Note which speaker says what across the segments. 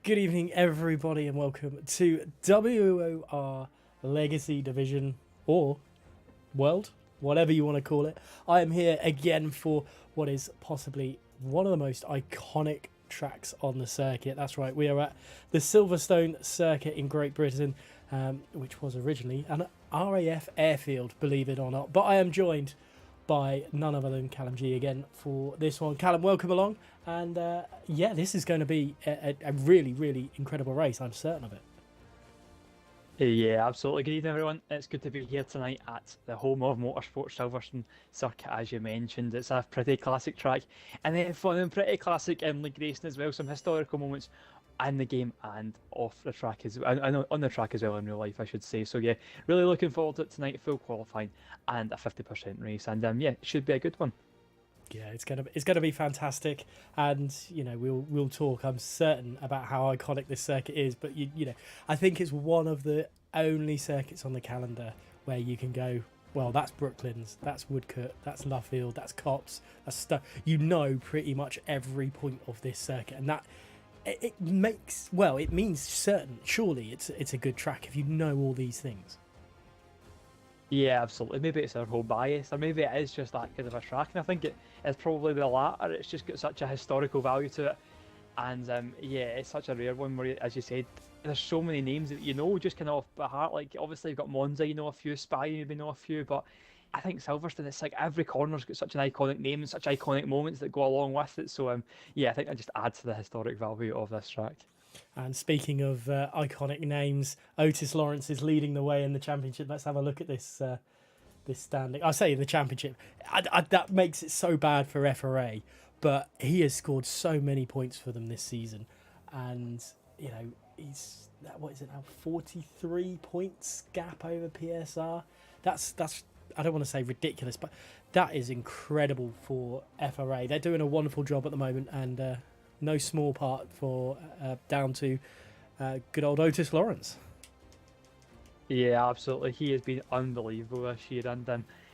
Speaker 1: Good evening, everybody, and welcome to WOR Legacy Division or World, whatever you want to call it. I am here again for what is possibly one of the most iconic tracks on the circuit. That's right, we are at the Silverstone circuit in Great Britain, which was originally an RAF airfield, believe it or not. But I am joined by none other than Callum G again for this one. Callum, welcome along. And yeah, this is going to be a really, really incredible race. I'm certain of it.
Speaker 2: Yeah, absolutely. Good evening, everyone. It's good to be here tonight at the home of motorsport, Silverstone Circuit, as you mentioned. It's a pretty classic track, and then fun and pretty classic in league racing as well. Some historical moments in the game and off the track as well, and on the track as well in real life, I should say. So yeah, really looking forward to it tonight. Full qualifying and a 50% race, and yeah, it should be a good one.
Speaker 1: Yeah, it's gonna be fantastic, and we'll talk. I'm certain about how iconic this circuit is, but I think it's one of the only circuits on the calendar where you can go, well, that's Brooklands, that's Woodcote, that's Luffield, that's Copse, that's stuff. Pretty much every point of this circuit, and that it means certain. Surely it's a good track if you know all these things.
Speaker 2: Yeah, absolutely. Maybe it's our whole bias, or maybe it is just that good of a track. And I think it is probably the latter. It's just got such a historical value to it, and yeah, it's such a rare one where, as you said, there's so many names that you know just kind of off by heart. Like obviously you've got Monza, you know a few, Spa, you maybe know a few, but I think Silverstone, it's like every corner's got such an iconic name and such iconic moments that go along with it. So yeah, I think that just adds to the historic value of this track.
Speaker 1: And speaking of iconic names, Otis Lawrence is leading the way in the championship. Let's have a look at this standing. I say in the championship, that makes it so bad for FRA, but he has scored so many points for them this season, and he's what is it now? 43 points gap over PSR. That's I don't want to say ridiculous, but that is incredible for FRA. They're doing a wonderful job at the moment, and no small part for down to good old Otis Lawrence.
Speaker 2: Yeah, absolutely. He has been unbelievable this year, and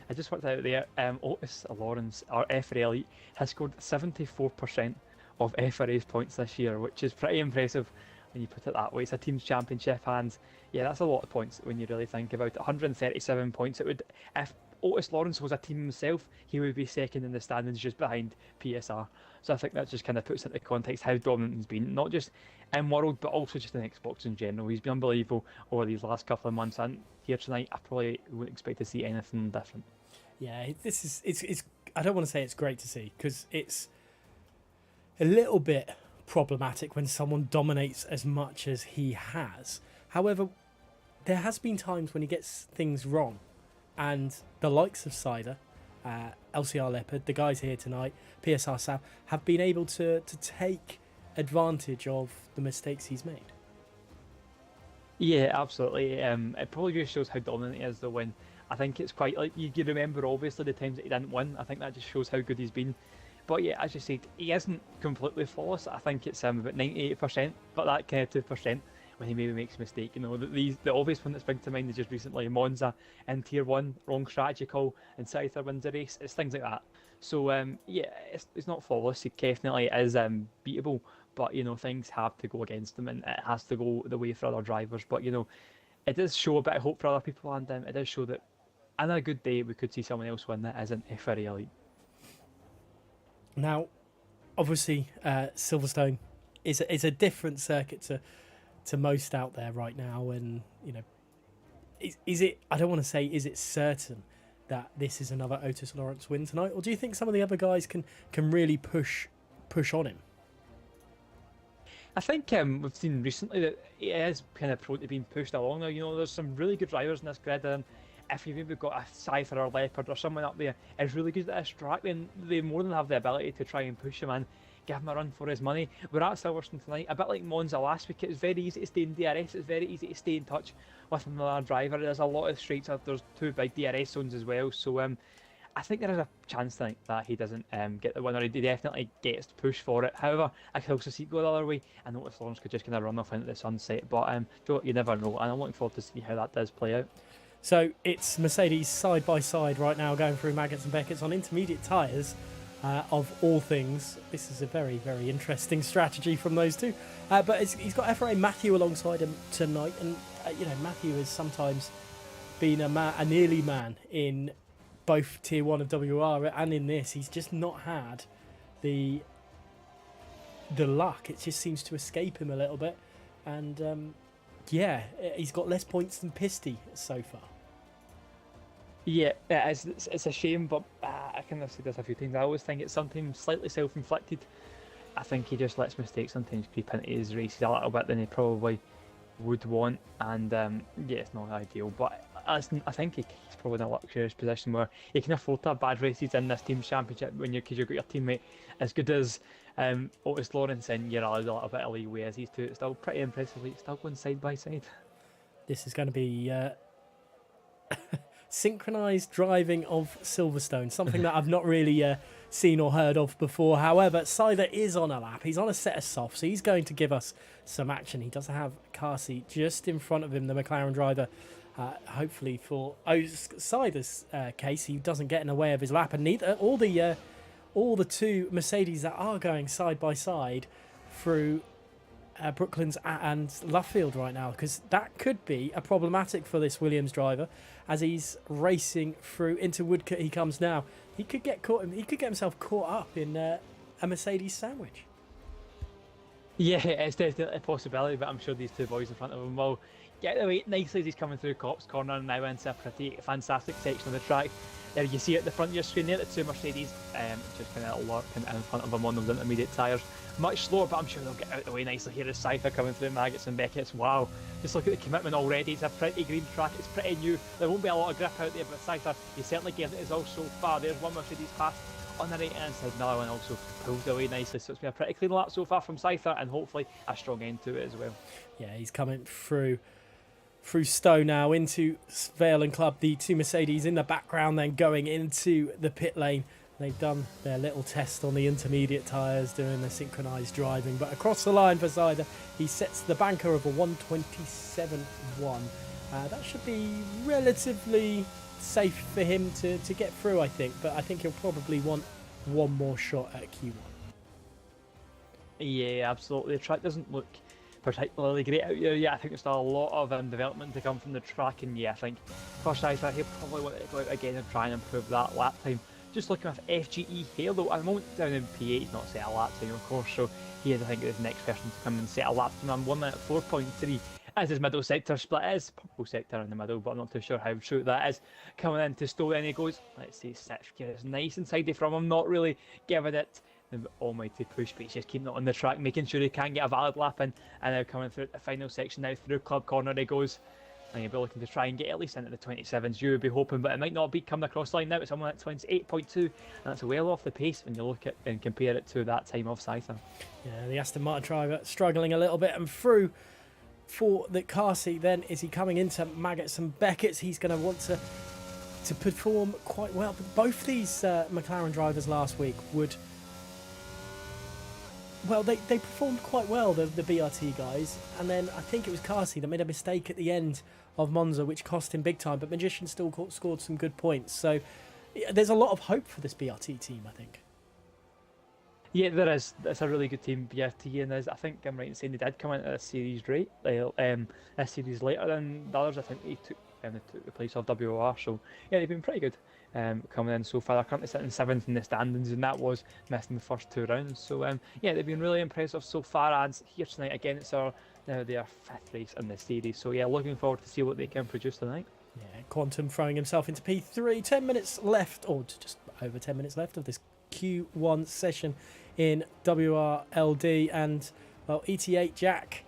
Speaker 2: I just worked out there. Otis Lawrence, our FRA Elite, has scored 74% of FRA's points this year, which is pretty impressive when you put it that way. It's a team's championship, and yeah, that's a lot of points when you really think about it. 137 points. It would, if Otis Lawrence was a team himself, he would be second in the standings, just behind PSR. So I think that just kind of puts into context how dominant he's been, not just in World, but also just in Xbox in general. He's been unbelievable over these last couple of months, and here tonight, I probably wouldn't expect to see anything different.
Speaker 1: Yeah, this is it's. I don't want to say it's great to see because it's a little bit problematic when someone dominates as much as he has. However, there has been times when he gets things wrong, and the likes of Cider, LCR Leopard, the guys here tonight, PSR South, have been able to take advantage of the mistakes he's made.
Speaker 2: Yeah, absolutely. It probably just shows how dominant he is, though. When I think it's quite like you remember, obviously, the times that he didn't win. I think that just shows how good he's been. But yeah, as you said, he isn't completely flawless. I think it's about 98%, but that kind of 2% when he maybe makes a mistake. The obvious one that springs to mind is just recently Monza in Tier 1, wrong strategy call, and Scyther wins the race. It's things like that. So yeah, it's not flawless. He definitely is beatable, but things have to go against him, and it has to go the way for other drivers. But it does show a bit of hope for other people, and it does show that on a good day we could see someone else win that isn't FRA Elite.
Speaker 1: Now, obviously, Silverstone is a different circuit to most out there right now, and is it? I don't want to say is it certain that this is another Otis Lawrence win tonight, or do you think some of the other guys can really push on him?
Speaker 2: I think we've seen recently that it is kind of prone to being pushed along now. There's some really good drivers in this grid, and if you've maybe got a Cypher or Leopard or someone up there is really good at this track, then they more than have the ability to try and push him and give him a run for his money. We're at Silverstone tonight, a bit like Monza last week. It's very easy to stay in DRS, it's very easy to stay in touch with another driver. There's a lot of straights, there's two big DRS zones as well, so I think there is a chance tonight that he doesn't get the winner. He definitely gets to push for it. However, I could also see it go the other way. I notice Lawrence could just kind of run off into the sunset, but you never know, and I'm looking forward to see how that does play out.
Speaker 1: So it's Mercedes side by side right now, going through Maggots and Beckett's on intermediate tyres. of all things. This is a very, very interesting strategy from those two. But he's got FRA Matthew alongside him tonight, and Matthew has sometimes been a nearly man in both Tier 1 of WR and in this. He's just not had the luck. It just seems to escape him a little bit, and he's got less points than Pisty so far.
Speaker 2: Yeah, it's a shame, but I kind of said this a few times. I always think it's sometimes slightly self-inflicted. I think he just lets mistakes sometimes creep into his races a little bit than he probably would want, and it's not ideal. But I think he's probably in a luxurious position where he can afford to have bad races in this team's championship because you've got your teammate as good as Otis Lawrence, and you're allowed a little bit of leeway as these two. It's still pretty impressively, still going side by side.
Speaker 1: This is going to be synchronized driving of Silverstone, something that I've not really seen or heard of before. However, Scyther is on a lap. He's on a set of softs, so he's going to give us some action. He does have Carsey just in front of him, the McLaren driver. Hopefully for Scyther's case, he doesn't get in the way of his lap, and neither all the two Mercedes that are going side by side through Brooklands and Luffield right now, because that could be a problematic for this Williams driver as he's racing through into Woodcote. He comes now. He could get caught. He could get himself caught up in a Mercedes sandwich.
Speaker 2: Yeah, it's definitely a possibility, but I'm sure these two boys in front of him will get away nicely as he's coming through Cops Corner and now into a pretty fantastic section of the track. There you see at the front of your screen there, the two Mercedes just kind of lurking in front of him on those intermediate tyres. Much slower, but I'm sure they'll get out of the way nicely here as Scyther coming through Maggots and Beckett's. Wow, just look at the commitment already. It's a pretty green track, it's pretty new. There won't be a lot of grip out there, but Scyther, he certainly gave it his all so far. There's one Mercedes passed on the right hand side, another one also pulls away nicely. So it's been a pretty clean lap so far from Scyther, and hopefully a strong end to it as well.
Speaker 1: Yeah, he's coming through Stowe now into Vale and Club. The two Mercedes in the background then going into the pit lane. They've done their little test on the intermediate tyres doing the synchronised driving, but across the line for Scyther, he sets the banker of a 1:27.1. That should be relatively safe for him to get through, I think, but I think he'll probably want one more shot at Q1.
Speaker 2: Yeah, absolutely. The track doesn't look particularly great out here yet. I think there's still a lot of development to come from the track, and yeah, I think for Scyther, he'll probably want to go out again and try and improve that lap time. Just looking with FGE here though, at the moment down in P8, he's not set a lap time of course, so he is I think the next person to come and set a lap time. 1 minute 4.3 as his middle sector split is. Purple sector in the middle, but I'm not too sure how true that is. Coming into Stowe, and he goes, let's see, 6th gear is nice and tidy from him, not really giving it the almighty push, but he's just keeping it on the track, making sure he can get a valid lap in, and now coming through the final section now through Club Corner he goes. And you'll be looking to try and get at least into the 27s, you would be hoping, but it might not be coming across the line now. It's someone at 28.2, and that's well off the pace when you look at and compare it to that time of Scyther. Yeah,
Speaker 1: the Aston Martin driver struggling a little bit, and through for the Carsey then is he coming into Maggots and Beckett's. He's going to want to perform quite well. But both these McLaren drivers last week would... Well, they performed quite well, the BRT guys, and then I think it was Carsey that made a mistake at the end of Monza, which cost him big time, but Magician still scored some good points. So there's a lot of hope for this BRT team, I think.
Speaker 2: Yeah, there is. It's a really good team, BRT, and I think I'm right in saying they did come into this series this series later than the others. I think they took the place of WOR, so yeah, they've been pretty good coming in so far. They're currently sitting 7th in the standings, and that was missing the first 2 rounds. So yeah, they've been really impressive so far. And here tonight again, it's now their 5th race in the series. So yeah, looking forward to see what they can produce tonight.
Speaker 1: Yeah, Quantum throwing himself into P3. 10 minutes left, or just over 10 minutes left of this Q1 session in WRLD, and well, ET8 Jack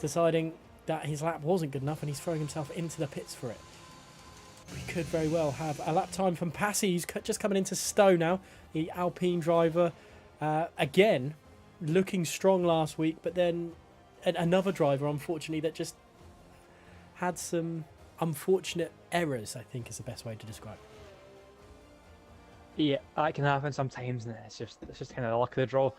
Speaker 1: deciding that his lap wasn't good enough and he's throwing himself into the pits for it. We could very well have a lap time from Passy, who's just coming into Stowe now, the Alpine driver. Again, looking strong last week, but then another driver, unfortunately, that just had some unfortunate errors, I think is the best way to describe it.
Speaker 2: Yeah, that can happen sometimes, and it's just kind of the luck of the draw.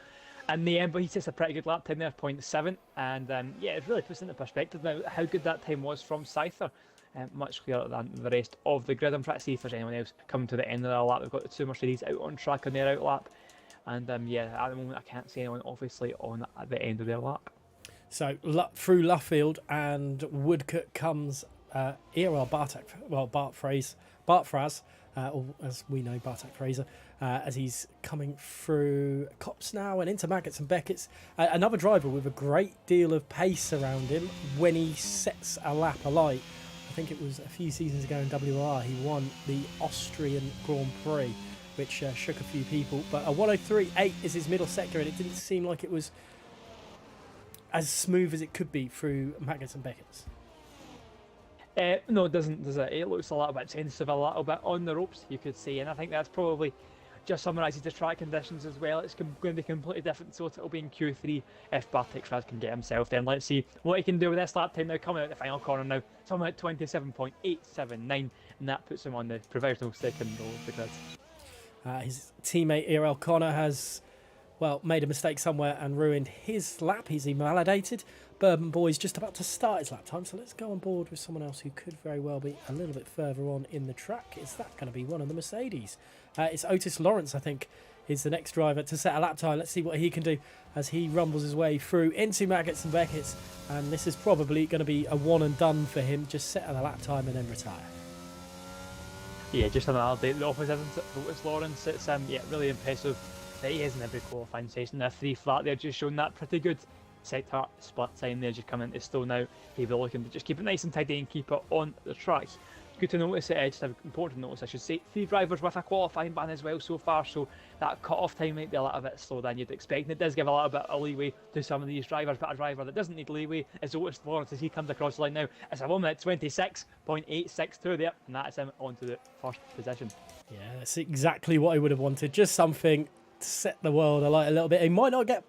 Speaker 2: In the end, but he sets a pretty good lap time there, 0.7, and yeah, it really puts into perspective now how good that time was from Scyther. Much clearer than the rest of the grid. I'm trying to see if there's anyone else coming to the end of the lap. We've got the 2 Mercedes out on track on their out lap. And yeah, at the moment I can't see anyone obviously on at the end of their lap.
Speaker 1: So through Luffield and Woodcote comes Bart Fraz, or as we know, Bartek Fraser, as he's coming through Cops now and into Maggots and Beckett's. Another driver with a great deal of pace around him when he sets a lap alight. I think it was a few seasons ago in WOR, he won the Austrian Grand Prix, which shook a few people. But a 103.8 is his middle sector, and it didn't seem like it was as smooth as it could be through Maggots and Beckett's.
Speaker 2: No, it doesn't. Does it? It looks a little bit sensitive, a little bit on the ropes, you could say, and I think that's probably just summarises the track conditions as well. It's going to be completely different, so it'll be in Q3 if Bartek Fraz can get himself. Then let's see what he can do with this lap time now. Coming out the final corner now, something at 27.879, and that puts him on the provisional second row of the grid.
Speaker 1: His teammate Errol Connor has, well, made a mistake somewhere and ruined his lap. He's invalidated. Bourbon Boy's just about to start his lap time, so let's go on board with someone else who could very well be a little bit further on in the track. Is that going to be one of the Mercedes? It's Otis Lawrence, I think, is the next driver to set a lap time. Let's see what he can do as he rumbles his way through into Maggots and Beckett's, and this is probably going to be a one and done for him. Just set a lap time and then retire.
Speaker 2: Yeah, just another day at the office, isn't it? Otis Lawrence, it's really impressive that he is in every qualifying session. A 3 flat there, just showing that pretty good sector split time there, just coming into Stowe now. He'll be looking to just keep it nice and tidy and keep it on the track. Good to notice it, just important to notice, I should say, 3 drivers with a qualifying ban as well so far, so that cut-off time might be a little bit slower than you'd expect, and it does give a little bit of leeway to some of these drivers, but a driver that doesn't need leeway is Otis Lawrence as he comes across the line now. It's a 1 minute 26.862 there, and that is him onto the first position.
Speaker 1: Yeah, that's exactly what I would have wanted, just something to set the world alight a little bit. He might not get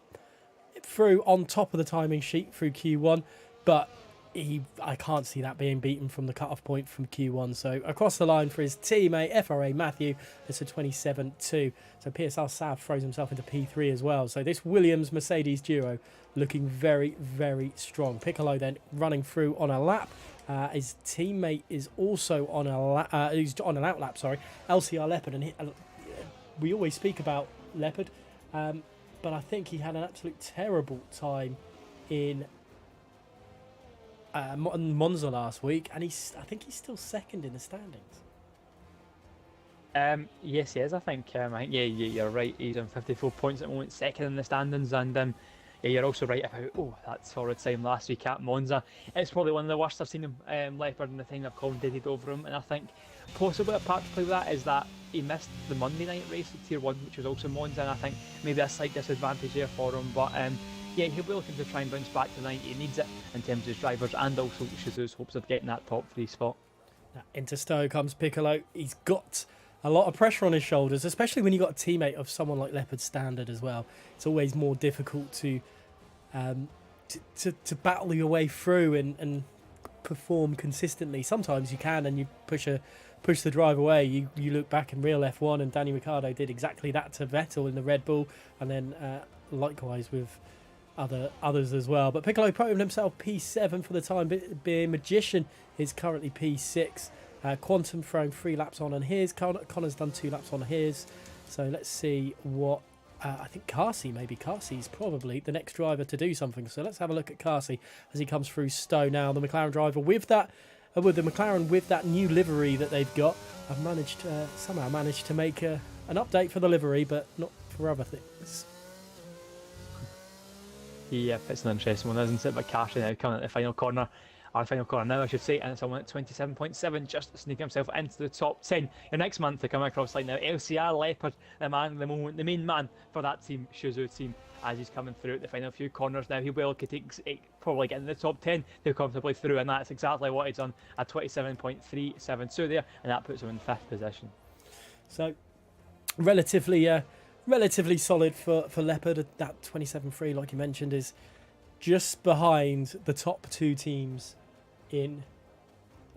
Speaker 1: through on top of the timing sheet through Q1, but I can't see that being beaten from the cut-off point from Q1. So across the line for his teammate FRA Matthew, it's a 27.2. So PSR Sav throws himself into P3 as well. So this Williams Mercedes duo looking very, very strong. Piccolo then running through on a lap. His teammate is also on he's on an outlap. Sorry, LCR Leopard, and we always speak about Leopard. But I think he had an absolute terrible time in Monza last week, and I think he's still second in the standings.
Speaker 2: Yes, he is. I think you're right. He's on 54 points at the moment, second in the standings, and yeah, you're also right about that solid time last week at Monza. It's probably one of the worst I've seen him, Leopard, in the time I've commentated over him, and I think possibly a part to play with that is that he missed the Monday night race at Tier 1, which was also Monza, and I think maybe a slight disadvantage there for him, but yeah, he'll be looking to try and bounce back tonight. He needs it in terms of his drivers and also Shizu's hopes of getting that top 3 spot.
Speaker 1: Now, into Stowe comes Piccolo. He's got a lot of pressure on his shoulders, especially when you've got a teammate of someone like Leopard standard as well. It's always more difficult to battle your way through and perform consistently. Sometimes you can, and you push the drive away. You look back in real F1, and Danny Ricciardo did exactly that to Vettel in the Red Bull, and then likewise with others as well. But Piccolo putting himself P7 for the time being. Magician is currently P6. Quantum throwing 3 laps on his. Connor's done 2 laps on his. So let's see what I think Carsey's probably the next driver to do something. So let's have a look at Carsey as he comes through Stowe now. The McLaren driver with that new livery that they've got. I've somehow managed to make an update for the livery, but not for other things.
Speaker 2: Yeah, it's an interesting one, isn't it? But Carsey now coming at the final corner. Our final corner now, I should say, and it's on at 27.7, just sneaking himself into the top 10. Your next man to come across line now, LCR Leopard, the main man for that team, Shizu team, as he's coming through at the final few corners now. He'll be able to probably get in the top 10 to comfortably through, and that's exactly what he's on at 27.372 there, and that puts him in 5th position.
Speaker 1: So, relatively solid for Leopard. That 27.3, like you mentioned, is just behind the top 2 teams in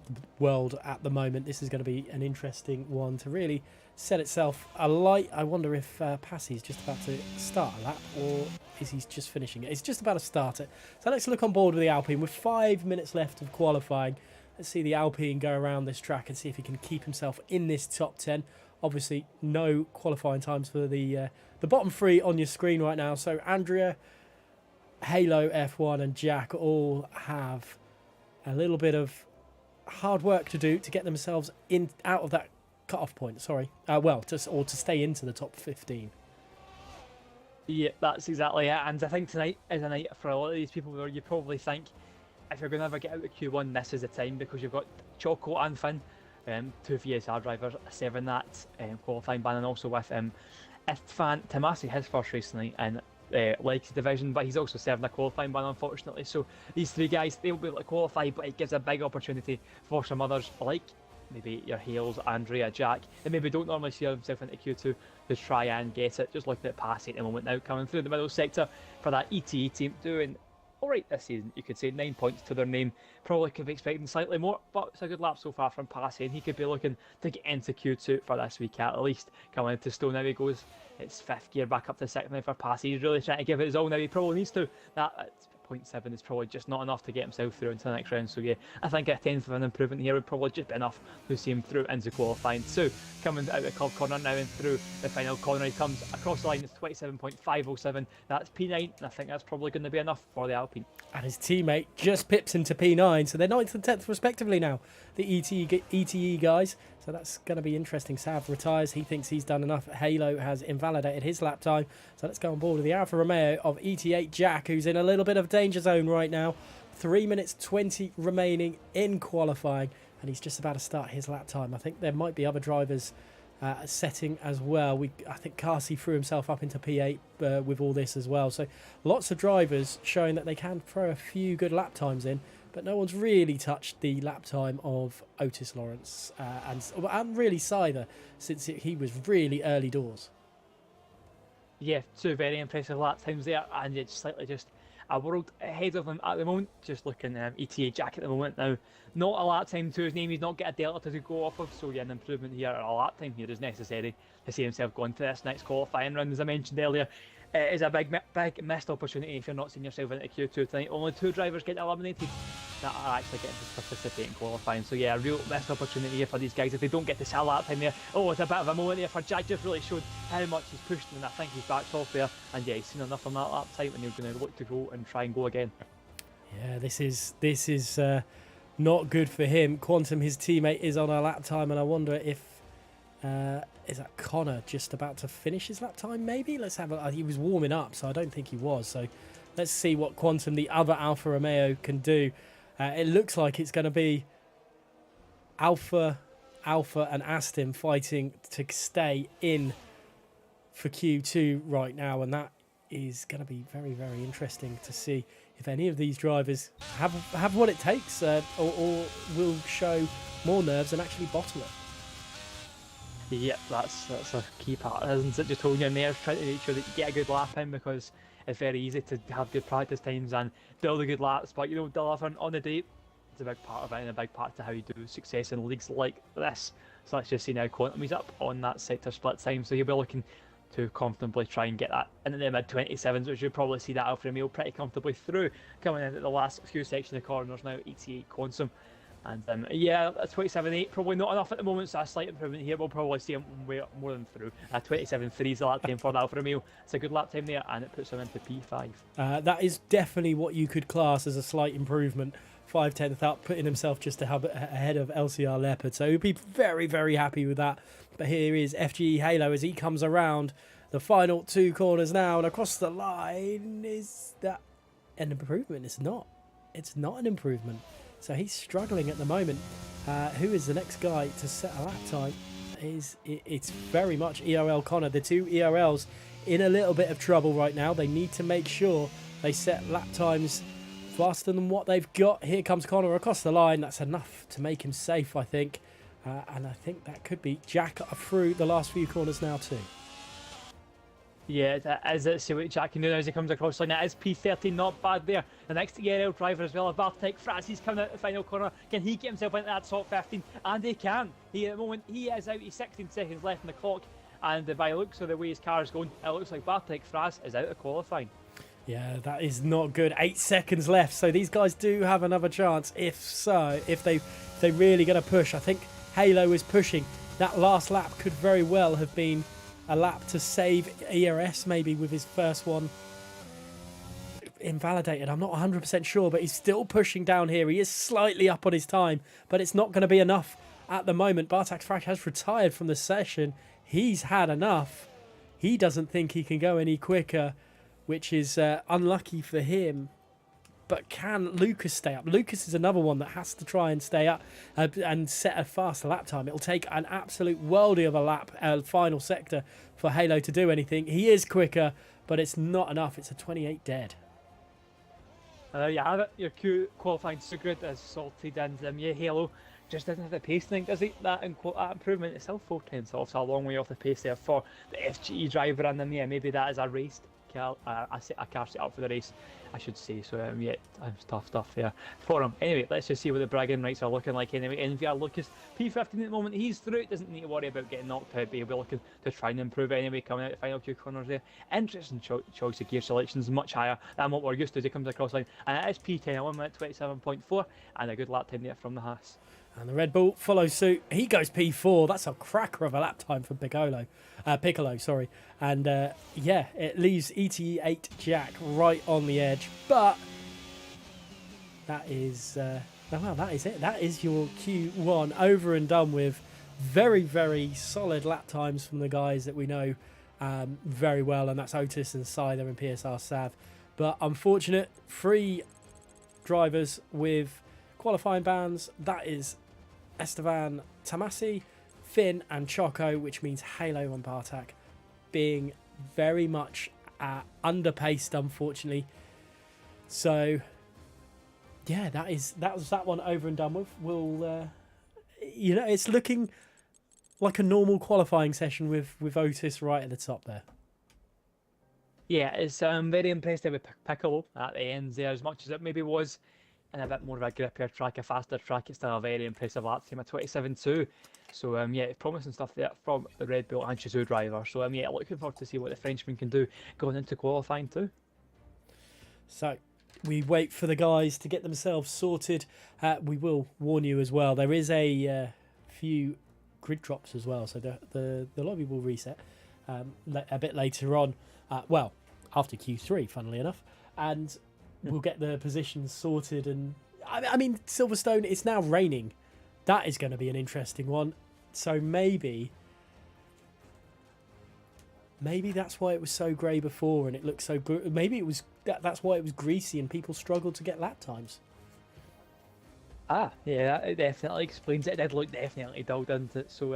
Speaker 1: the world at the moment. This is going to be an interesting one to really set itself alight. I wonder if Passey's just about to start a lap, or is he just finishing it? He's just about to start it. So let's look on board with the Alpine with 5 minutes left of qualifying. Let's see the Alpine go around this track and see if he can keep himself in this top 10. Obviously, no qualifying times for the bottom 3 on your screen right now. So Andrea, Halo F1 and Jack all have a little bit of hard work to do to get themselves in out of that cut-off point. Sorry, to stay into the top 15.
Speaker 2: Yeah, that's exactly it. And I think tonight is a night for a lot of these people where you probably think, if you're going to ever get out of Q1, this is the time, because you've got Choco and Finn, 2 VSR drivers, 7 that qualifying ban, and also with Istvan Tamasi, his first race tonight in Legacy Division, but he's also serving a qualifying ban, unfortunately. So these 3 guys, they'll be able to qualify, but it gives a big opportunity for some others, like maybe your Hales, Andrea, Jack, that maybe don't normally see themselves into Q2 to try and get it. Just looking at Passy at the moment now, coming through the middle sector for that ETE team, doing alright this season. You could say 9 points to their name. Probably could be expecting slightly more, but it's a good lap so far from Passy, and he could be looking to get into Q2 for this week at least. Coming into Stone, now he goes, it's 5th gear back up to 6th now for Passy. He's really trying to give it his all now. He probably needs to. That 0.7 is probably just not enough to get himself through into the next round. So yeah, I think a 10th of an improvement here would probably just be enough to see him through into qualifying. So coming out of the curb corner now and through the final corner, he comes across the line. It's 27.507. That's P9, and I think that's probably going to be enough for the Alpine.
Speaker 1: And his teammate just pips him to P9, so they're 9th and 10th respectively now, the ETE guys. So that's going to be interesting. Sav retires. He thinks he's done enough. Halo has invalidated his lap time. So let's go on board with the Alfa Romeo of ET8 Jack, who's in a little bit of danger zone right now. 3 minutes 20 remaining in qualifying, and he's just about to start his lap time. I think there might be other drivers setting as well. I think Carsi threw himself up into P8 with all this as well. So lots of drivers showing that they can throw a few good lap times in, but no one's really touched the lap time of Otis Lawrence and really Cyther, since he was really early doors.
Speaker 2: Yeah, 2 very impressive lap times there, and it's slightly just a world ahead of him at the moment. Just looking ETA Jack at the moment now, not a lap time to his name. He's not got a delta to go off of, so yeah, an improvement here, a lap time here is necessary to see himself going to this next qualifying round. As I mentioned earlier, it is a big missed opportunity if you're not seeing yourself into Q2 tonight. Only 2 drivers get eliminated that are actually getting to participate in qualifying. So yeah, a real missed opportunity here for these guys if they don't get to sell lap time there. Oh, it's a bit of a moment there for Jack. Just really showed how much he's pushed, and I think he's backed off there. And yeah, he's seen enough on that lap time, and he's going to look to go and try and go again.
Speaker 1: Yeah, this is not good for him. Quantum, his teammate, is on a lap time, and I wonder if is that Connor just about to finish his lap time? Maybe let's have a. He was warming up, so I don't think he was. So let's see what Quantum, the other Alfa Romeo, can do. It looks like it's going to be Alpha, and Aston fighting to stay in for Q2 right now, and that is going to be very, very interesting to see if any of these drivers have what it takes, or will show more nerves and actually bottle it.
Speaker 2: Yep, that's a key part, isn't it? Just holding your nerves, trying to make sure that you get a good lap in, because it's very easy to have good practice times and build the good laps, but delivering on the day, it's a big part of it, and a big part to how you do success in leagues like this. So let's just see now, Quantum is up on that sector split time, so he'll be looking to comfortably try and get that into the mid 27s, which you'll probably see that Alfa Romeo pretty comfortably through. Coming in at the last few sections of corners now, 88 Quantum. And yeah, a 27.8 probably not enough at the moment, so a slight improvement here. We'll probably see him more than through. 27.3 is the lap time for the Alfa Romeo. It's a good lap time there, and it puts him into P5.
Speaker 1: That is definitely what you could class as a slight improvement. 5/10 up, putting himself just ahead of LCR Leopard. So he'd be very, very happy with that. But here is FGE Halo as he comes around the final 2 corners now, and across the line. Is that an improvement? It's not. It's not an improvement. So he's struggling at the moment. Who is the next guy to set a lap time? It's very much ERL Connor. The 2 ERLs in a little bit of trouble right now. They need to make sure they set lap times faster than what they've got. Here comes Connor across the line. That's enough to make him safe, I think. And I think that could be Jack through the last few corners now too.
Speaker 2: Yeah, that is it. See what Jack can do now as he comes across the line. That is P13, not bad there. The next ERL driver as well, Bartek Fraz, he's coming out the final corner. Can he get himself into that top 15? And he can. At the moment, he is out. He's 16 seconds left on the clock. And by the looks of the way his car is going, it looks like Bartek Fraz is out of qualifying.
Speaker 1: Yeah, that is not good. 8 seconds left, so these guys do have another chance. If they really going to push, I think Halo is pushing. That last lap could very well have been a lap to save ERS, maybe with his first one invalidated. I'm not 100% sure, but he's still pushing down here. He is slightly up on his time, but it's not going to be enough at the moment. Bartek Frag has retired from the session. He's had enough. He doesn't think he can go any quicker, which is unlucky for him. But can Lucas stay up? Lucas is another one that has to try and stay up and set a faster lap time. It'll take an absolute worldie of a lap, final sector, for Halo to do anything. He is quicker, but it's not enough. It's a 28 dead.
Speaker 2: You have it. Your Q qualifying so good as salted, and yeah, Halo just doesn't have the pace thing, does he? That improvement is still 4 tenths off, so a long way off the pace there for the FGE driver, and then yeah, maybe that is a race car, a car set up for the race, I should say. So yeah, tough stuff there for him. Anyway, let's just see what the bragging rights are looking like. Anyway, NVR Lucas P15 at the moment, he's through. Doesn't need to worry about getting knocked out, but he'll be looking to try and improve anyway. Coming out the final 2 corners there, interesting choice of gear selections, much higher than what we're used to as he comes across line, and it is P10 at 1 minute 27.4, and a good lap time there from the Haas.
Speaker 1: And the Red Bull follows suit. He goes P4. That's a cracker of a lap time for Piccolo. And yeah, it leaves ETE8 Jack right on the edge. But that is, well, that is it. That is your Q1 over and done with. Very, very solid lap times from the guys that we know very well, and that's Otis and Siler and PSR Sav. But unfortunate, 3 drivers with qualifying bans. That is Esteban Tamasi, Finn and Choco, which means Halo and Bartak being very much underpaced, unfortunately. So yeah, that was that one over and done with. We'll it's looking like a normal qualifying session with Otis right at the top there.
Speaker 2: Yeah, it's very impressed with Piccolo at the end there, as much as it maybe was in a bit more of a grippier track, a faster track. It's still a very impressive lap time, a 27.2. So yeah, promising stuff there from the Red Bull and Shizou driver. So yeah, looking forward to see what the Frenchman can do going into qualifying too.
Speaker 1: So we wait for the guys to get themselves sorted. We will warn you as well. There is a few grid drops as well, so the lobby will reset a bit later on. Well, after Q3, funnily enough, and we'll get the positions sorted. And I mean, Silverstone, it's now raining. That is going to be an interesting one. So maybe that's why it was so grey before and it looked so good. Maybe it was that's why it was greasy and people struggled to get lap times.
Speaker 2: Yeah, that definitely explains it. It did look definitely dull, didn't it? So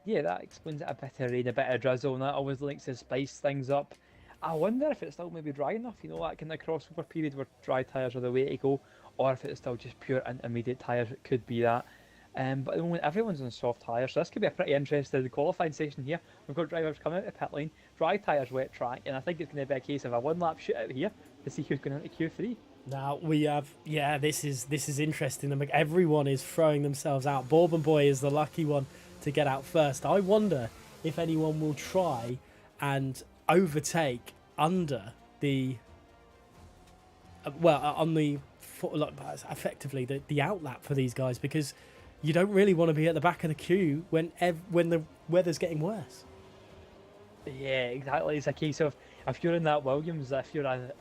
Speaker 2: yeah, that explains it. A bit of rain, a bit of drizzle, and that always likes to spice things up. I wonder if it's still maybe dry enough, that kind of crossover period where dry tyres are the way to go, or if it's still just pure intermediate tyres. It could be that. But at the moment, everyone's on soft tyres, so this could be a pretty interesting qualifying session here. We've got drivers coming out of pit lane, dry tyres, wet track, and I think it's going to be a case of a 1-lap shootout here to see who's going into Q3.
Speaker 1: Now we have, this is interesting. Everyone is throwing themselves out. Bourbon Boy is the lucky one to get out first. I wonder if anyone will try and overtake under the effectively the outlap for these guys, because you don't really want to be at the back of the queue when the weather's getting worse.
Speaker 2: Yeah, exactly. It's a case of if you're in that Williams, if you're a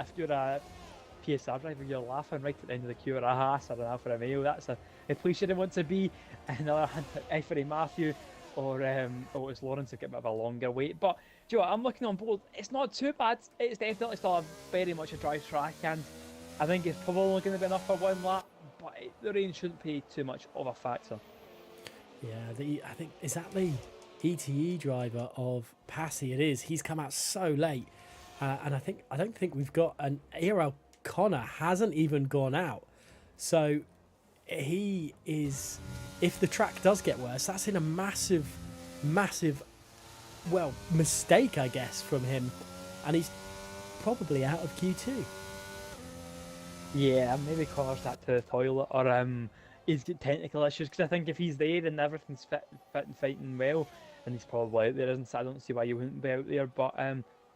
Speaker 2: PSR driver, you're laughing right at the end of the queue, or a Haas or an Alfa Romeo. That's a place you didn't want to be. On the other hand, Eiffery Matthew or Otis Lawrence have got a bit of a longer wait. But do you know what? I'm looking on board. It's not too bad. It's definitely still very much a dry track, and I think it's probably only going to be enough for 1 lap. But the rain shouldn't be too much of a factor.
Speaker 1: Yeah, I think, is that the ETE driver of Passy? It is. He's come out so late, and I don't think we've got an Ariel Connor hasn't even gone out. So he is, if the track does get worse, that's in a massive mistake, I guess, from him, and he's probably out of Q2.
Speaker 2: Yeah, maybe Connor's that to the toilet, or he's got technical issues, because I think if he's there and everything's fit and fighting well, and he's probably out there, isn't, so I don't see why you wouldn't be out there. But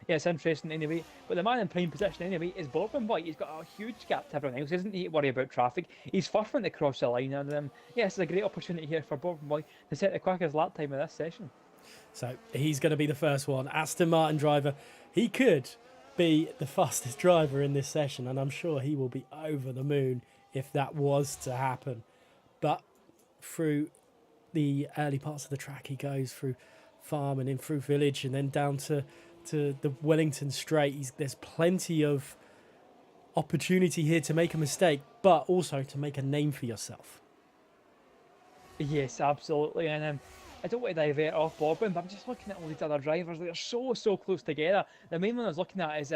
Speaker 2: yeah, it's interesting anyway. But the man in prime position anyway is Bourbon Boy. He's got a huge gap to everyone else. He doesn't need to worry about traffic. He's first one to cross the line, and yeah, it's a great opportunity here for Bourbon Boy to set the quickest lap time of this session.
Speaker 1: So he's going to be the first one. Aston Martin driver. He could be the fastest driver in this session, and I'm sure he will be over the moon if that was to happen. But through the early parts of the track, he goes through farm and in through village and then down to the Wellington Straight. There's plenty of opportunity here to make a mistake, but also to make a name for yourself.
Speaker 2: Yes, absolutely. And I don't want to divert off Bourbon, but I'm just looking at all these other drivers. They're so close together. The main one I was looking at is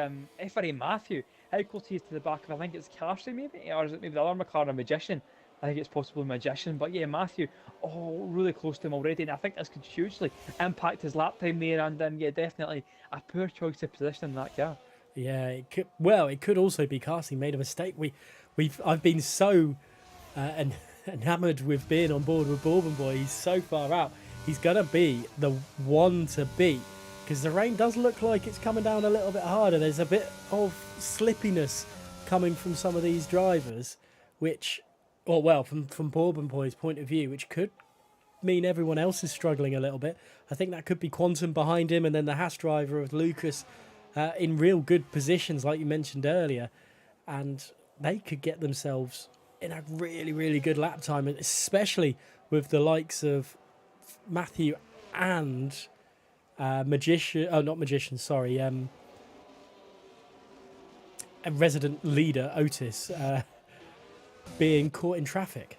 Speaker 2: FRA Matthew. How close he is to the back of, I think it's Carsey maybe, or is it maybe the other McLaren Magician? I think it's possibly Magician, but yeah, Matthew, really close to him already, and I think this could hugely impact his lap time there, and yeah, definitely a poor choice of position in that car.
Speaker 1: Yeah, it could. Well, it could also be Carsey made a mistake. I've been so enamored with being on board with Bourbon Boy. He's so far out. He's gonna be the one to beat because the rain does look like it's coming down a little bit harder. There's a bit of slippiness coming from some of these drivers, which, from Bourbon Boy's point of view, which could mean everyone else is struggling a little bit. I think that could be Quantum behind him, and then the Haas driver of Lucas in real good positions, like you mentioned earlier, and they could get themselves in a really good lap time, and especially with the likes of Matthew and Magician. Oh, not Magician. Sorry. A resident leader, Otis, being caught in traffic.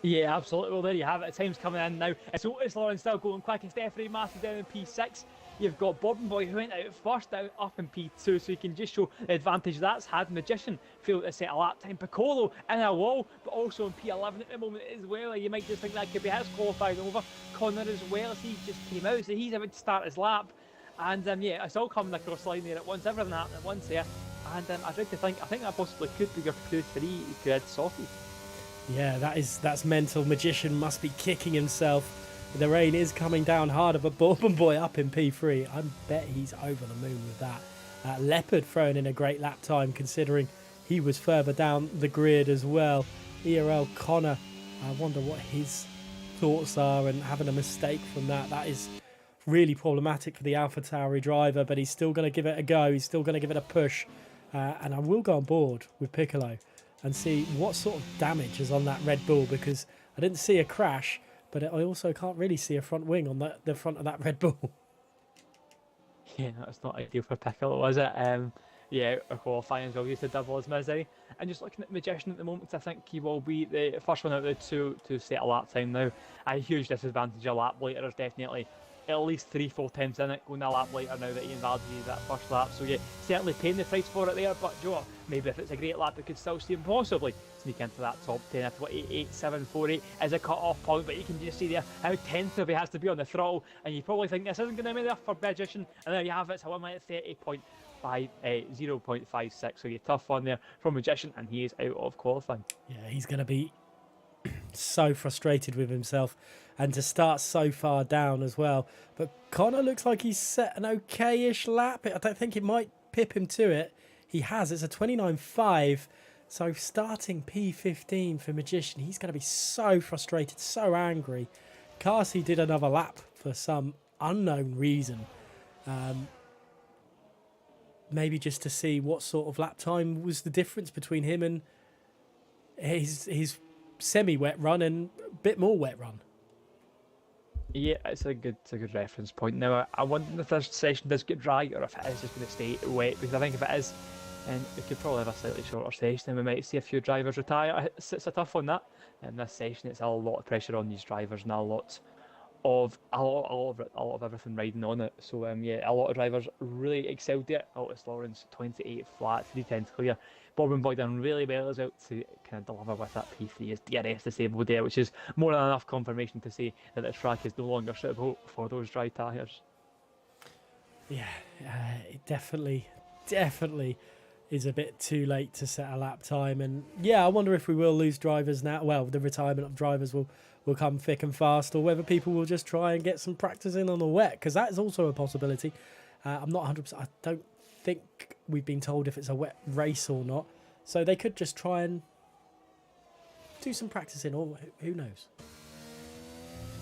Speaker 2: Yeah, absolutely. Well, there you have it. Time's coming in now. It's Otis Lawrence still going quickest. FRA Matthew down in P6. You've got Bourbon Boy who went out first, out up in P2, so you can just show the advantage that's had. Magician failed to set a lap time. Piccolo in a wall, but also in P11 at the moment as well. You might just think that could be his qualifying over. Connor as well, he just came out, so he's about to start his lap. And yeah, it's all coming across the line there at once. Everything happening at once here. And I'd like to think, I think that possibly could be your Q3 grid sorted.
Speaker 1: Yeah, that's mental. Magician must be kicking himself. The rain is coming down harder, but Bourbon Boy up in P3. I bet he's over the moon with that. Leopard throwing in a great lap time, considering he was further down the grid as well. ERL Connor, I wonder what his thoughts are, and having a mistake from that. That is really problematic for the AlphaTauri driver, but he's still going to give it a go. He's still going to give it a push. And I will go on board with Piccolo and see what sort of damage is on that Red Bull, because I didn't see a crash, but I also can't really see a front wing on the front of that Red Bull.
Speaker 2: Yeah, that's not ideal for Piccolo, was it? Yeah, our qualifying as well used to double his misery. And just looking at Magician at the moment, I think he will be the first one out of the two to set a lap time now. A huge disadvantage a lap later is definitely at least 3-4 times in it, going a lap later now that he invalidated that first lap. So yeah, certainly paying the price for it there, but you know, maybe if it's a great lap, it could still see him possibly sneak into that top 10. If 8.748 is a cut-off point, but you can just see there how tentative he has to be on the throttle, and you probably think this isn't going to be there for Magician, and there you have it. It's a 1 minute 0.56, so you're tough on there from Magician, and he is out of qualifying.
Speaker 1: Yeah, he's going to be so frustrated with himself, and to start so far down as well. But Connor looks like he's set an okay-ish lap. I don't think it might pip him to it. He has. It's a 29.5. So starting P15 for Magician, he's going to be so frustrated, so angry. Carsey did another lap for some unknown reason. Maybe just to see what sort of lap time was the difference between him and his semi-wet run and a bit more wet run.
Speaker 2: Yeah, it's a good reference point. Now, I wonder if this session does get dry or if it is just going to stay wet, because I think if it is, and we could probably have a slightly shorter session and we might see a few drivers retire. It's a tough one, that. In this session, it's a lot of pressure on these drivers and a lot of everything riding on it. So yeah, a lot of drivers really excelled there. Otis Lawrence 28 flat, 310 clear. Bourbon Boy done really well as well to kind of deliver with that P3 as DRS disabled there, which is more than enough confirmation to say that the track is no longer suitable for those dry tyres.
Speaker 1: Yeah, it definitely is a bit too late to set a lap time. And yeah, I wonder if we will lose drivers now. Well, the retirement of drivers will come thick and fast, or whether people will just try and get some practice in on the wet, because that is also a possibility. I'm not 100%. I don't think we've been told if it's a wet race or not. So they could just try and do some practicing, or who knows?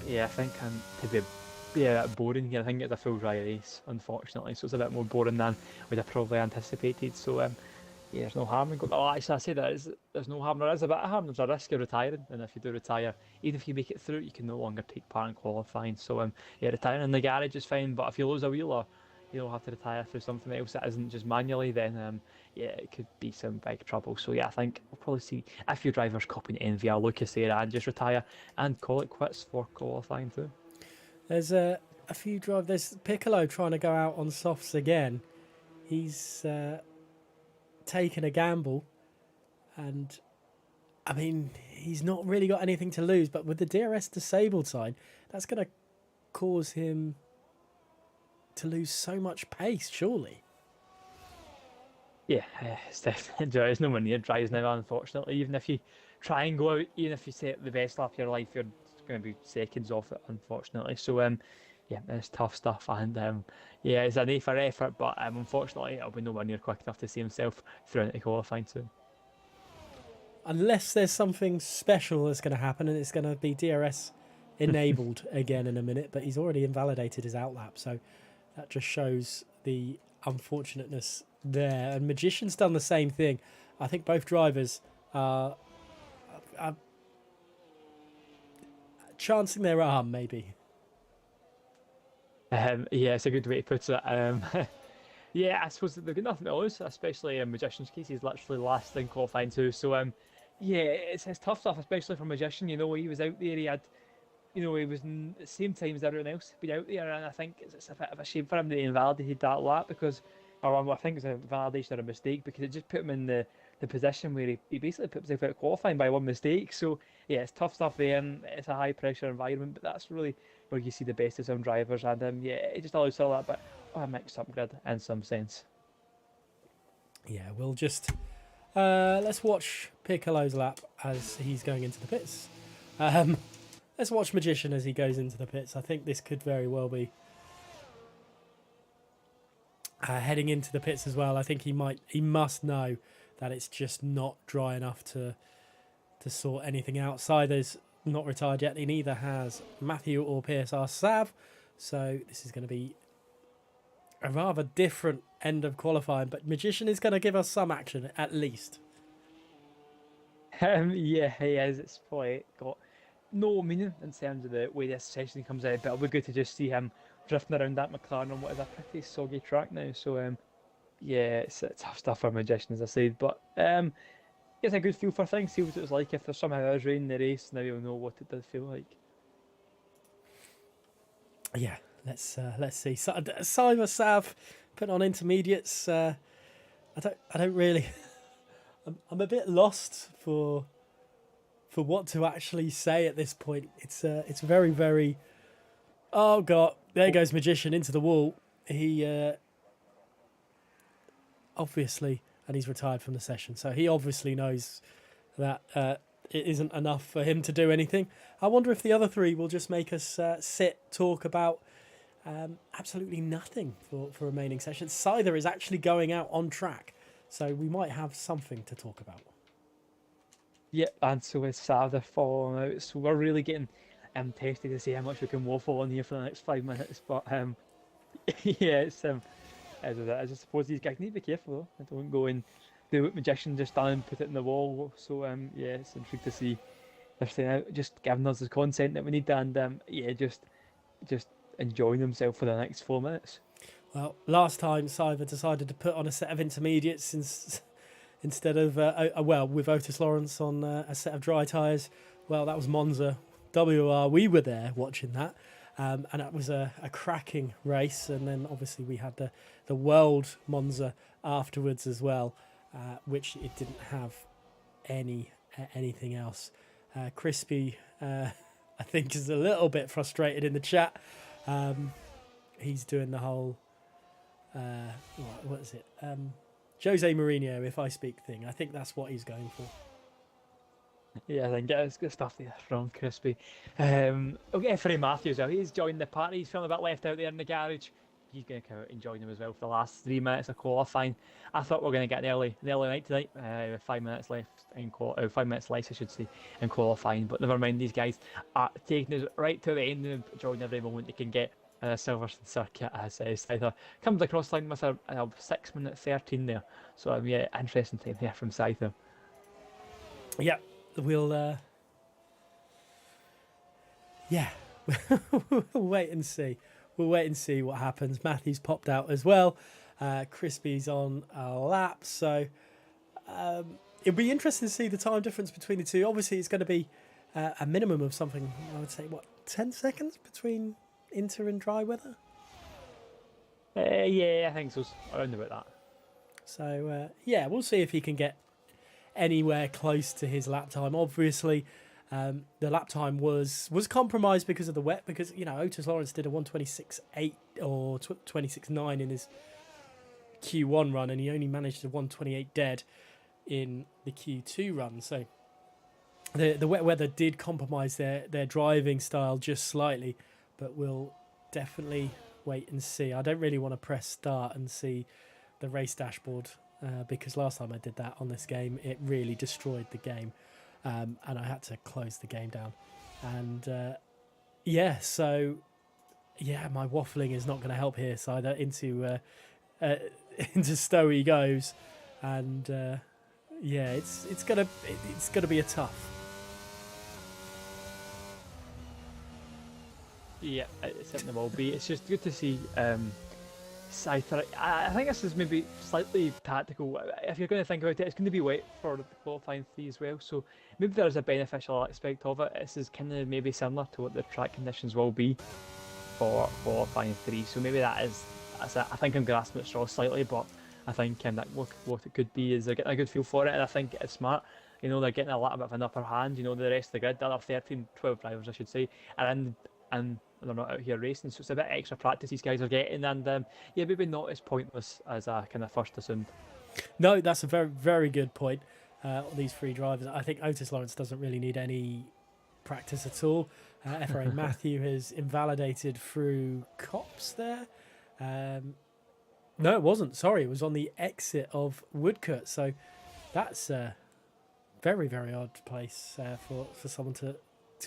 Speaker 2: Yeah, I think to be that boring here. I think it's a full dry race, unfortunately, so it's a bit more boring than we'd have probably anticipated. So yeah, there's no harm in going. Oh, actually, I say there's no harm. There is a bit of harm. There's a risk of retiring, and if you do retire, even if you make it through, you can no longer take part in qualifying. So yeah, retiring in the garage is fine, but if you lose a wheel or you'll have to retire through something else that isn't just manually, then yeah, it could be some big trouble. So yeah, I think we'll probably see a few drivers copying NVR, Lucas there, and just retire and call it quits for qualifying too.
Speaker 1: There's a few drive. There's Piccolo trying to go out on softs again. He's taken a gamble, and I mean he's not really got anything to lose. But with the DRS disabled sign, that's going to cause him to lose so much pace. Surely.
Speaker 2: Yeah, it's definitely there's no one near dry as now, unfortunately. Even if you try and go out, even if you set the best lap of your life, you're going to be seconds off it, unfortunately. So yeah, it's tough stuff, and yeah, it's an A for effort, but unfortunately, it'll be nowhere near quick enough to see himself through into qualifying soon.
Speaker 1: Unless there's something special that's going to happen, and it's going to be DRS enabled again in a minute. But he's already invalidated his outlap, so that just shows the unfortunateness there. And Magician's done the same thing. I think both drivers are chancing their arm, maybe.
Speaker 2: Yeah, it's a good way to put it. Yeah, I suppose they've got nothing to lose, especially in Magician's case. He's literally last in qualifying too. So yeah, it's tough stuff, especially for Magician. You know, he was out there. He had, you know, he was in the same time as everyone else been out there, and I think it's a bit of a shame for him that he invalidated that lap because, or I think it's a validation or a mistake because it just put him in the position where he basically put himself out of qualifying by one mistake. So yeah, it's tough stuff there, and it's a high pressure environment, but that's really where you see the best of some drivers, and yeah, it just allows for a little bit of a mixed up grid in some sense.
Speaker 1: Yeah, we'll just let's watch Piccolo's lap as he's going into the pits. Let's watch Magician as he goes into the pits. I think this could very well be heading into the pits as well. I think he must know that it's just not dry enough to sort anything out. Sider's not retired yet. He neither has Matthew or PSR Sav. So this is going to be a rather different end of qualifying. But Magician is going to give us some action at least.
Speaker 2: Yeah, he is. It's probably got no meaning in terms of the way this session comes out, but it'll be good to just see him drifting around that McLaren on what is a pretty soggy track now. So yeah, it's tough stuff for Magician, as I said, but it's a good feel for things. See what it was like if there's somehow is rain in the race. Now you'll know what it does feel like.
Speaker 1: Yeah, let's see. Cyber Sav putting on intermediates. I don't really. I'm a bit lost for what to actually say at this point. It's very, very. Oh god, there goes Magician into the wall. He obviously, and he's retired from the session, so he obviously knows that it isn't enough for him to do anything. I wonder if the other three will just make us talk about absolutely nothing for remaining sessions. Scyther is actually going out on track, so we might have something to talk about.
Speaker 2: Yep, and so is Sav falling out. So we're really getting tested to see how much we can waffle on here for the next 5 minutes. But yeah, it's as I suppose these guys need to be careful though. I don't go and do what Magician just done and put it in the wall. So yeah, it's intriguing to see they're staying out, just giving us the content that we need, and yeah, just enjoying themselves for the next 4 minutes.
Speaker 1: Well, last time Cyber decided to put on a set of intermediates instead of with Otis Lawrence on a set of dry tyres. Well, that was Monza. WOR, we were there watching that, and that was a cracking race. And then obviously we had the World Monza afterwards as well, which it didn't have anything else. Crispy, I think, is a little bit frustrated in the chat. He's doing the whole what is it? Jose Mourinho, if I speak thing. I think that's what he's going for.
Speaker 2: Yeah, I think it's good stuff there from Crispy. Okay, Freddie Matthews, he's joined the party. He's feeling a bit left out there in the garage. he's going to come out and join them as well for the last 3 minutes of qualifying. I thought we were going to get an early night tonight, with 5 minutes left in 5 minutes less, I should say, in qualifying. But never mind, these guys are taking us right to the end and enjoying every moment they can get. Silverstone circuit, as Scyther comes across line with a 6 minute 13 there. So yeah, interesting time here from Scyther.
Speaker 1: Yeah, we'll we'll wait and see. We'll wait and see what happens. Matthew's popped out as well. Crispy's on a lap, so it'll be interesting to see the time difference between the two. Obviously, it's going to be a minimum of something. I would say 10 seconds between Inter and dry weather.
Speaker 2: Yeah, I think so. Around about that.
Speaker 1: So yeah, we'll see if he can get anywhere close to his lap time. Obviously, the lap time was compromised because of the wet. Because Otis Lawrence did a 1:26.8 or 26.9 in his Q1 run, and he only managed a 1:28 dead in the Q2 run. So the wet weather did compromise their driving style just slightly. But we'll definitely wait and see. I don't really want to press start and see the race dashboard because last time I did that on this game, it really destroyed the game. And I had to close the game down. And my waffling is not going to help here. So either into Stowe he goes. And it's gonna be a tough.
Speaker 2: Yeah, it certainly will be. It's just good to see Scyther. I think this is maybe slightly tactical. If you're going to think about it, it's going to be wet for the qualifying 3 as well. So maybe there's a beneficial aspect of it. This is kind of maybe similar to what the track conditions will be for qualifying 3. So maybe I think I'm grasping at straw slightly, but I think that what it could be is they're getting a good feel for it, and I think it's smart. They're getting a little bit of an upper hand. The rest of the grid, the other 12 drivers, I should say, and they're not out here racing, so it's a bit extra practice these guys are getting, and maybe not as pointless as I kind of first assumed.
Speaker 1: No, that's a very, very good point. These 3 drivers, I think Otis Lawrence doesn't really need any practice at all. FRA Matthew has invalidated through cops there. No, it wasn't. Sorry, it was on the exit of Woodcote. So that's a very, very odd place for someone to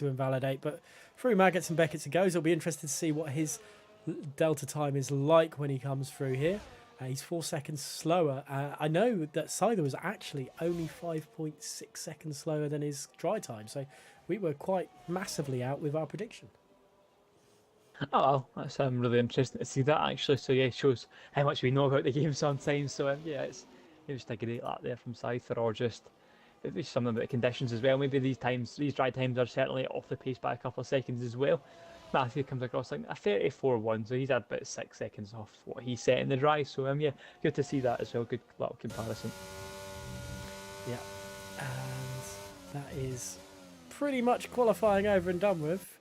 Speaker 1: invalidate. But through Maggots and Beckett's and goes, it'll be interesting to see what his delta time is like when he comes through here. He's 4 seconds slower. I know that Scyther was actually only 5.6 seconds slower than his dry time. So we were quite massively out with our prediction.
Speaker 2: Oh, well, that's really interesting to see that, actually. So yeah, it shows how much we know about the game sometimes. So it's just a great lap there from Scyther, or just maybe something about the conditions as well. Maybe these dry times are certainly off the pace by a couple of seconds as well. Matthew comes across like a 34.1, so he's at about 6 seconds off what he set in the dry. So good to see that as well. Good little comparison.
Speaker 1: Yeah, and that is pretty much qualifying over and done with,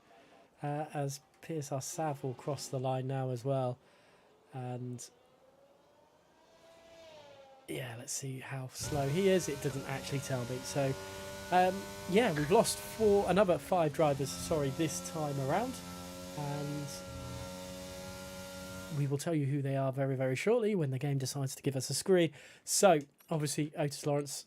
Speaker 1: as Pierce Sav will cross the line now as well. And yeah, let's see how slow he is. It doesn't actually tell me. So we've lost another 5 drivers, this time around. And we will tell you who they are very, very shortly when the game decides to give us a screen. So obviously Otis Lawrence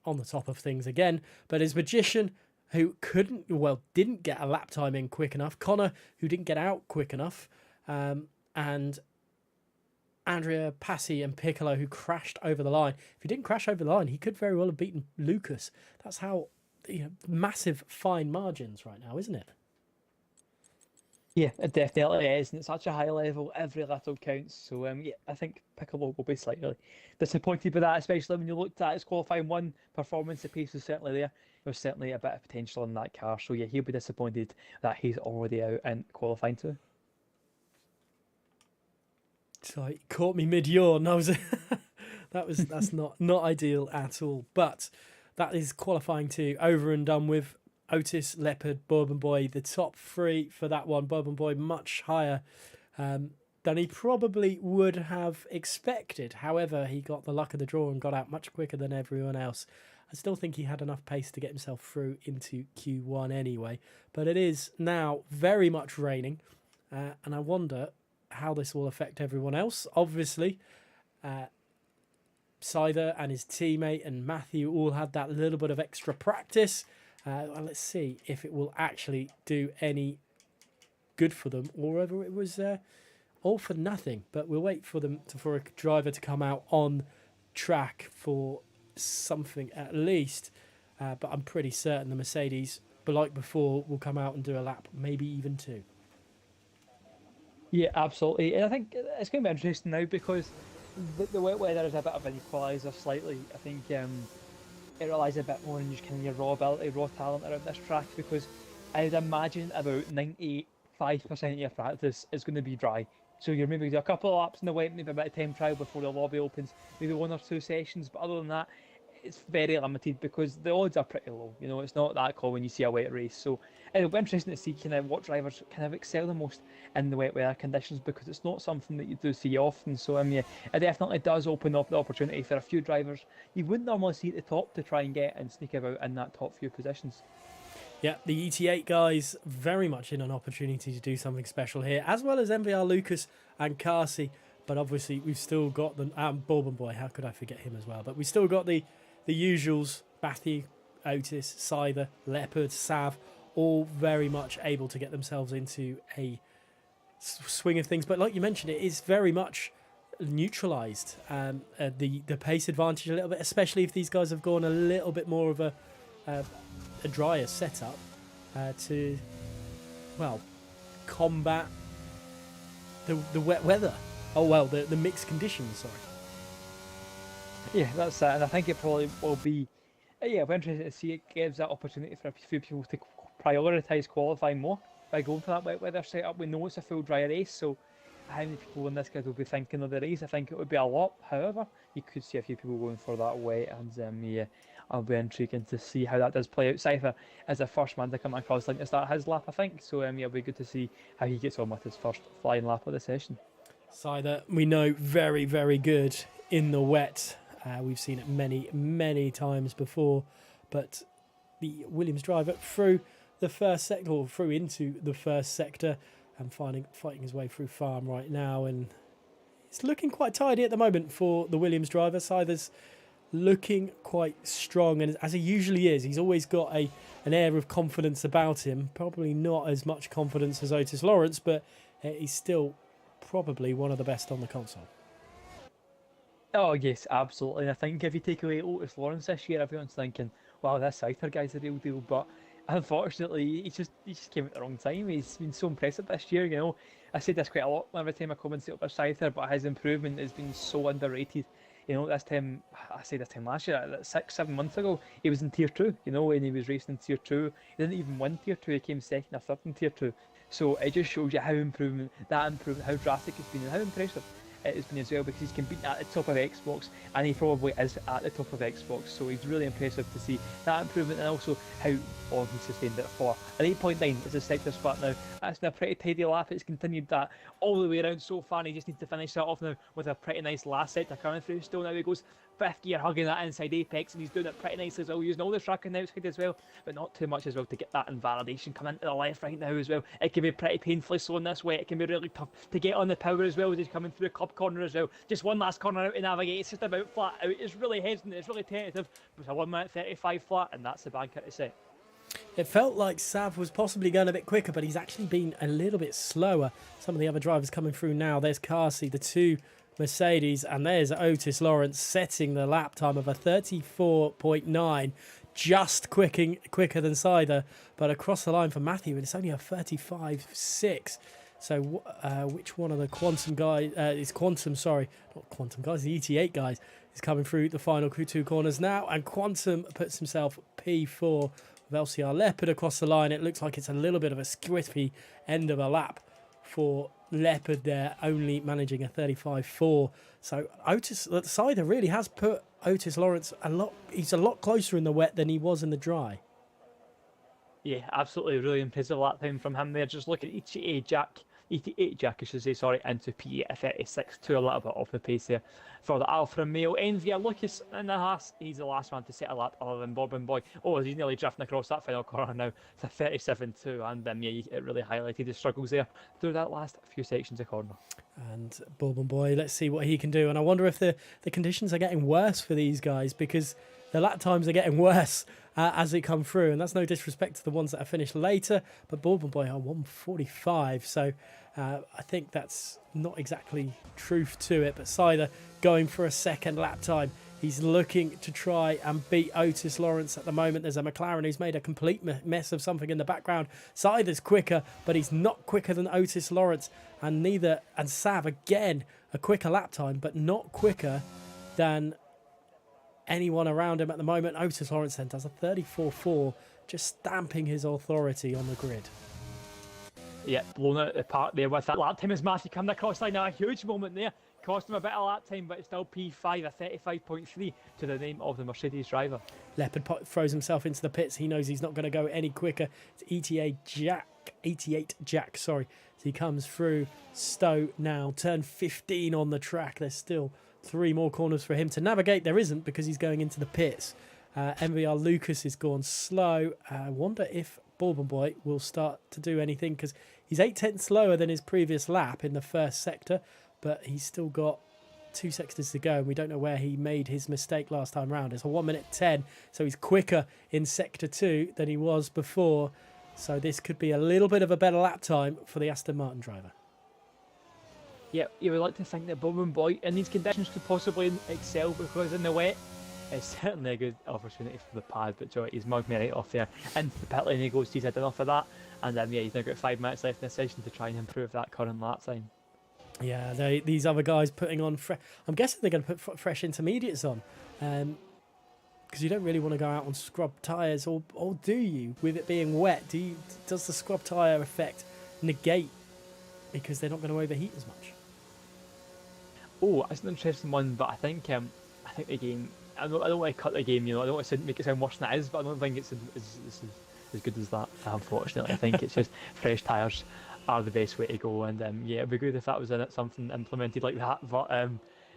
Speaker 1: on the top of things again, but his Magician, who didn't get a lap time in quick enough, Connor, who didn't get out quick enough, and Andrea, Passy and Piccolo, who crashed over the line. If he didn't crash over the line, he could very well have beaten Lucas. That's how massive fine margins right now, isn't it?
Speaker 2: Yeah, it definitely is, and it's such a high level, every little counts. So I think Piccolo will be slightly disappointed by that, especially when you looked at his qualifying 1 performance. The pace was certainly there. There's certainly a bit of potential in that car. So yeah, he'll be disappointed that he's already out in qualifying 2.
Speaker 1: So he caught me mid-yawn. That's not ideal at all. But that is qualifying 2 over and done with. Otis, Leopard, Bourbon Boy, the top 3 for that one. Bourbon Boy much higher than he probably would have expected. However, he got the luck of the draw and got out much quicker than everyone else. I still think he had enough pace to get himself through into Q1 anyway. But it is now very much raining. And I wonder how this will affect everyone else. Obviously, Scyther and his teammate and Matthew all had that little bit of extra practice. Well, let's see if it will actually do any good for them or whether it was all for nothing. But we'll wait for for a driver to come out on track for something at least. But I'm pretty certain the Mercedes, but like before, will come out and do a lap, maybe even two.
Speaker 2: Yeah, absolutely. And I think it's going to be interesting now because the wet weather is a bit of an equaliser slightly. I think it relies a bit more on just kind of your raw ability, raw talent around this track because I would imagine about 95% of your practice is going to be dry. So you're maybe do a couple of laps in the wet, maybe a bit of time trial before the lobby opens, maybe 1 or 2 sessions. But other than that, it's very limited because the odds are pretty low. You know, it's not that common you see a wet race. So it'll be interesting to see kind of what drivers kind of excel the most in the wet weather conditions because it's not something that you do see often. So yeah, it definitely does open up the opportunity for a few drivers you wouldn't normally see at the top to try and get and sneak about in that top few positions.
Speaker 1: Yeah, the ET8 guys very much in an opportunity to do something special here, as well as MVR Lucas and Carsey. But obviously, we've still got the Bourbon Boy. How could I forget him as well? But we still got the usuals: Matthew, Otis, Scyther, Leopard, Sav, all very much able to get themselves into a swing of things. But like you mentioned, it is very much neutralised the pace advantage a little bit, especially if these guys have gone a little bit more of a drier setup to, well, combat the wet weather. Oh, well, the mixed conditions, sorry.
Speaker 2: Yeah, that's it. And I think it probably will be, yeah, we're interested to see it gives that opportunity for a few people to prioritise qualifying more by going for that wet weather setup. We know it's a full dry race, so how many people in this grid will be thinking of the race? I think it would be a lot. However, you could see a few people going for that wet, and yeah, I'll be intriguing to see how that does play out. Cypher is the first man to come across line to start his lap, I think. So yeah, it'll be good to see how he gets on with his first flying lap of the session.
Speaker 1: Scyther, we know, very, very good in the wet. We've seen it many, many times before. But the Williams driver through the first sector, or through into the first sector, and fighting his way through farm right now. And it's looking quite tidy at the moment for the Williams driver. Scyther's looking quite strong, and as he usually is, he's always got an air of confidence about him. Probably not as much confidence as Otis Lawrence, but he's still probably one of the best on the console.
Speaker 2: Oh yes, absolutely. And I think if you take away Otis Lawrence this year, everyone's thinking, "Wow, this Scyther guy's the real deal." But unfortunately, he just came at the wrong time. He's been so impressive this year. You know, I say this quite a lot every time I commentate over Scyther, but his improvement has been so underrated. You know, this time last year, 6-7 months ago, he was in tier 2. You know, when he was racing in tier 2, he didn't even win tier 2. He came second or third in tier 2. So it just shows you how how drastic it's been, and how impressive it has been as well, because he's competing at the top of Xbox, and he probably is at the top of Xbox. So it's really impressive to see that improvement, and also how long he's sustained it for. An 8.9 is his sector spot now. That's been a pretty tidy lap. It's continued that all the way around so far, and he just needs to finish that off now with a pretty nice last sector coming through. Still now he goes 5th gear, hugging that inside apex, and he's doing it pretty nicely as well, using all the tracking outside as well, but not too much as well to get that invalidation coming into the left right now as well. It can be pretty painfully slow in this way. It can be really tough to get on the power as well as he's coming through a club corner as well. Just one last corner out to navigate. It's just about flat out. It's really hesitant. It's really tentative. It's a 1:35 flat, and that's the banker to set.
Speaker 1: It felt like Sav was possibly going a bit quicker, but he's actually been a little bit slower. Some of the other drivers coming through now. There's Carsey, the two Mercedes, and there's Otis Lawrence setting the lap time of a 34.9, just quicker than Scyther, but across the line for Matthew, and it's only a 35.6. So which one of the Quantum guys, not Quantum guys, the ET8 guys, is coming through the final two corners now, and Quantum puts himself P4 with LCR Leopard across the line. It looks like it's a little bit of a squiffy end of a lap for Leopard there, only managing a 35.4. So Scyther really has put Otis Lawrence he's a lot closer in the wet than he was in the dry.
Speaker 2: Yeah, absolutely, really impressive lap time from him there. Just look at each Jack. 88 Jack, I should say, sorry, into P at 36, a little bit off the pace there for the Alfa Romeo. Envia Lucas in the Haas, he's the last one to set a lap other than Bourbon Boy. Oh, he's nearly drifting across that final corner now to 37.2, and yeah, it really highlighted his struggles there through that last few sections of corner.
Speaker 1: And Bourbon Boy, let's see what he can do. And I wonder if the conditions are getting worse for these guys, because the lap times are getting worse as they come through. And that's no disrespect to the ones that are finished later, but Bourbon Boy are 1:45. So I think that's not exactly truth to it. But Sider going for a second lap time. He's looking to try and beat Otis Lawrence at the moment. There's a McLaren who's made a complete mess of something in the background. Sider's quicker, but he's not quicker than Otis Lawrence. And Sav, again, a quicker lap time, but not quicker than anyone around him at the moment. Otis Lawrence then does a 34.4, just stamping his authority on the grid.
Speaker 2: Yeah, blown out the park there with that lap time as Matthew coming across line. Now, a huge moment there. Cost him a bit of lap time, but it's still P5, a 35.3 to the name of the Mercedes driver.
Speaker 1: Leopard throws himself into the pits. He knows he's not going to go any quicker. It's 88 Jack, sorry. So he comes through Stowe now. Turn 15 on the track. There's still 3 more corners for him to navigate. There isn't, because he's going into the pits. MVR Lucas is gone slow. I wonder if Bourbon Boy will start to do anything, because he's 8/10 slower than his previous lap in the first sector, but he's still got 2 sectors to go, and we don't know where he made his mistake last time round. It's a 1:10, so he's quicker in sector 2 than he was before. So this could be a little bit of a better lap time for the Aston Martin driver.
Speaker 2: Yeah, you would like to think that Bourbon Boy in these conditions could possibly excel, because in the wet, it's certainly a good opportunity for the pad, but Joe, he's mugged me right off there. Into the pit lane he goes, he's had enough of that, and yeah, he's now got 5 minutes left in the session to try and improve that current lap time.
Speaker 1: Yeah, these other guys putting on I'm guessing they're going to put fresh intermediates on, because you don't really want to go out on scrub tyres, or do you? With it being wet, does the scrub tyre effect negate, because they're not going to overheat as much?
Speaker 2: Oh, that's an interesting one, but I think the game. I don't want to cut the game, I don't want to make it sound worse than it is, but I don't think it's as good as that. Unfortunately, I think it's just fresh tyres are the best way to go, and yeah, it'd be good if that was in it, something implemented like that. But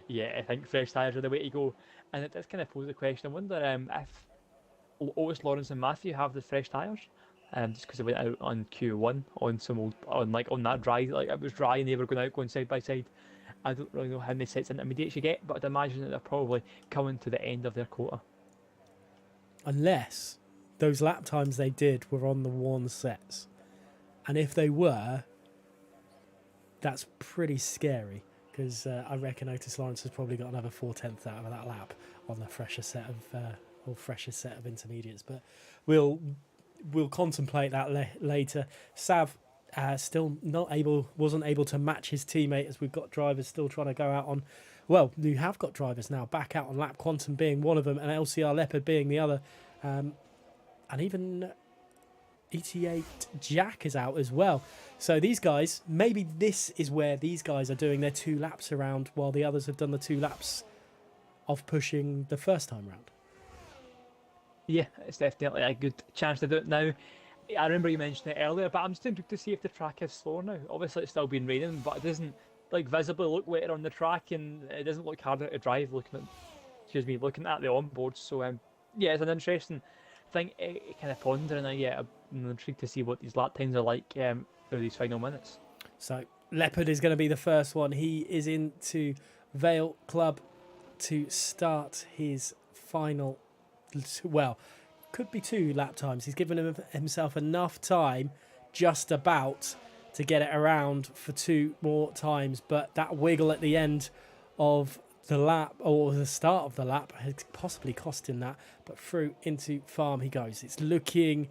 Speaker 2: yeah, I think fresh tyres are the way to go, and it does kind of pose the question. I wonder if Otis Lawrence and Matthew have the fresh tyres, just because they went out on Q1 on on that dry, like it was dry and they were going side by side. I don't really know how many sets intermediates you get, but I'd imagine that they're probably coming to the end of their quota.
Speaker 1: Unless those lap times they did were on the worn sets. And if they were, that's pretty scary, because I reckon Otis Lawrence has probably got another 4/10 out of that lap on the fresher set of intermediates. But we'll contemplate that later. Sav still wasn't able to match his teammate, as we've got drivers still trying to go out on. Well, you have got drivers now back out on lap, Quantum being one of them, and LCR Leopard being the other, and even 88 Jack is out as well. So these guys, maybe this is where these guys are doing their 2 laps around, while the others have done the 2 laps of pushing the first time round. Yeah,
Speaker 2: it's definitely a good chance to do it now. I remember you mentioned it earlier, but I'm just intrigued to see if the track is slower now. Obviously, it's still been raining, but it doesn't visibly look wetter on the track, and it doesn't look harder to drive looking at the onboards. So yeah, it's an interesting thing, kind of pondering. Yeah, I'm intrigued to see what these lap times are like for these final minutes.
Speaker 1: So Leopard is going to be the first one. He is into Vale Club to start his final. Well, could be 2 lap times. He's given himself enough time, just about, to get it around for 2 more times. But that wiggle at the end of the lap, or the start of the lap, has possibly cost him that. But through into farm he goes. It's looking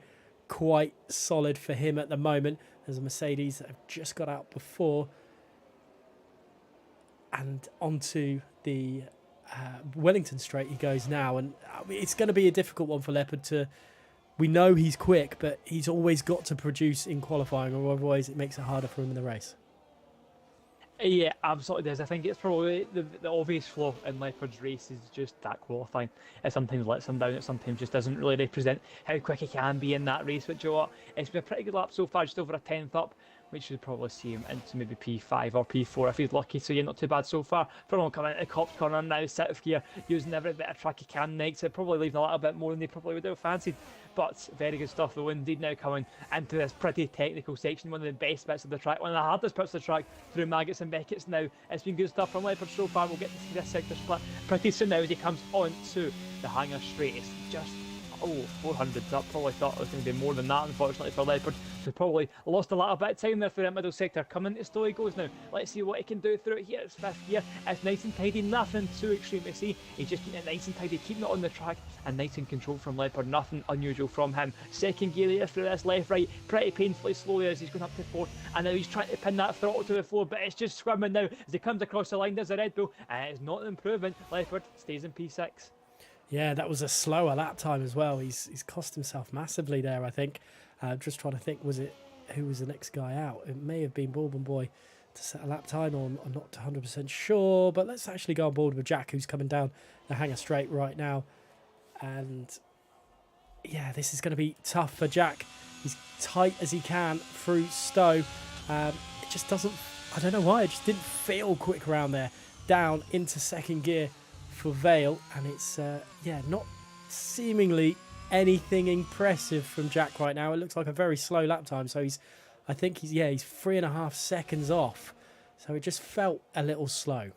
Speaker 1: quite solid for him at the moment. There's a Mercedes that have just got out before, and onto the Wellington straight he goes now, and it's going to be a difficult one for Leopard to. We know he's quick, but he's always got to produce in qualifying, or otherwise it makes it harder for him in the race.
Speaker 2: Yeah, absolutely does. I think it's probably the obvious flaw in Leopard's race is just that qualifying. It sometimes lets him down. It sometimes just doesn't really represent how quick he can be in that race. But you know what? It's been a pretty good lap so far, just over a 10th up. which would probably see him into maybe P5 or P4 if he's lucky. So yeah, not too bad so far. Probably coming into the Copse corner now, set of gear, using every bit of track he can next. Probably leaving a little bit more than they probably would have fancied. But very good stuff though, indeed, now coming into this pretty technical section, one of the best bits of the track, one of the hardest bits of the track, through Maggots and Beckett's now. It's been good stuff from Leopard so far. We'll get to see this sector split pretty soon now as he comes on to the hanger straight. It's just 400s up. Probably thought it was going to be more than that, unfortunately, for Leopard. So probably lost a little bit of time there for that middle sector. Coming into Stowe he goes now. Let's see what he can do through it here. It's fifth gear. It's nice and tidy. Nothing too extreme to see. He's just keeping it nice and tidy, keeping it on the track and nice and controlled from Leopard. Nothing unusual from him. Second gear here through this left, right. Pretty painfully slowly as he's going up to fourth. And now he's trying to pin that throttle to the floor, but it's just swimming now as he comes across the line. There's a Red Bull, and it's not an improvement. Leopard stays in P6.
Speaker 1: Yeah, that was a slower lap time as well. He's cost himself massively there, I think. Just trying to think, who was the next guy out? It may have been Bourbon Boy to set a lap time, or I'm not 100% sure. But let's actually go on board with Jack, who's coming down the hanger straight right now. And yeah, this is going to be tough for Jack. He's tight as he can through Stowe. It just doesn't, I don't know why, it just didn't feel quick around there. Down into second gear for Vale, and it's not seemingly anything impressive from Jack right now. It looks like a very slow lap time, so he's 3.5 seconds off, so it just felt a little slow.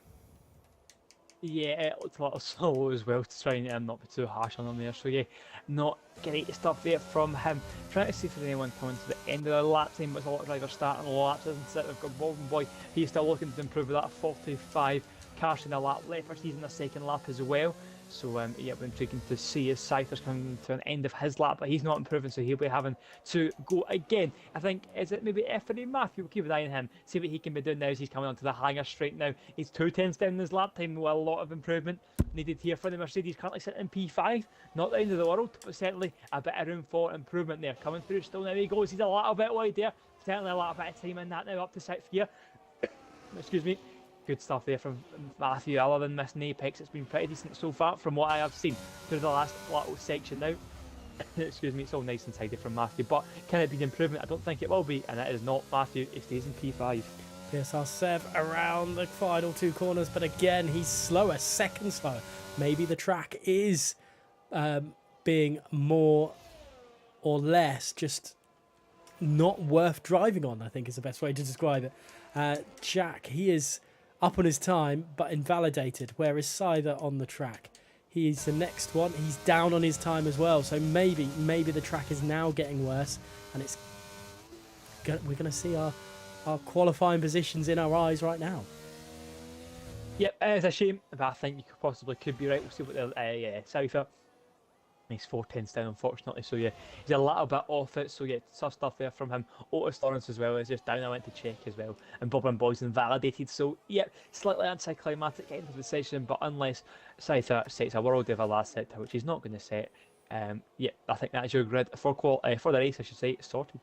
Speaker 2: Yeah, it looked a little slow as well, to try and not be too harsh on him there. So yeah, not great stuff there from him. Trying to see if there's anyone coming to the end of the lap time, but a lot of drivers starting laps instead. We've got Bourbon Boy, he's still looking to improve with that 45. Carson a lap. Leopard, he's in the second lap as well. So yeah, we're intriguing to see his Cypher's coming to an end of his lap, but he's not improving, so he'll be having to go again. I think, is it maybe Effery Matthew? We'll keep an eye on him, see what he can be doing now as he's coming onto the hanger straight now. He's 2 tenths down in his lap time, with a lot of improvement needed here for the Mercedes. Currently sitting in P5, not the end of the world, but certainly a bit of room for improvement there. Coming through still now he goes, he's a little bit wide there, certainly a little bit of time in that now, up to 6th gear. Excuse me. Good stuff there from Matthew. Other than missing Apex, it's been pretty decent so far from what I have seen through the last little section now. Excuse me, it's all nice and tidy from Matthew, but can it be an improvement? I don't think it will be, and it is not. Matthew, he stays in P5.
Speaker 1: PSR Sev around the final 2 corners, but again, he's slower, second slower. Maybe the track is being more or less just not worth driving on, I think is the best way to describe it. Jack, he is up on his time, but invalidated, whereas Scyther on the track. He's the next one. He's down on his time as well, so maybe the track is now getting worse, and we're going to see our qualifying positions in our eyes right now.
Speaker 2: Yep, it's a shame, but I think you could be right. We'll see what the Cypher. He's 4 tenths down, unfortunately, so yeah, he's a little bit off it, so yeah, tough stuff there from him. Otis Lawrence as well is just down. I went to check as well, and Bourbon Boy's invalidated, so yeah, slightly anticlimactic end of the session, but unless Scyther sets a world of a last sector, which he's not going to set, yeah, I think that's your grid for the race, I should say, sorted.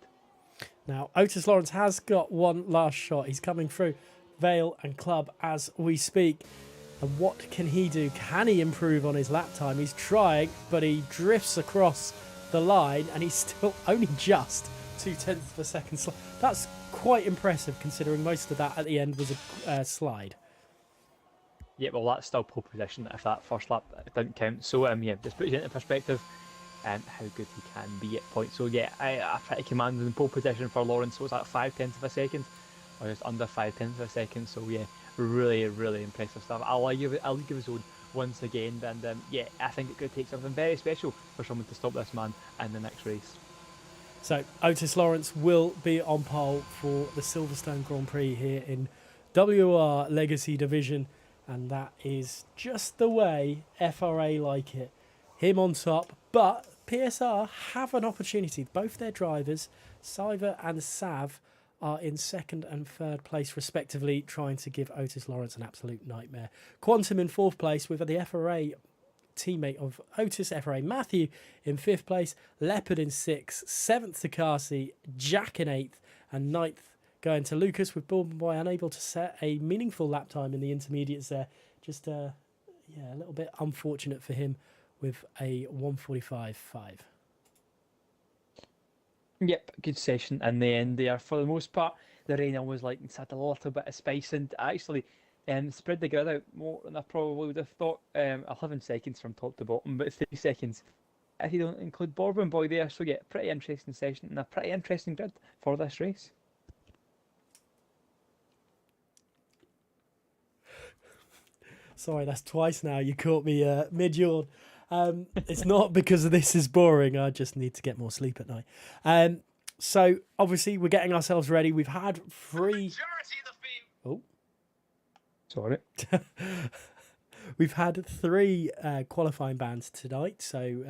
Speaker 1: Now, Otis Lawrence has got one last shot. He's coming through Vale and Club as we speak. And what can he do? Can he improve on his lap time? He's trying, but he drifts across the line, and he's still only just 2 tenths of a second slow. That's quite impressive, considering most of that at the end was a slide.
Speaker 2: Yeah, well, that's still pole position if that first lap didn't count. So, yeah, just puts you into perspective how good he can be at points. So, yeah, a pretty commanding pole position for Lawrence. So, it's like 5 tenths of a second, or just under 5 tenths of a second. So, yeah, really, really impressive stuff. I'll give his own once again, and yeah, I think it could take something very special for someone to stop this man in the next race.
Speaker 1: So Otis Lawrence will be on pole for the Silverstone Grand Prix here in WOR Legacy Division, and that is just the way FRA like it. Him on top, but PSR have an opportunity. Both their drivers, Cyver and Sav, are in 2nd and 3rd place respectively, trying to give Otis Lawrence an absolute nightmare. Quantum in 4th place with the FRA teammate of Otis, FRA Matthew, in 5th place, Leopard in 6th, 7th to Carsey, Jack in 8th, and 9th going to Lucas, with Bourbon Boy unable to set a meaningful lap time in the intermediates there. Just a little bit unfortunate for him with a 1:45.5.
Speaker 2: Yep, good session in the end there for the most part. the rain always like had a little bit of spice and actually spread the grid out more than I probably would have thought. 11 seconds from top to bottom, but 3 seconds if you don't include Bourbon Boy there. So yeah, pretty interesting session and a pretty interesting grid for this race.
Speaker 1: Sorry, that's twice now. You caught me mid-yawn. It's not because this is boring. I just need to get more sleep at night. So, obviously, we're getting ourselves ready. We've had three... Oh.
Speaker 2: Sorry.
Speaker 1: We've had three qualifying bans tonight. So,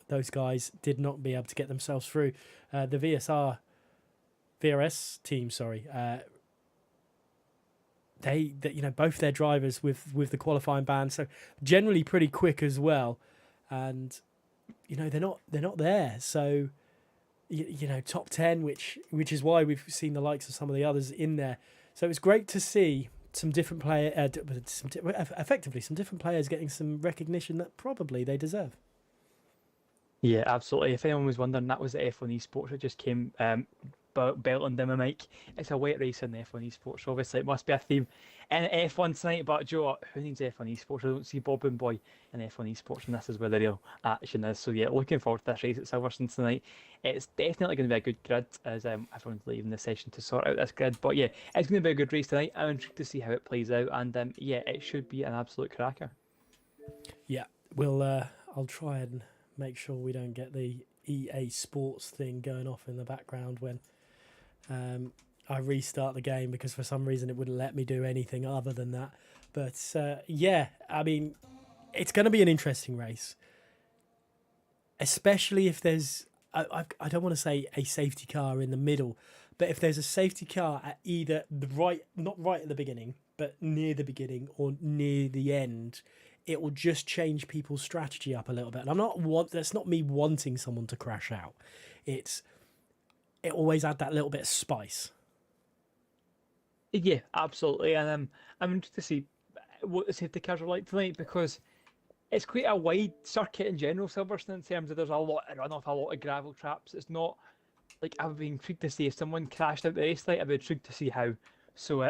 Speaker 1: those guys did not be able to get themselves through. The VRS team, sorry. They both their drivers with the qualifying ban, so generally pretty quick as well, and they're not there. So top 10, which is why we've seen the likes of some of the others in there. So it's great to see some different effectively some different players getting some recognition that probably they deserve.
Speaker 2: Yeah, absolutely. If anyone was wondering, that was the F1 Esports that just came belting down my mic. It's a wet race in the F1 Esports. So obviously, it must be a theme in F1 tonight. But Joe, what? Who needs F1 Esports? I don't see Bob and Boy in F1 Esports, and this is where the real action is. So yeah, looking forward to this race at Silverstone tonight. It's definitely going to be a good grid as everyone's leaving the session to sort out this grid. But yeah, it's going to be a good race tonight. I'm intrigued to see how it plays out, and yeah, it should be an absolute cracker.
Speaker 1: Yeah, I'll try and make sure we don't get the EA Sports thing going off in the background when I restart the game, because for some reason it wouldn't let me do anything other than that. But yeah, I mean, it's going to be an interesting race, especially if there's I don't want to say a safety car in the middle, but if there's a safety car at either not right at the beginning, but near the beginning or near the end, it will just change people's strategy up a little bit. And that's not me wanting someone to crash out. It always add that little bit of spice.
Speaker 2: Yeah, absolutely. And I'm interested to see what the safety cars are like tonight, because it's quite a wide circuit in general, Silverstone, in terms of there's a lot of runoff, a lot of gravel traps. It's not like I would be intrigued to see if someone crashed out the race tonight. I'd be intrigued to see how. So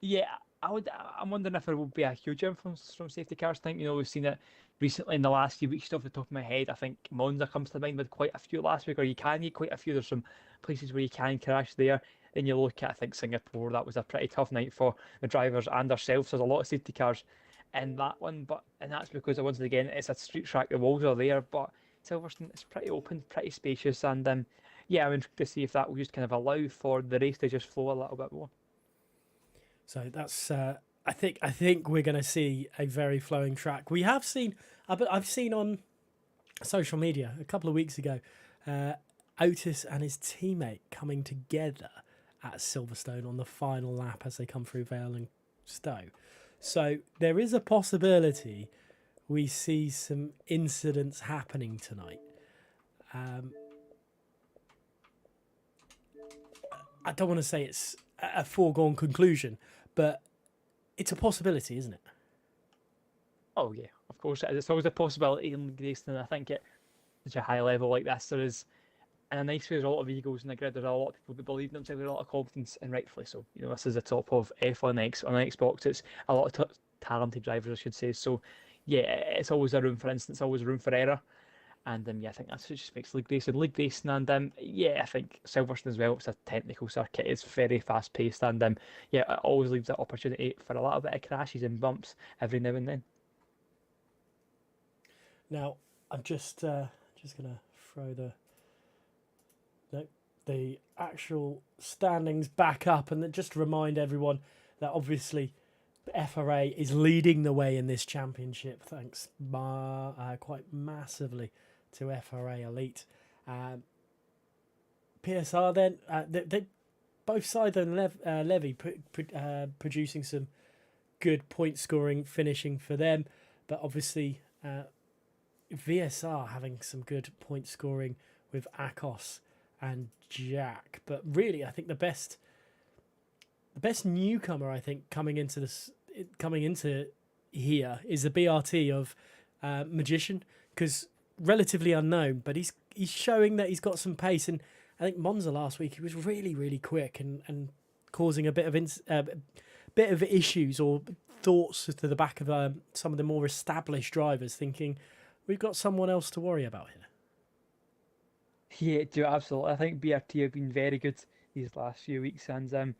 Speaker 2: yeah, I'm wondering if there will be a huge influence from safety cars. I think we've seen it recently in the last few weeks. Off the top of my head, I think Monza comes to mind with quite a few last week, or you can get quite a few. There's some places where you can crash there. Then you look at, I think, Singapore. That was a pretty tough night for the drivers and ourselves. There's a lot of safety cars in that one, and that's because once again it's a street track. The walls are there, but Silverstone is pretty open, pretty spacious, and yeah, I'm intrigued to see if that will just kind of allow for the race to just flow a little bit more.
Speaker 1: So that's I think we're going to see a very flowing track. We have seen, I've seen on social media a couple of weeks ago, Otis and his teammate coming together at Silverstone on the final lap as they come through Vale and Stowe. So there is a possibility we see some incidents happening tonight. I don't want to say it's a foregone conclusion, but it's a possibility, isn't it?
Speaker 2: Oh yeah, of course it is. It's always a possibility in racing, and I think at such a high level like this, there is, in a nice way, there's a lot of egos in the grid. There's a lot of people that believe in themselves, a lot of confidence, and rightfully so. This is the top of F1X on Xbox. It's a lot of talented drivers, I should say. So yeah, it's always a room for instance, always a room for error. And yeah, I think that's what just makes league racing. And yeah, I think Silverstone as well. It's a technical circuit. It's very fast paced, and yeah, it always leaves that opportunity for a little bit of crashes and bumps every now and then.
Speaker 1: Now, I'm just gonna throw the actual standings back up, and just remind everyone that obviously FRA is leading the way in this championship, thanks quite massively to FRA Elite. PSR then, they both Scythe and Levy producing some good point scoring finishing for them, but obviously VSR having some good point scoring with Akos and Jack. But really, I think the best newcomer, I think, coming into here is the BRT of Magician, because relatively unknown, but he's showing that he's got some pace. And I think Monza last week, he was really, really quick and causing a bit of issues or thoughts to the back of some of the more established drivers, thinking we've got someone else to worry about here.
Speaker 2: Yeah, do absolutely. I think BRT have been very good these last few weeks, and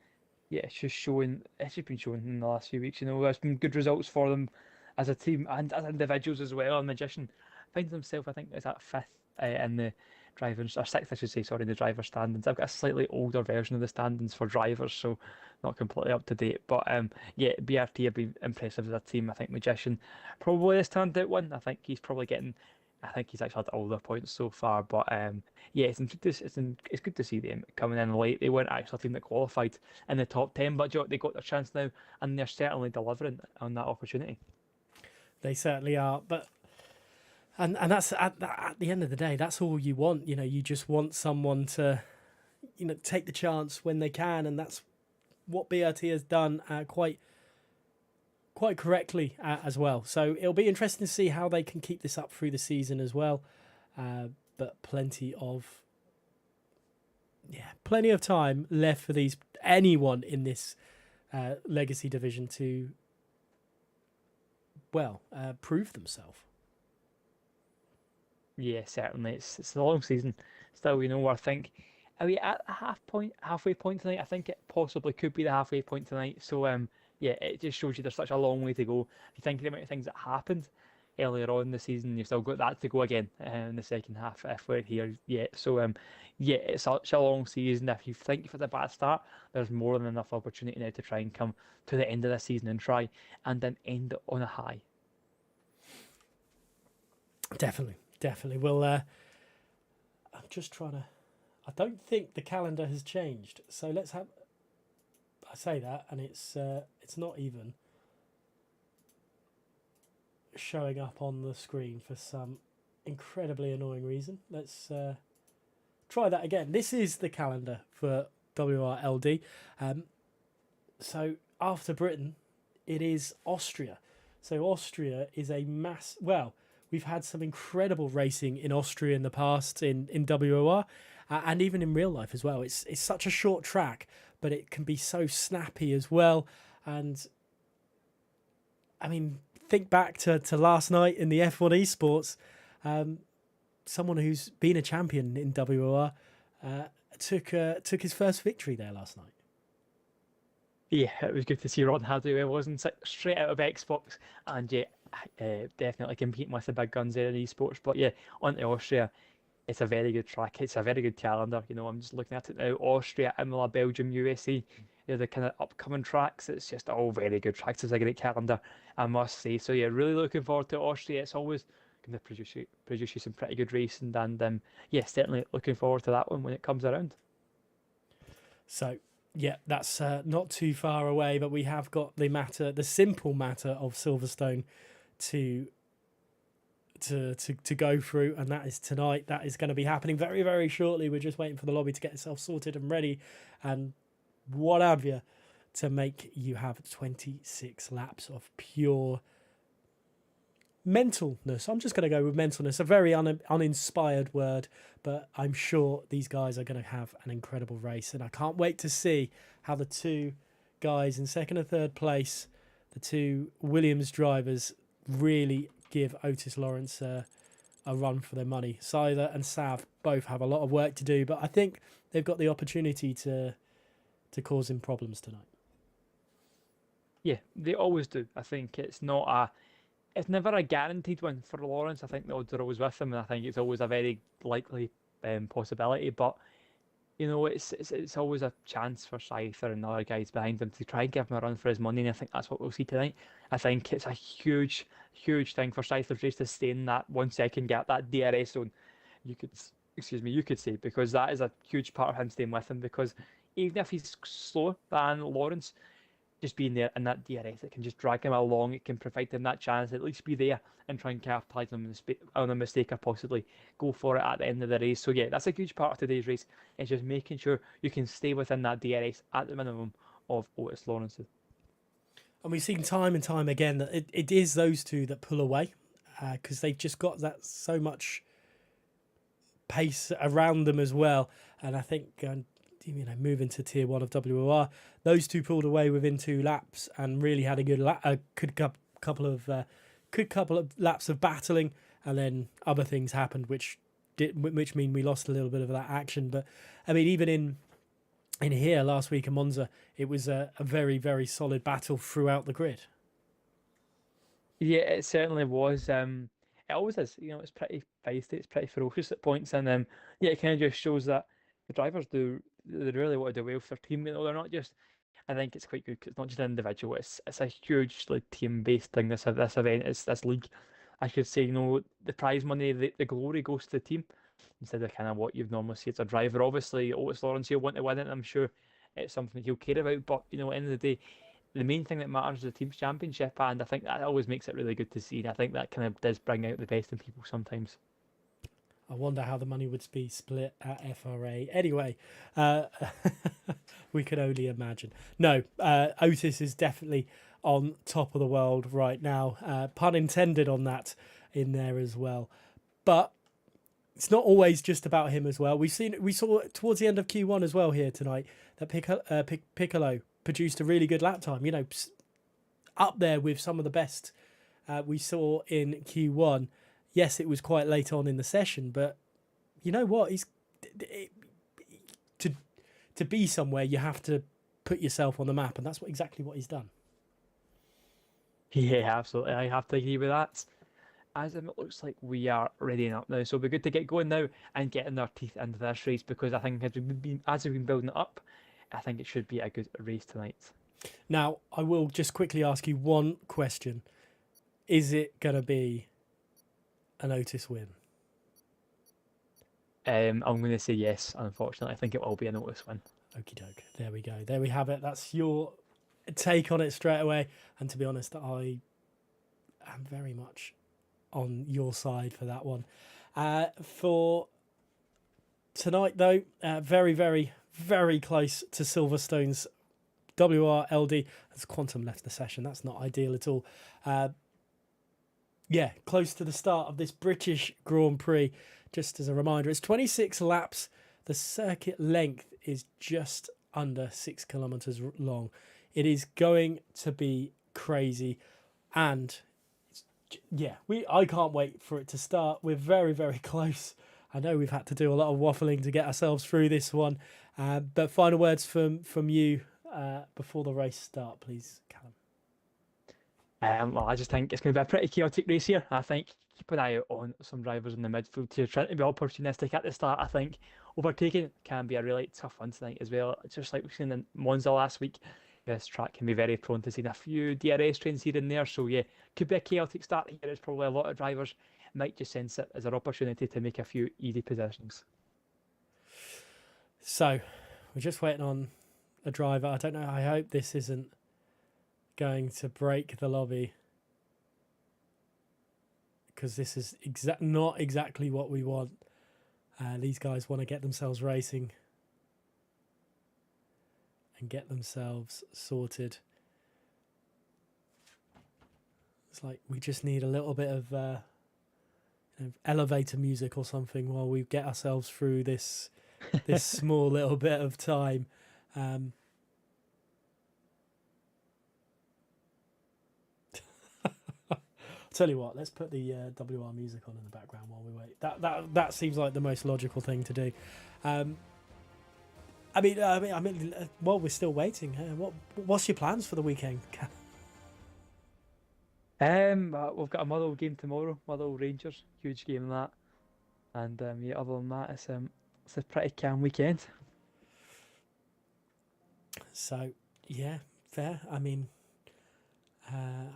Speaker 2: yeah, it's just showing. It's just been showing in the last few weeks. You know, there's been good results for them as a team and as individuals as well. And Magician finds himself, I think, is at fifth in the drivers, or sixth, I should say, sorry, in the driver standings. I've got a slightly older version of the standings for drivers, so not completely up to date. But yeah, BRT have been impressive as a team. I think Magician probably the standout one. I think he's probably getting. I think he's actually had all the points so far, but yeah, it's good to see them coming in late. They weren't actually a team that qualified in the top 10, but they got their chance now, and they're certainly delivering on that opportunity.
Speaker 1: They certainly are, but and that's at the end of the day, that's all you want. You know, you just want someone to, you know, take the chance when they can, and that's what BRT has done quite correctly as well. So it'll be interesting to see how they can keep this up through the season as well. But plenty of time left for anyone in this legacy division to prove themselves.
Speaker 2: Yeah, certainly. It's a long season. Still, you know, I think are we at a halfway point tonight? I think it possibly could be the halfway point tonight. So yeah, it just shows you there's such a long way to go. If you think of the amount of things that happened earlier on in the season, you've still got that to go again in the second half if we're here yet. So yeah, it's such a long season. If you think you've had a bad start, there's more than enough opportunity now to try and come to the end of the season and try and then end it on a high.
Speaker 1: Definitely. Well, I'm just trying to. I don't think the calendar has changed, so let's have. I say that, and it's not even showing up on the screen for some incredibly annoying reason. Let's try that again. This is the calendar for WRLD. So after Britain, it is Austria. So Austria is a we've had some incredible racing in Austria in the past in WOR and even in real life as well. It's such a short track, but it can be so snappy as well. And I mean, think back to last night in the F1 esports. Someone who's been a champion in WOR took his first victory there last night.
Speaker 2: Yeah, it was good to see Ron Hadley wasn't straight out of Xbox, and yeah, definitely competing with the big guns there in esports. But yeah, on to Austria, it's a very good track. It's a very good calendar. You know, I'm just looking at it now. Austria, Imola, Belgium, USA. They're the kind of upcoming tracks. It's just all very good tracks. It's a great calendar, I must say. So yeah, really looking forward to Austria. It's always going to produce you some pretty good racing, and yeah, certainly looking forward to that one when it comes around.
Speaker 1: So yeah, that's not too far away, but we have got the simple matter of Silverstone to go through, and that is tonight. That is going to be happening very, very shortly. We're just waiting for the lobby to get itself sorted and ready, and what have you, to make you have 26 laps of pure mentalness. I'm just going to go with mentalness, a very uninspired word, but I'm sure these guys are going to have an incredible race, and I can't wait to see how the two guys in second and third place, the two Williams drivers, really give Otis Lawrence a run for their money. Siler and Sav both have a lot of work to do, but I think they've got the opportunity to cause him problems tonight.
Speaker 2: Yeah, they always do. I think it's never a guaranteed one for Lawrence. I think the odds are always with him, and I think it's always a very likely possibility. But you know, it's always a chance for Scyther and the other guys behind him to try and give him a run for his money, and I think that's what we'll see tonight. I think it's a huge thing for Scyther's race to stay in that 1 second gap, that DRS zone. You could say, because that is a huge part of him staying with him. Because even if he's slower than Lawrence, just being there in that DRS, it can just drag him along. It can provide him that chance, at least be there and try and capitalise on a mistake or possibly go for it at the end of the race. So yeah, that's a huge part of today's race. It's just making sure you can stay within that DRS at the minimum of Otis Lawrence.
Speaker 1: And we've seen time and time again that it is those two that pull away because they've just got that so much pace around them as well. And I think moving to tier 1 of WOR. Those two pulled away within 2 laps and really had a good couple of laps of battling, and then other things happened which mean we lost a little bit of that action. But I mean, even in here last week in Monza, it was a very, very solid battle throughout the grid.
Speaker 2: Yeah, it certainly was. It always is. It's pretty feisty. It's pretty ferocious at points, and yeah, it kind of just shows that the drivers they really want to do well for their team. They're not just. I think it's quite good 'cause it's not just an individual. It's a hugely team-based thing. This event, is this league. I should say, the prize money, the glory goes to the team instead of kind of what you'd normally see as a driver. Obviously, Otis Lawrence, he'll want to win it. I'm sure it's something he'll care about. But at the end of the day, the main thing that matters is the team's championship, and I think that always makes it really good to see. And I think that kind of does bring out the best in people sometimes.
Speaker 1: I wonder how the money would be split at FRA. Anyway, we can only imagine. No, Otis is definitely on top of the world right now. Pun intended on that in there as well. But it's not always just about him as well. We saw towards the end of Q1 as well here tonight that Piccolo produced a really good lap time. Up there with some of the best we saw in Q1. Yes, it was quite late on in the session, but you know what? To be somewhere, you have to put yourself on the map, and that's exactly what he's done.
Speaker 2: Yeah, absolutely. I have to agree with that. As it looks like we are readying up now, so it'll be good to get going now and getting our teeth into this race, because I think as we've been building it up, I think it should be a good race tonight.
Speaker 1: Now, I will just quickly ask you one question. Is it going to be an Otis win?
Speaker 2: I'm going to say yes, unfortunately. I think it will be an Otis win.
Speaker 1: Okie doke. There we go. There we have it. That's your take on it straight away. And to be honest, I am very much on your side for that one. For tonight, though, very, very, very close to Silverstone's WRLD as Quantum left the session. That's not ideal at all. Yeah, close to the start of this British Grand Prix. Just as a reminder, it's 26 laps. The circuit length is just under 6 kilometers long. It is going to be crazy, and yeah, I can't wait for it to start. We're very, very close. I know we've had to do a lot of waffling to get ourselves through this one, but final words from you before the race start, please, Callum.
Speaker 2: Well, I just think it's going to be a pretty chaotic race here. I think keep an eye out on some drivers in the midfield here, trying to be opportunistic at the start. I think overtaking can be a really tough one tonight as well. It's just like we've seen in Monza last week. This track can be very prone to seeing a few DRS trains here and there. So yeah, could be a chaotic start here. It's probably a lot of drivers might just sense it as an opportunity to make a few easy positions.
Speaker 1: So we're just waiting on a driver. I don't know. I hope this isn't going to break the lobby, because this is not exactly what we want. These guys want to get themselves racing and get themselves sorted. It's like we just need a little bit of elevator music or something while we get ourselves through this small little bit of time. Tell you what, let's put the WR music on in the background while we wait. That seems like the most logical thing to do. I mean, while we're still waiting, what's your plans for the weekend?
Speaker 2: We've got a Motherwell game tomorrow. Motherwell Rangers, huge game that. And yeah, other than that, it's a pretty calm weekend.
Speaker 1: So yeah, fair. I mean,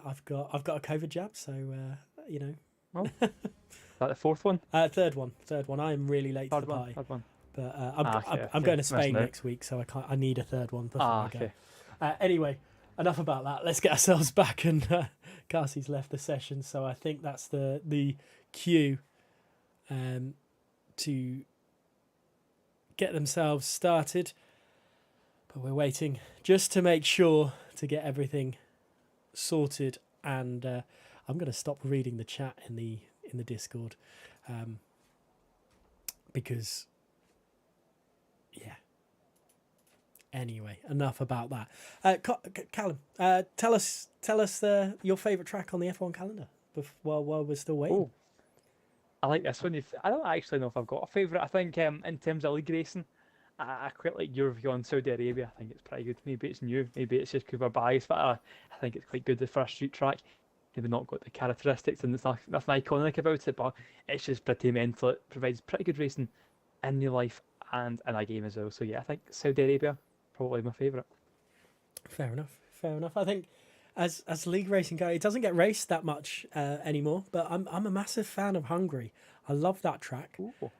Speaker 1: I've got a COVID jab, so you know.
Speaker 2: Well, is that the fourth one?
Speaker 1: Third one. I am really late to the party.
Speaker 2: Third one.
Speaker 1: But I'm going to Spain next week, so I need a third one before I go. Anyway, enough about that. Let's get ourselves back, and Carsey's left the session, so I think that's the cue to get themselves started. But we're waiting just to make sure to get everything sorted, and I'm going to stop reading the chat in the Discord because yeah, Anyway, enough about that. Callum, tell us your favourite track on the F1 calendar while we're still waiting.
Speaker 2: Oh, I like this one. I don't actually know if I've got a favourite. I think in terms of league racing, I quite like your review on Saudi Arabia. I think it's pretty good. Maybe it's new. Maybe it's just because we're biased, but I think it's quite good for a street track. Maybe not got the characteristics and it's nothing iconic about it, but it's just pretty mental. It provides pretty good racing in real life and in a game as well. So yeah, I think Saudi Arabia probably my favourite.
Speaker 1: Fair enough. Fair enough. I think as league racing go, it doesn't get raced that much anymore. But I'm a massive fan of Hungary. I love that track.
Speaker 2: Ooh.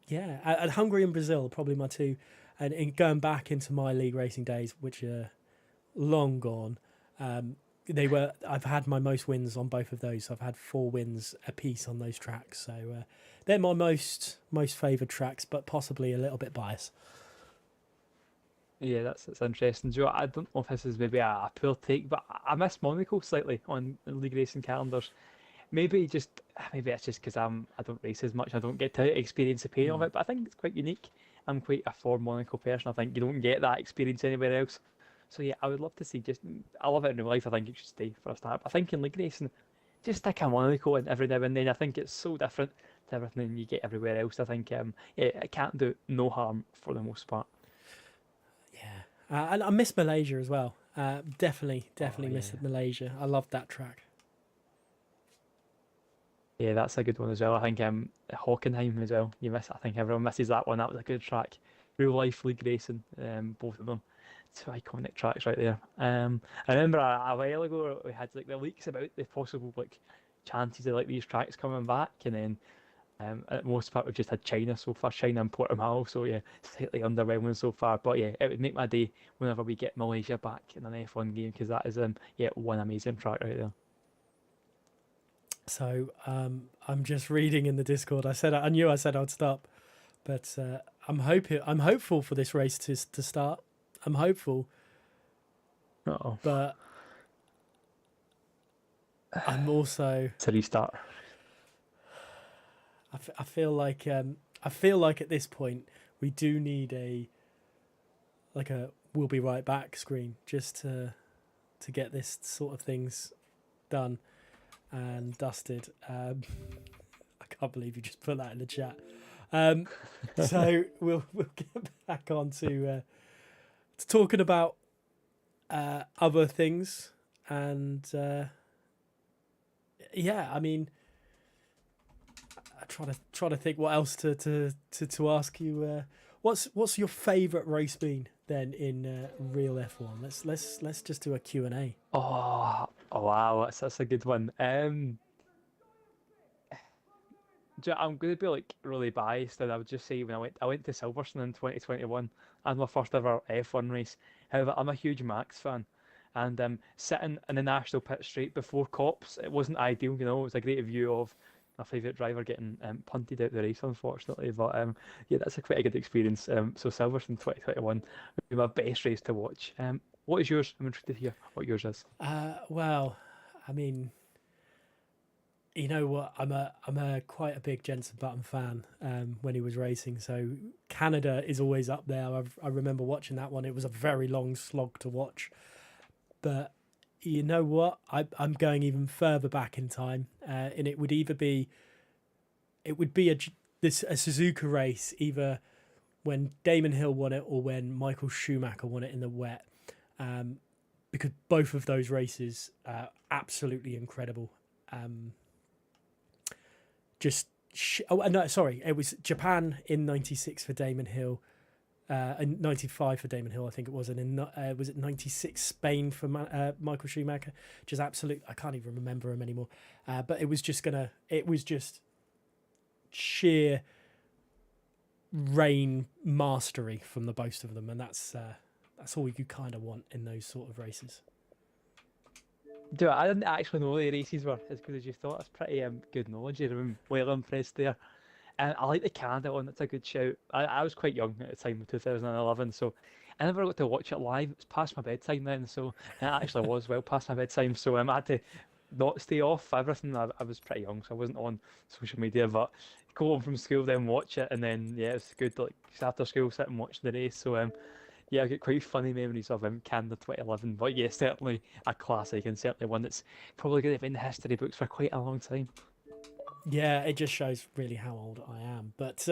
Speaker 1: Yeah, and Hungary and Brazil are probably my two. And in going back into my league racing days, which are long gone, I've had my most wins on both of those. I've had 4 wins apiece on those tracks. So they're my most favoured tracks, but possibly a little bit biased.
Speaker 2: Yeah, that's interesting. Joe, I don't know if this is maybe a poor take, but I miss Monaco slightly on league racing calendars. Maybe it's just because I don't race as much. I don't get to experience the pain of it, but I think it's quite unique. I'm quite a for Monaco person. I think you don't get that experience anywhere else. So yeah, I would love to see I love it in real life. I think it should stay for a start. But I think in league racing, just stick a Monaco in every now and then. I think it's so different to everything you get everywhere else. I think yeah, it can't do no harm for the most part.
Speaker 1: Yeah, and I miss Malaysia as well. Definitely miss
Speaker 2: Yeah.
Speaker 1: Malaysia. I love that track.
Speaker 2: Yeah, that's a good one as well. I think Hockenheim as well. I think everyone misses that one. That was a good track. Real life league racing, both of them. Two iconic tracks right there. I remember a while ago we had like the leaks about the possible like chances of like these tracks coming back, and then at most part we've just had China so far, China and Portimao. So yeah, slightly underwhelming so far. But yeah, it would make my day whenever we get Malaysia back in an F1 game because that is yeah, one amazing track right there.
Speaker 1: So I'm just reading in the Discord. I knew I said I'd stop, but I'm hopeful for this race to start. I'm hopeful,
Speaker 2: Uh-oh.
Speaker 1: but I'm also
Speaker 2: To restart.
Speaker 1: I feel like at this point we do need a we'll be right back screen just to get this sort of things done and dusted. I can't believe you just put that in the chat. So we'll get back on to talking about other things and yeah, I mean, I try to think what else to ask you. What's your favourite race been then in real F1? Let's just do a Q&A.
Speaker 2: Oh wow, that's a good one. I'm going to be like really biased, and I would just say when I went to Silverstone in 2021, and my first ever F1 race. However, I'm a huge Max fan, and sitting in the national pit straight before cops, it wasn't ideal. It was a great view of my favourite driver getting punted out the race, unfortunately. But yeah, that's quite a good experience. So Silverstone 2021 would be my best race to watch. What is yours? I'm interested to hear what yours is.
Speaker 1: Well, I mean, you know what? I'm a quite a big Jenson Button fan. When he was racing, so Canada is always up there. I remember watching that one. It was a very long slog to watch, but you know what? I'm going even further back in time, and it would be a Suzuka race, either when Damon Hill won it or when Michael Schumacher won it in the wet, because both of those races are absolutely incredible. No, sorry, it was Japan in '96 for Damon Hill, and '95 for Damon Hill, I think it was, and in was it '96 Spain for Michael Schumacher? Just absolute, I can't even remember him anymore. But it was just sheer rain mastery from the both of them, and that's all you kind of want in those sort of races.
Speaker 2: Dude, I didn't actually know the races were as good as you thought. That's pretty good knowledge. I'm well impressed there. And I like the Canada one. That's a good shout. I was quite young at the time of 2011, so I never got to watch it live. It was past my bedtime then, so it actually was well past my bedtime. So I had to not stay off everything. I was pretty young, so I wasn't on social media. But go home from school, then watch it, and then yeah, it's good to like just after school sit and watch the race. So Yeah, I've got quite funny memories of Canada 2011, but yeah, certainly a classic and certainly one that's probably going to be in the history books for quite a long time.
Speaker 1: Yeah, it just shows really how old I am. But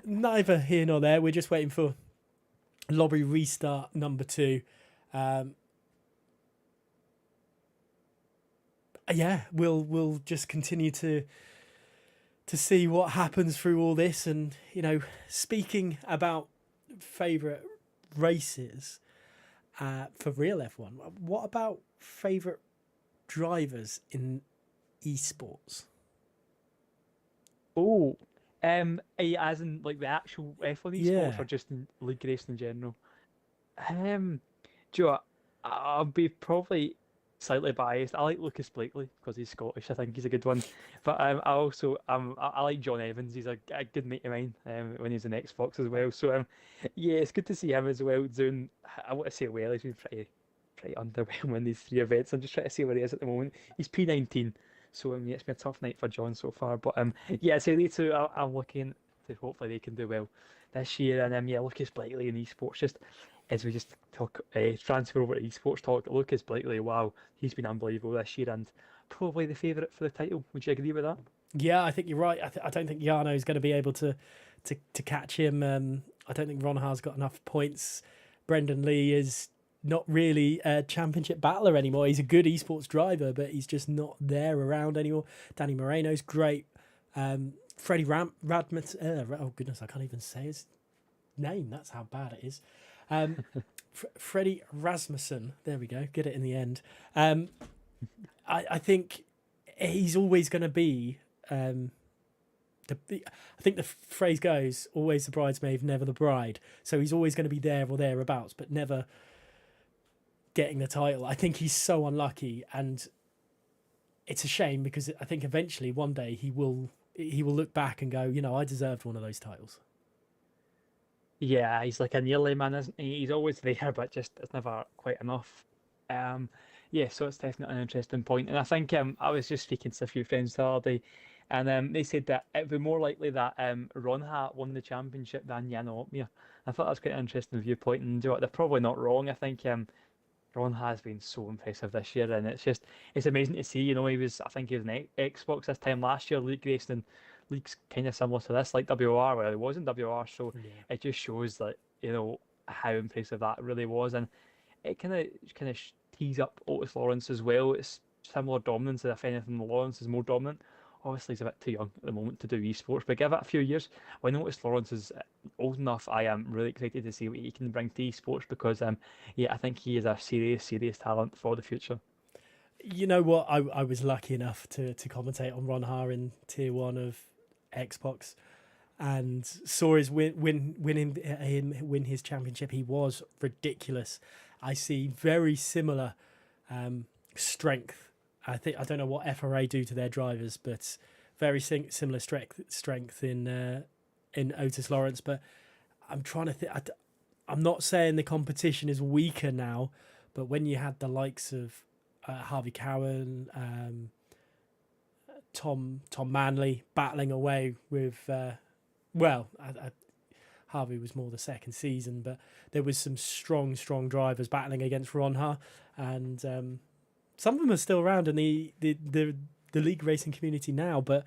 Speaker 1: neither here nor there. We're just waiting for lobby restart number two. Um, yeah, we'll just continue to see what happens through all this. And speaking about favorite races for real F1, what about favorite drivers in esports?
Speaker 2: Oh, as in like the actual F1 esports
Speaker 1: Yeah,
Speaker 2: or just in league racing in general? Um, do you know what? I'll be probably slightly biased. I like Lucas Blakely because he's Scottish. I think he's a good one. But I also I like John Evans. He's a good mate of mine when he's in Xbox as well. So yeah, it's good to see him as well doing. I want to say well, he's been pretty underwhelming these three events. I'm just trying to see where he is at the moment. He's P19, so yeah, it's been a tough night for John so far. But yeah, so they two I'm looking to hopefully they can do well this year. And yeah, Lucas Blakely in esports just as we just talk transfer over to esports talk. Lucas Blakely, wow, he's been unbelievable this year and probably the favourite for the title. Would you agree with that?
Speaker 1: yeah, I think you're right. I don't think Yano is going to be able to catch him. I don't think Ron Haar's got enough points. Brendan Lee is not really a championship battler anymore. He's a good esports driver, but he's just not there around anymore. Danny Moreno's great. Freddie Radmet. Oh goodness, I can't even say his name. That's how bad it is. Um, Freddie Rasmussen. There we go. Get it in the end. I think he's always going to be. I think the phrase goes, "Always the bridesmaid, never the bride." So he's always going to be there or thereabouts, but never getting the title. I think he's so unlucky, and it's a shame because I think eventually one day he will look back and go, I deserved one of those titles.
Speaker 2: Yeah, he's like a nearly man, isn't he? He's always there, but just it's never quite enough. Um, yeah, so it's definitely an interesting point. And I think I was just speaking to a few friends the other day, and they said that it'd be more likely that Ronha won the championship than Jan Opmeer. I thought that was quite an interesting viewpoint, and do you know what, they're probably not wrong. I think Ron has been so impressive this year, and it's amazing to see. I think he was in Xbox this time last year, league racing, and leagues kind of similar to this, like WOR, where he was in WOR. So
Speaker 1: Yeah.
Speaker 2: it just shows that how impressive that really was, and it kind of tees up Otis Lawrence as well. It's similar dominance. If anything, Lawrence is more dominant. Obviously, he's a bit too young at the moment to do esports, but give it a few years. When Otis Lawrence is old enough, I am really excited to see what he can bring to esports because, yeah, I think he is a serious talent for the future.
Speaker 1: You know what? I was lucky enough to commentate on Ron Har in Tier 1 of Xbox and saw his him win his championship. He was ridiculous. I see very similar strength. I don't know what FRA do to their drivers, but very similar strength in Otis Lawrence. But I'm trying to think. I'm not saying the competition is weaker now, but when you had the likes of Harvey Cowan, Tom Manley battling away with Harvey was more the second season, but there was some strong drivers battling against Ronha, and some of them are still around in the league racing community now. But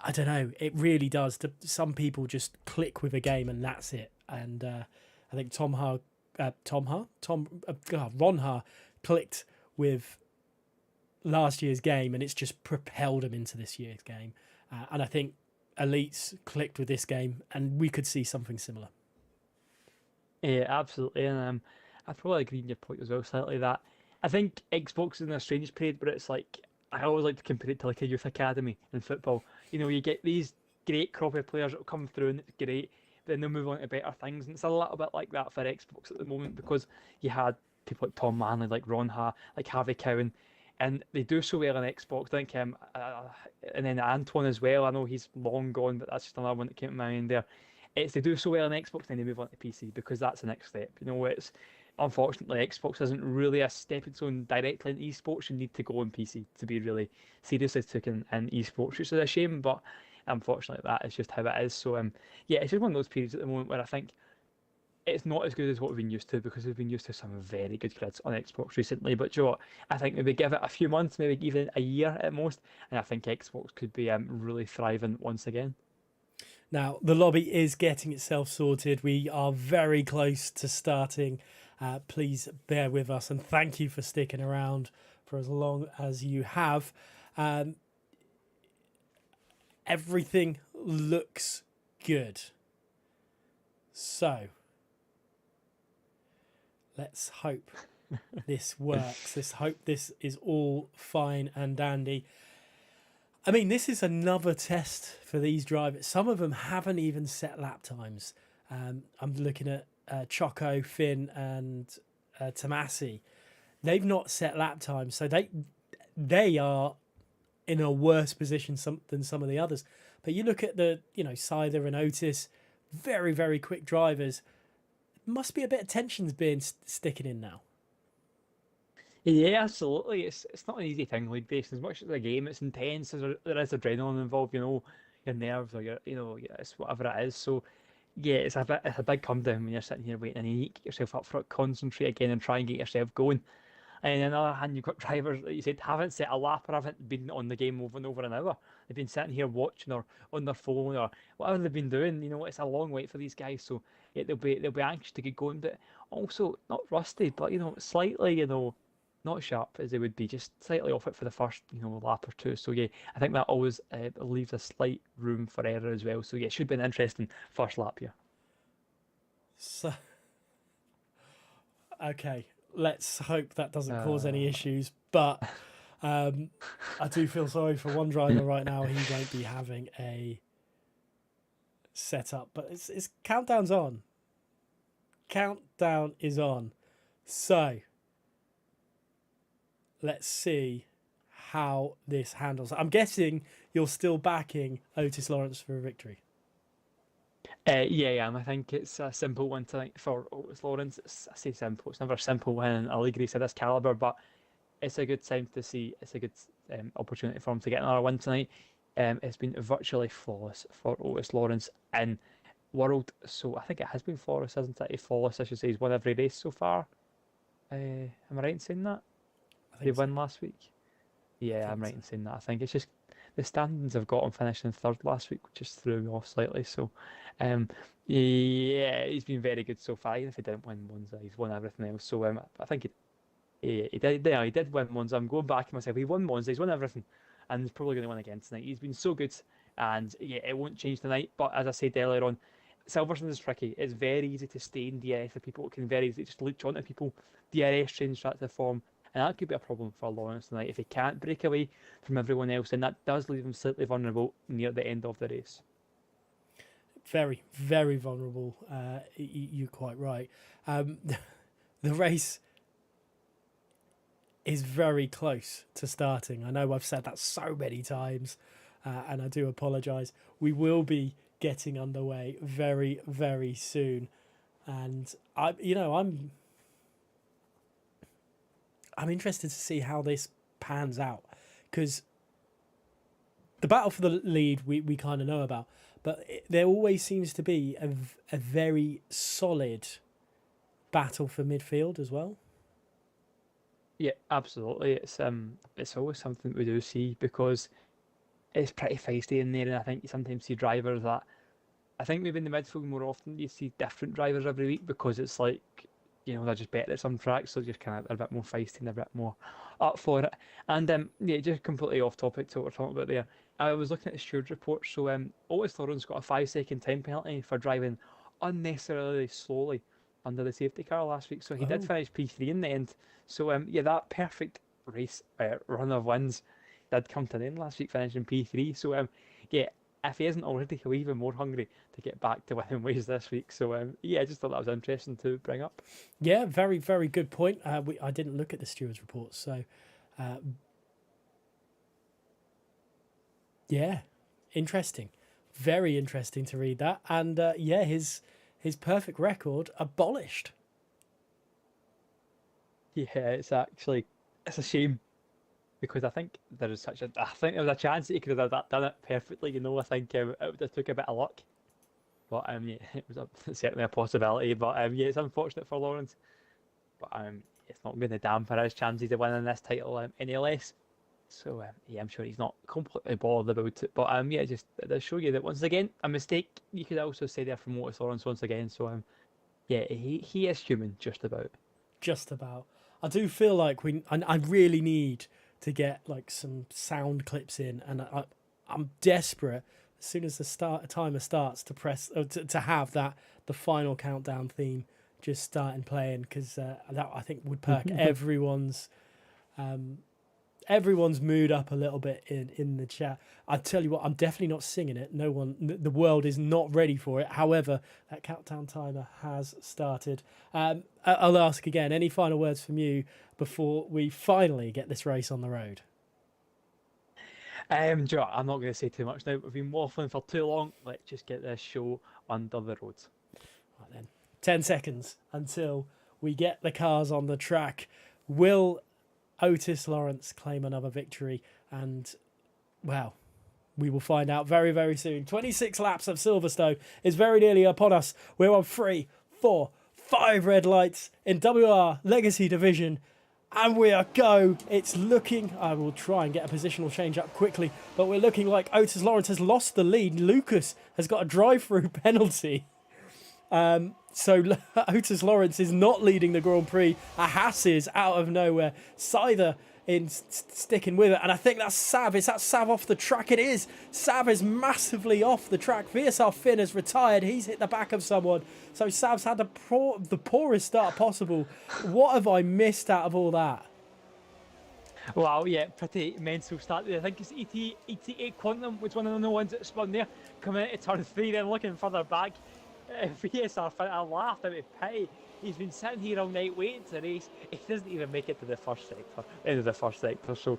Speaker 1: I don't know, it really does. Some people just click with a game and that's it. And I think Ron Ha clicked with last year's game, and it's just propelled him into this year's game. And I think Elites clicked with this game, and we could see something similar.
Speaker 2: Yeah, absolutely, and I probably agree in your point as well slightly that I think Xbox is in a strange period, but it's like I always like to compare it to like a youth academy in football. You get these great crop of players that will come through and it's great, then they'll move on to better things, and it's a little bit like that for Xbox at the moment because you had people like Tom Manley, like Ron Ha, like Harvey Cowan, and they do so well on Xbox. I think and then Antoine as well. I know he's long gone, but that's just another one that came to my mind there. It's they do so well on Xbox, then they move on to PC because that's the next step. It's unfortunately Xbox isn't really a stepping stone directly in esports. You need to go on PC to be really seriously taken in esports, which is a shame, but unfortunately that is just how it is. So yeah, it's just one of those periods at the moment where I think it's not as good as what we've been used to because we've been used to some very good grids on Xbox recently. But you know what? I think maybe give it a few months, maybe even a year at most, and I think Xbox could be really thriving once again.
Speaker 1: Now, the lobby is getting itself sorted. We are very close to starting. Please bear with us and thank you for sticking around for as long as you have. Um, everything looks good. So, let's hope this works. Let's hope this is all fine and dandy. I mean, this is another test for these drivers. Some of them haven't even set lap times. I'm looking at Choco, Finn, and Tomasi. They've not set lap times, so they are in a worse position than some of the others. But you look at the Scyther and Otis, very very quick drivers. Must be a bit of tensions being sticking in now.
Speaker 2: Yeah, absolutely. It's not an easy thing, league based. As much as the game, it's intense. There is adrenaline involved. Your nerves or it's whatever it is. So yeah, it's a big come down when you're sitting here waiting, and you need to get yourself up for it, concentrate again, and try and get yourself going. And on the other hand, you've got drivers that you said haven't set a lap or haven't been on the game over an hour. They've been sitting here watching or on their phone or whatever they've been doing. It's a long wait for these guys, so yeah, they'll be anxious to get going, but also not rusty, but slightly not sharp as they would be, just slightly off it for the first lap or two. So yeah, I think that always leaves a slight room for error as well. So yeah, it should be an interesting first lap here.
Speaker 1: So, okay, let's hope that doesn't cause any
Speaker 2: Uh,
Speaker 1: issues. But I do feel sorry for one driver right now. He won't be having a setup, but it's countdown's on. Countdown is on. So let's see how this handles. I'm guessing you're still backing Otis Lawrence for a victory.
Speaker 2: yeah, I think it's a simple one tonight for Otis Lawrence. I say simple; it's never a simple win in a league race of this caliber, but it's a good time to see. It's a good opportunity for him to get another win tonight. It's been virtually flawless for Otis Lawrence in World, so I think it has been flawless, hasn't it? Flawless, I should say. He's won every race so far. Am I right in saying that?
Speaker 1: I
Speaker 2: Did he
Speaker 1: think so.
Speaker 2: win last week?
Speaker 1: I
Speaker 2: Yeah, I'm
Speaker 1: think
Speaker 2: right
Speaker 1: so.
Speaker 2: in saying that. I think it's just the standings have got him finishing third last week, which just threw me off slightly. So, um, yeah, he's been very good so far. Even if he didn't win Monza, he's won everything else. So, I think he did. Yeah, he did win Monza. I'm going back to myself. He won Monza. He's won everything, and he's probably going to win again tonight. He's been so good, and yeah, it won't change tonight. But as I said earlier on, Silverstone is tricky. It's very easy to stay in DRS for people. It can very easily just leech onto people. DRS change starts to form, and that could be a problem for Lawrence tonight if he can't break away from everyone else, and that does leave him slightly vulnerable near the end of the race.
Speaker 1: Very, very vulnerable. You're quite right. Um, the race is very close to starting. I know I've said that so many times, and I do apologise. We will be getting underway very, very soon, and I'm interested to see how this pans out because the battle for the lead we kind of know about, but there always seems to be a very solid battle for midfield as well.
Speaker 2: Yeah, absolutely. It's always something we do see because it's pretty feisty in there, and I think you sometimes see drivers that I think maybe in the midfield more often you see different drivers every week because it's like they're just better at some tracks, so just kind of a bit more feisty and a bit more up for it. And yeah, just completely off topic to what we're talking about there. I was looking at the steward report, so Otis Lawrence got a 5 second time penalty for driving unnecessarily slowly under the safety car last week, so he did
Speaker 1: Oh,
Speaker 2: finish P3 in the end. So yeah, that perfect race run of wins did come to an end last week, finishing P3. So yeah, if he isn't already, he'll be even more hungry to get back to winning ways this week. So yeah, I just thought that was interesting to bring up.
Speaker 1: yeah, very, very good point. I didn't look at the stewards report, so uh, yeah, interesting, very interesting to read that. And yeah, his perfect record abolished.
Speaker 2: Yeah, it's a shame because I think I think there was a chance that he could have done it perfectly. I think it would have took a bit of luck. But yeah, it was certainly a possibility. But yeah, it's unfortunate for Lawrence. But it's not going to dampen his chances of winning this title any less. So yeah, I'm sure he's not completely bothered about it. But yeah, just it does show you that once again a mistake. You could also say there from Otis Lawrence once again. So yeah, he is human just about.
Speaker 1: Just about. I do feel like I really need to get like some sound clips in, and I'm desperate as soon as the timer starts to press to have the final countdown theme just starting playing, because that I think would perk everyone's mood up a little bit in the chat. I tell you what, I'm definitely not singing it. No one, the world is not ready for it. However, that countdown timer has started. I'll ask again, any final words from you before we finally get this race on the road?
Speaker 2: Joe, I'm not going to say too much now. We've been waffling for too long. Let's just get this show under the road.
Speaker 1: Right then, 10 seconds until we get the cars on the track. Will Otis Lawrence claim another victory? And, well, we will find out very, very soon. 26 laps of Silverstone is very nearly upon us. We're on 3, 4, 5 red lights in WR Legacy Division. And we are go. It's looking... I will try and get a positional change up quickly. But we're looking like Otis Lawrence has lost the lead. Lucas has got a drive-through penalty. So Otis Lawrence is not leading the Grand Prix. A Haas is out of nowhere. Scyther in sticking with it. And I think that's Sav. Is that Sav off the track? It is. Sav is massively off the track. VSR Finn has retired. He's hit the back of someone. So Sav's had the poorest start possible. What have I missed out of all that?
Speaker 2: Wow, yeah, pretty mental start there. I think it's 88 Quantum was one of the ones that spun there. Coming into turn 3, then looking further back. VSR Finn, I laughed out of pity. He's been sitting here all night waiting to race. He doesn't even make it to the first sector, end of the first sector. So,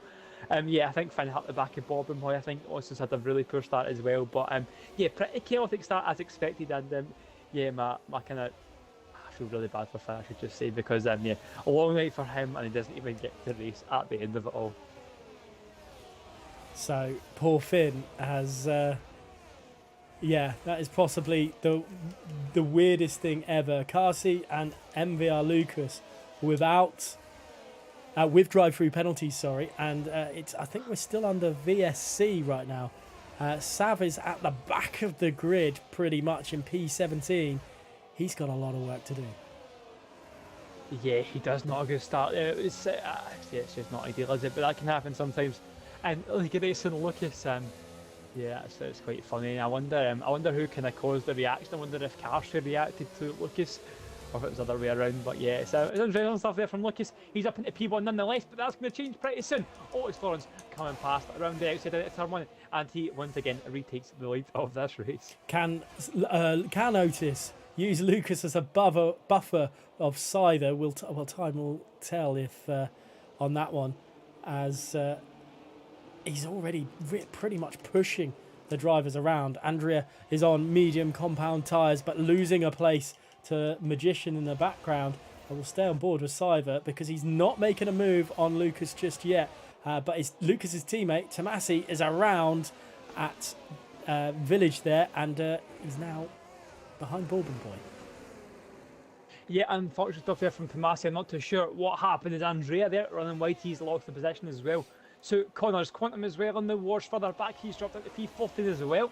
Speaker 2: yeah, I think Finn hit the back of Bob and Boy. I think Austin's had a really poor start as well. But yeah, pretty chaotic start as expected. And yeah, my kind of, I feel really bad for Finn, I should just say, because yeah, a long night for him, and he doesn't even get to race at the end of it all.
Speaker 1: So poor Finn has. Yeah, that is possibly the weirdest thing ever. Carsey and MVR Lucas with drive-through penalties, sorry, and I think we're still under VSC right now. Sav is at the back of the grid pretty much in P17. He's got a lot of work to do.
Speaker 2: Yeah, he does not a good start there. It's just not ideal, is it? But that can happen sometimes. And like racing Lucas, yeah, it's quite funny. I wonder who kind of caused the reaction. I wonder if Carsey reacted to Lucas, or if it was the other way around. But yeah, it's interesting stuff there from Lucas. He's up into P1 nonetheless, but that's going to change pretty soon. Otis Lawrence coming past around the outside of turn 1, and he once again retakes the lead of this race.
Speaker 1: Can Otis use Lucas as a buffer of Scyther? Well, time will tell if on that one, as. He's already pretty much pushing the drivers around. Andrea is on medium compound tyres, but losing a place to Magician in the background. I will stay on board with Scyther because he's not making a move on Lucas just yet. But Lucas's teammate, Tomasi, is around at Village there, and he's now behind Bourbon Boy.
Speaker 2: Yeah, unfortunate stuff there from Tomasi. I'm not too sure what happened. Is Andrea there running wide? He's lost the position as well. So Connor's Quantum as well on the WORs further back. He's dropped into P14 as well.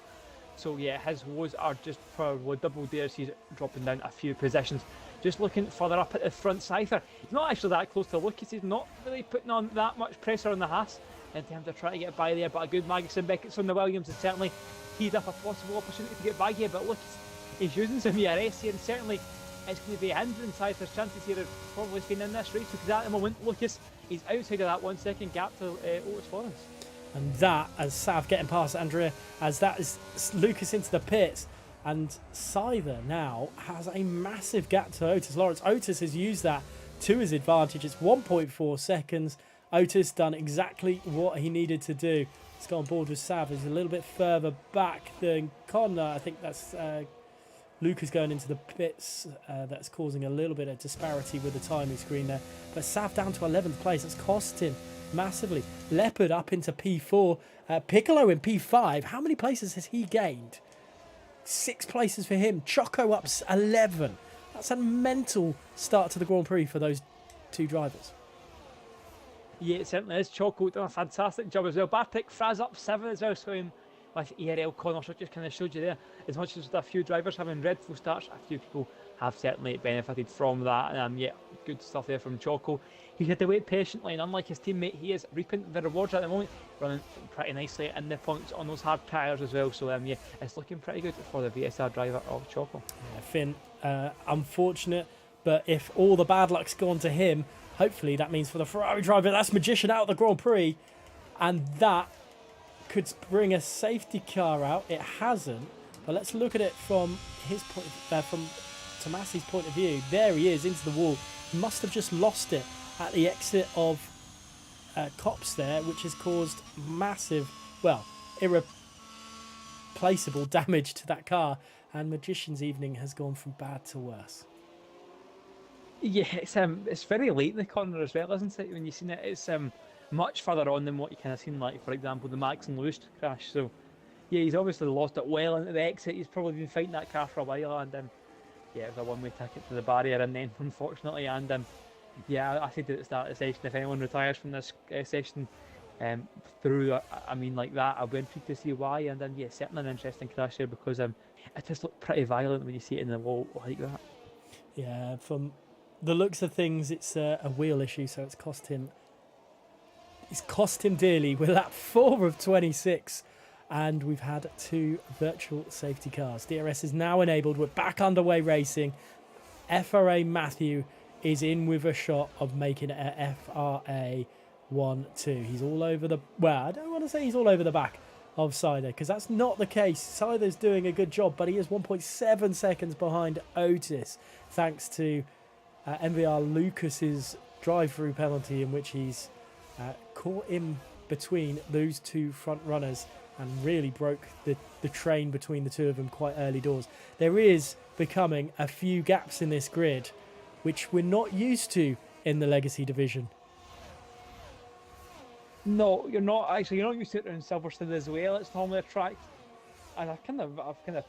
Speaker 2: So yeah, his woes are just probably double theirs. He's dropping down a few positions. Just looking further up at the front, Scyther. He's not actually that close to Lucas. He's not really putting on that much pressure on the Haas in terms of trying to get by there. But a good Magnussen Beckett's on the Williams has certainly teed up a possible opportunity to get by here. But Lucas is using some ERS here, and certainly it's going to be a hindrance. Scyther's chances here of probably staying in this race, because at the moment Lucas is outside of that 1 second gap to Otis Lawrence. And
Speaker 1: that, as Sav getting past Andrea, as that is Lucas into the pits, and Scyther now has a massive gap to Otis Lawrence. Otis has used that to his advantage. It's 1.4 seconds. Otis done exactly what he needed to do. He's got on board with Sav. He's a little bit further back than Connor. I think that's Lucas going into the pits. That's causing a little bit of disparity with the timing screen there. But Sav down to 11th place. That's cost him massively. Leopard up into P4. Piccolo in P5. How many places has he gained? 6 places for him. Choco up 11. That's a mental start to the Grand Prix for those 2 drivers.
Speaker 2: Yeah, it certainly is. Choco done a fantastic job as well. Bartek Fraz up 7 as well, so with ERL Connor, so just kind of showed you there. As much as a few drivers having dreadful starts, a few people have certainly benefited from that. And yeah, good stuff there from Choco. He had to wait patiently, and unlike his teammate, he is reaping the rewards at the moment, running pretty nicely in the points on those hard tyres as well. So yeah, it's looking pretty good for the VSR driver of Choco.
Speaker 1: Yeah, Finn, unfortunate, but if all the bad luck's gone to him, hopefully that means for the Ferrari driver, that's Magician out of the Grand Prix, and that could bring a safety car out. It hasn't, but let's look at it from his point, from Tomasi's point of view. There he is into the wall. He must have just lost it at the exit of Cops there, which has caused massive, well, irreplaceable damage to that car, and Magician's evening has gone from bad to worse.
Speaker 2: Yeah, it's very late in the corner as well, isn't it? When you've seen it, it's much further on than what you kind of seen, like for example the Max and Lewis crash. So yeah, he's obviously lost it well into the exit. He's probably been fighting that car for a while, and yeah, it was a one-way ticket to the barrier, and then unfortunately, and yeah, I said at the start of the session, if anyone retires from this session through I mean like that, I'll be intrigued to see why. And then yeah, certainly an interesting crash there, because it just looked pretty violent when you see it in the wall like that.
Speaker 1: Yeah, from the looks of things, it's a wheel issue, so it's cost him dearly. We're at 4 of 26, and we've had 2 virtual safety cars. DRS is now enabled. We're back underway racing. FRA Matthew is in with a shot of making it a FRA 1-2. He's all over the... Well, I don't want to say he's all over the back of Sider, because that's not the case. Sider's doing a good job, but he is 1.7 seconds behind Otis, thanks to MVR Lucas's drive-through penalty, in which he's caught in between those 2 front runners and really broke the train between the 2 of them quite early doors. There is becoming a few gaps in this grid, which we're not used to in the Legacy division.
Speaker 2: No, you're not actually. You're not used to it in Silverstone as well. It's normally a track, and I've kind of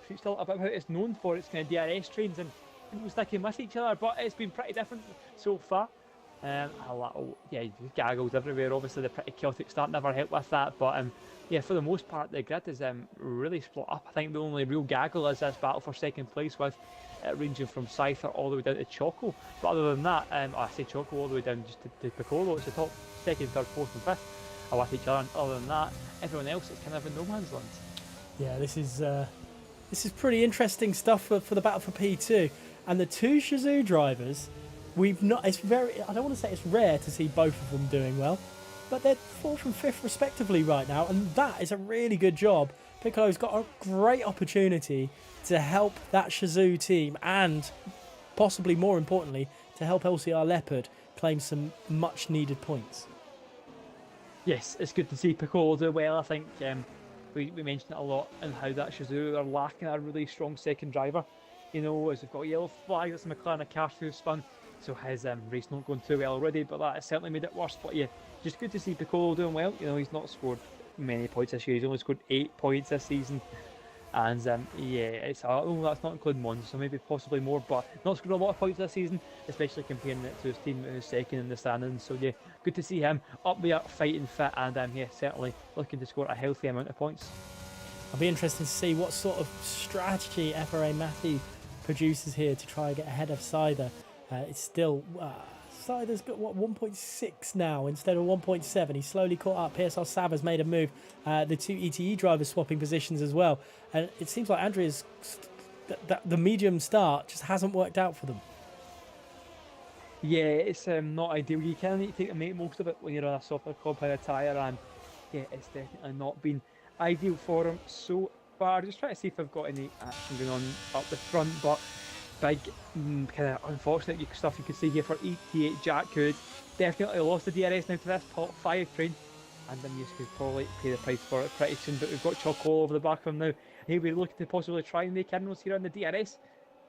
Speaker 2: preached a little bit about how it's known for its kind of DRS trains and people sticking with each other, but it's been pretty different so far. Gaggles everywhere. Obviously, the pretty chaotic start never helped with that, but yeah, for the most part, the grid is really split up. I think the only real gaggle is this battle for second place, with ranging from Cypher all the way down to Choco. But other than that, I say Choco all the way down just to Piccolo. It's the top, second, third, fourth, and fifth are with each other. And other than that, everyone else is kind of in no man's land. Yeah,
Speaker 1: this is pretty interesting stuff for the battle for P2, and the 2 Shazoo drivers. We've not. It's very. I don't want to say it's rare to see both of them doing well, but they're 4th and 5th respectively right now, and that is a really good job. Piccolo's got a great opportunity to help that Shazoo team, and possibly more importantly, to help LCR Leopard claim some much needed points.
Speaker 2: Yes, it's good to see Piccolo do well. I think we mentioned it a lot in how that Shazoo are lacking a really strong second driver. You know, as we've got yellow flag, that's a McLaren car who spun, so his race not going too well already, but that has certainly made it worse. But yeah, just good to see Piccolo doing well. You know, he's not scored many points this year. He's only scored 8 points this season, and yeah, it's that's not including Monza, so maybe possibly more, but not scored a lot of points this season, especially comparing it to his team who's second in the standings. So yeah, good to see him up there fighting fit, and yeah, certainly looking to score a healthy amount of points.
Speaker 1: I'll be interested to see what sort of strategy FRA Matthew produces here to try and get ahead of Sider. It's still Sider's got 1.6 now instead of 1.7. He's slowly caught up. PSR Sav has made a move. The 2 ETE drivers swapping positions as well, and it seems like Andrea's the medium start just hasn't worked out for them.
Speaker 2: Yeah, it's not ideal. You kind of need to make most of it when you're on a softer compound tyre, and yeah, it's definitely not been ideal for him so far. Just trying to see if I've got any action going on up the front, but big kind of unfortunate stuff you could see here for ET8 Jack, who definitely lost the DRS now to this top 5 train, and then you could probably pay the price for it pretty soon. But we've got Choco all over the back of him now. He'll be looking to possibly try and make inroads here on the DRS.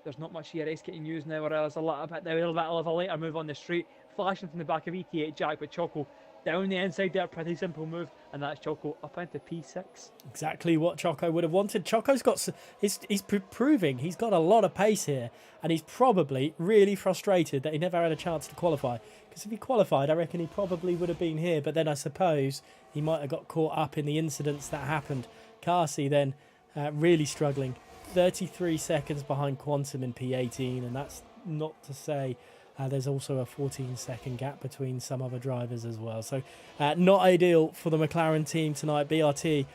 Speaker 2: There's not much DRS getting used now, or there's a little bit of a later move on the straight, flashing from the back of ET8 Jack, but Choco down the inside there, pretty simple move, and that's Choco up into P6.
Speaker 1: Exactly what Choco would have wanted. Choco's got, he's proving he's got a lot of pace here, and he's probably really frustrated that he never had a chance to qualify. Because if he qualified, I reckon he probably would have been here, but then I suppose he might have got caught up in the incidents that happened. Carsey then really struggling, 33 seconds behind Quantum in P18, and that's not to say there's also a 14-second gap between some other drivers as well. So not ideal for the McLaren team tonight. BRT,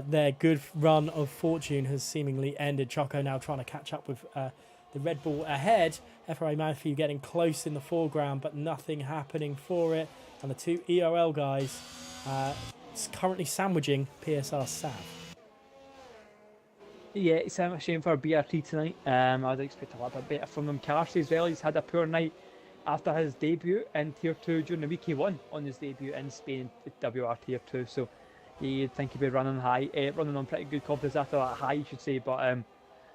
Speaker 1: their good run of fortune has seemingly ended. Choco now trying to catch up with the Red Bull ahead. FRA Matthew getting close in the foreground, but nothing happening for it. And the two EOL guys currently sandwiching PSR Sav.
Speaker 2: Yeah, it's a shame for BRT tonight. I'd expect a little bit better from them. Carsey as well, he's had a poor night after his debut in Tier 2 during the week. He won on his debut in Spain at WR Tier 2, so you'd think he'd be running running on pretty good confidence after that high, you should say, but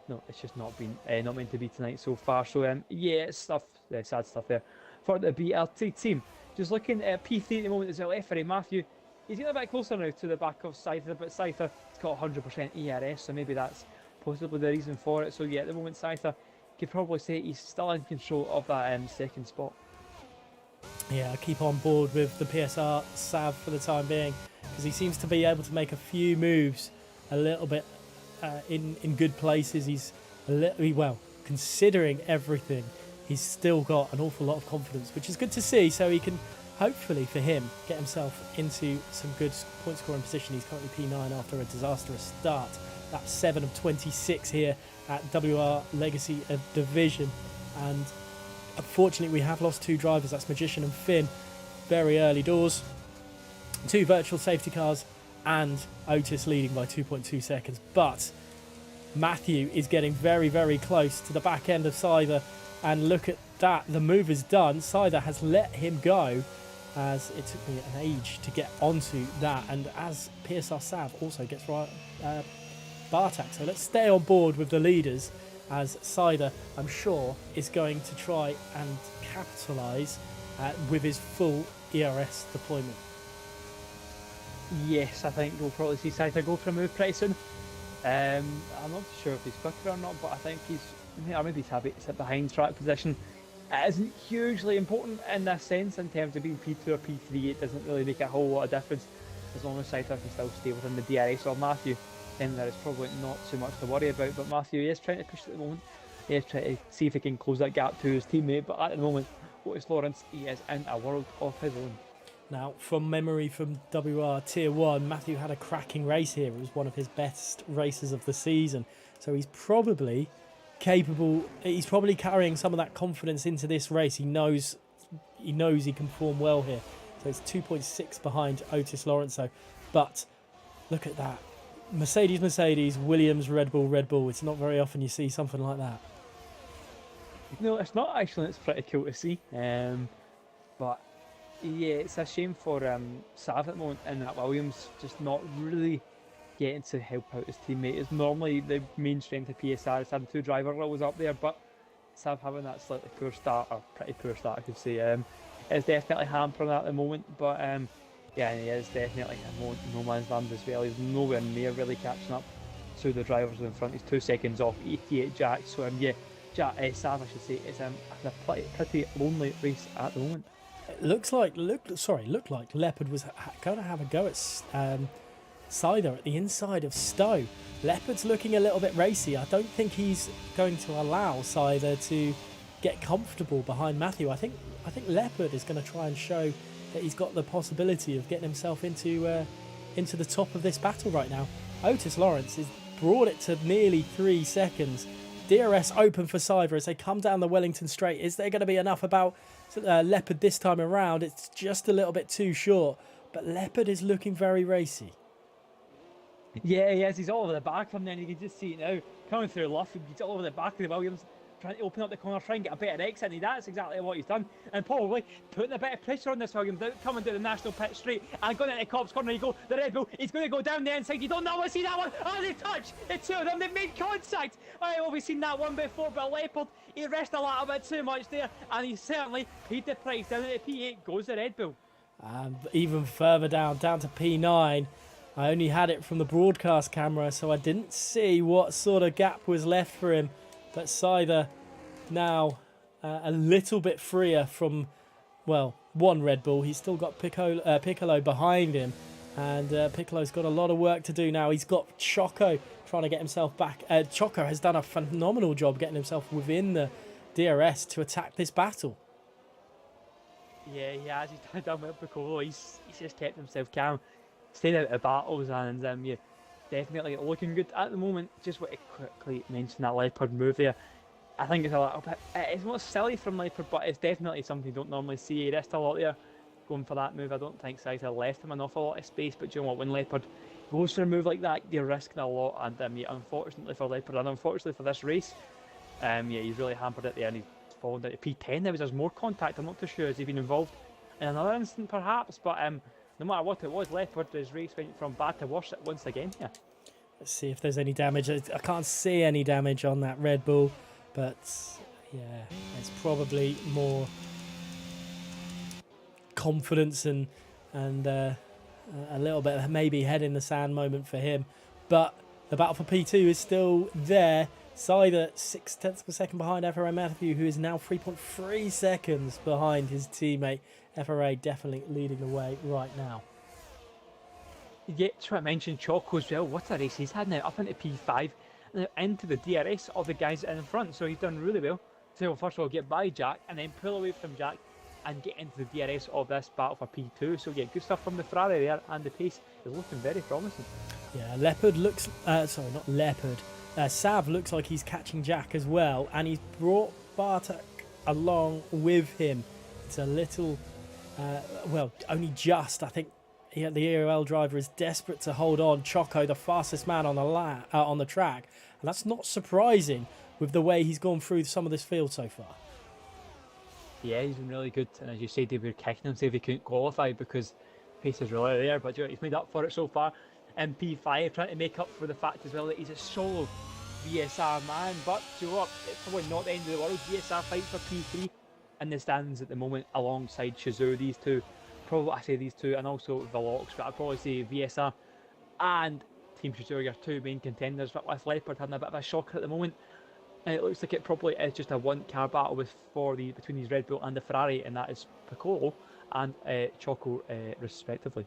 Speaker 2: no, it's just not meant to be tonight so far. So yeah, it's sad stuff there for the BRT team. Just looking at P3 at the moment as well, FRA Matthew, he's getting a bit closer now to the back of Scyther, but Scyther has got 100% ERS, so maybe that's possibly the reason for it. So yeah, at the moment Scyther could probably say he's still in control of that second spot.
Speaker 1: Yeah, I keep on board with the PSR Sav for the time being, because he seems to be able to make a few moves a little bit in good places. He's well, considering everything, he's still got an awful lot of confidence, which is good to see. So he can hopefully, for him, get himself into some good point scoring position. He's currently P9 after a disastrous start. That's 7 of 26 here at WR Legacy Division. And unfortunately, we have lost two drivers. That's Magician and Finn. Very early doors. Two virtual safety cars and Otis leading by 2.2 seconds. But Matthew is getting very, very close to the back end of Scyther. And look at that. The move is done. Scyther has let him go, as it took me an age to get onto that. And as PSR Sav also gets right Bartak. So let's stay on board with the leaders, as Scyther, I'm sure, is going to try and capitalise with his full ERS deployment.
Speaker 2: Yes, I think we'll probably see Scyther go for a move pretty soon. I'm not sure if he's quicker or not, but I think maybe he's happy to sit behind track position. It isn't hugely important in this sense in terms of being P2 or P3. It doesn't really make a whole lot of difference as long as Scyther can still stay within the DRS or Matthew. Then there is probably not too much to worry about, but Matthew is trying to push at the moment. He is trying to see if he can close that gap to his teammate, but at the moment, Otis Lawrence, he is in a world of his own.
Speaker 1: Now, from memory from WR Tier 1, Matthew had a cracking race here. It was one of his best races of the season. So he's probably capable, he's probably carrying some of that confidence into this race. He knows he can perform well here. So it's 2.6 behind Otis Lawrence. But look at that. Mercedes, Williams, Red Bull. It's not very often you see something like that.
Speaker 2: No, it's not actually. It's pretty cool to see. But yeah, it's a shame for Sav at the moment, and that Williams just not really getting to help out his teammate. It's normally the main strength of PSR is having two driver roles up there, but Sav having that slightly poor start, or pretty poor start I could say, is definitely hampering that at the moment. But yeah, and he is definitely in no man's land as well. He's nowhere near really catching up to the drivers in front. He's 2 seconds off 88 Jack. So yeah, Sav, I should say, is a pretty lonely race at the moment.
Speaker 1: It looked like Leopard was going to have a go at Scyther at the inside of Stowe. Leopard's looking a little bit racy. I don't think he's going to allow Scyther to get comfortable behind Matthew. I think Leopard is going to try and show that he's got the possibility of getting himself into the top of this battle right now. Otis Lawrence has brought it to nearly 3 seconds. DRS open for Scyther as they come down the Wellington Straight. Is there going to be enough about Leopard this time around? It's just a little bit too short, but Leopard is looking very racy.
Speaker 2: Yeah, he is. He's all over the back from there, and you can just see it now. Coming through Luff, he's all over the back of the Williams, trying to open up the corner, try and get a better exit, and that's exactly what he's done. And probably putting a bit of pressure on this Williams, coming down the National Pit Straight, and going into Cobb's corner, you go, the Red Bull, he's going to go down the inside, you don't know what, see that one? Oh, they touch! The two of them, they've made contact! Alright, well, we've seen that one before, but Leopard, he risked a little bit too much there, and he certainly paid the price. Down at the P8 goes the Red Bull.
Speaker 1: Even further down to P9. I only had it from the broadcast camera, so I didn't see what sort of gap was left for him. But Scyther now a little bit freer from, well, one Red Bull. He's still got Piccolo behind him. And Piccolo's got a lot of work to do now. He's got Choco trying to get himself back. Choco has done a phenomenal job getting himself within the DRS to attack this battle.
Speaker 2: Yeah, he has. He's done well, Piccolo. He's just kept himself calm, stayed out of battles, and yeah, definitely looking good at the moment. Just want to quickly mention that Leopard move there. I think it's a little bit, it's not silly from Leopard, but it's definitely something you don't normally see. He risked a lot there going for that move. I don't think Scyther left him an awful lot of space, but you know what, when Leopard goes for a move like that, you're risking a lot, and yeah, unfortunately for Leopard, and unfortunately for this race, yeah, he's really hampered it there, and he's fallen down to P10. There was more contact. I'm not too sure, has he been involved in another instant perhaps, but no matter what it was, Leopard, his race went from bad to worse once again here.
Speaker 1: Let's see if there's any damage. I can't see any damage on that Red Bull, but yeah, it's probably more confidence and a little bit of maybe head in the sand moment for him. But the battle for P2 is still there. Scyther 0.6 of a second behind FRA Matthew, who is now 3.3 seconds behind his teammate. FRA definitely leading the way right now.
Speaker 2: Yeah, that's what I mentioned, Choco as well. What a race he's had now, up into P5, now into the DRS of the guys in front. So he's done really well. So first of all, get by Jack, and then pull away from Jack, and get into the DRS of this battle for P2. So yeah, good stuff from the Ferrari there, and the pace is looking very promising.
Speaker 1: Yeah, Leopard looks, sorry, not Leopard. Sav looks like he's catching Jack as well, and he's brought Bartek along with him. It's a little, well, only just. I think the EOL driver is desperate to hold on. Choco, the fastest man on the track, and that's not surprising with the way he's gone through some of this field so far.
Speaker 2: Yeah, he's been really good, and as you said, they were kicking him, say if he couldn't qualify because pace is really there, but you know, he's made up for it so far. And P5 trying to make up for the fact as well that he's a solo VSR man, but you know what, it's probably not the end of the world. VSR fights for P3 in the stands at the moment alongside Shazoo. These two, probably I say these two, and also Velox, but I'd probably say VSR and Team Shazoo are your two main contenders, but with Leopard having a bit of a shocker at the moment, it looks like it probably is just a one-car battle between these Red Bull and the Ferrari, and that is Piccolo and Choco respectively.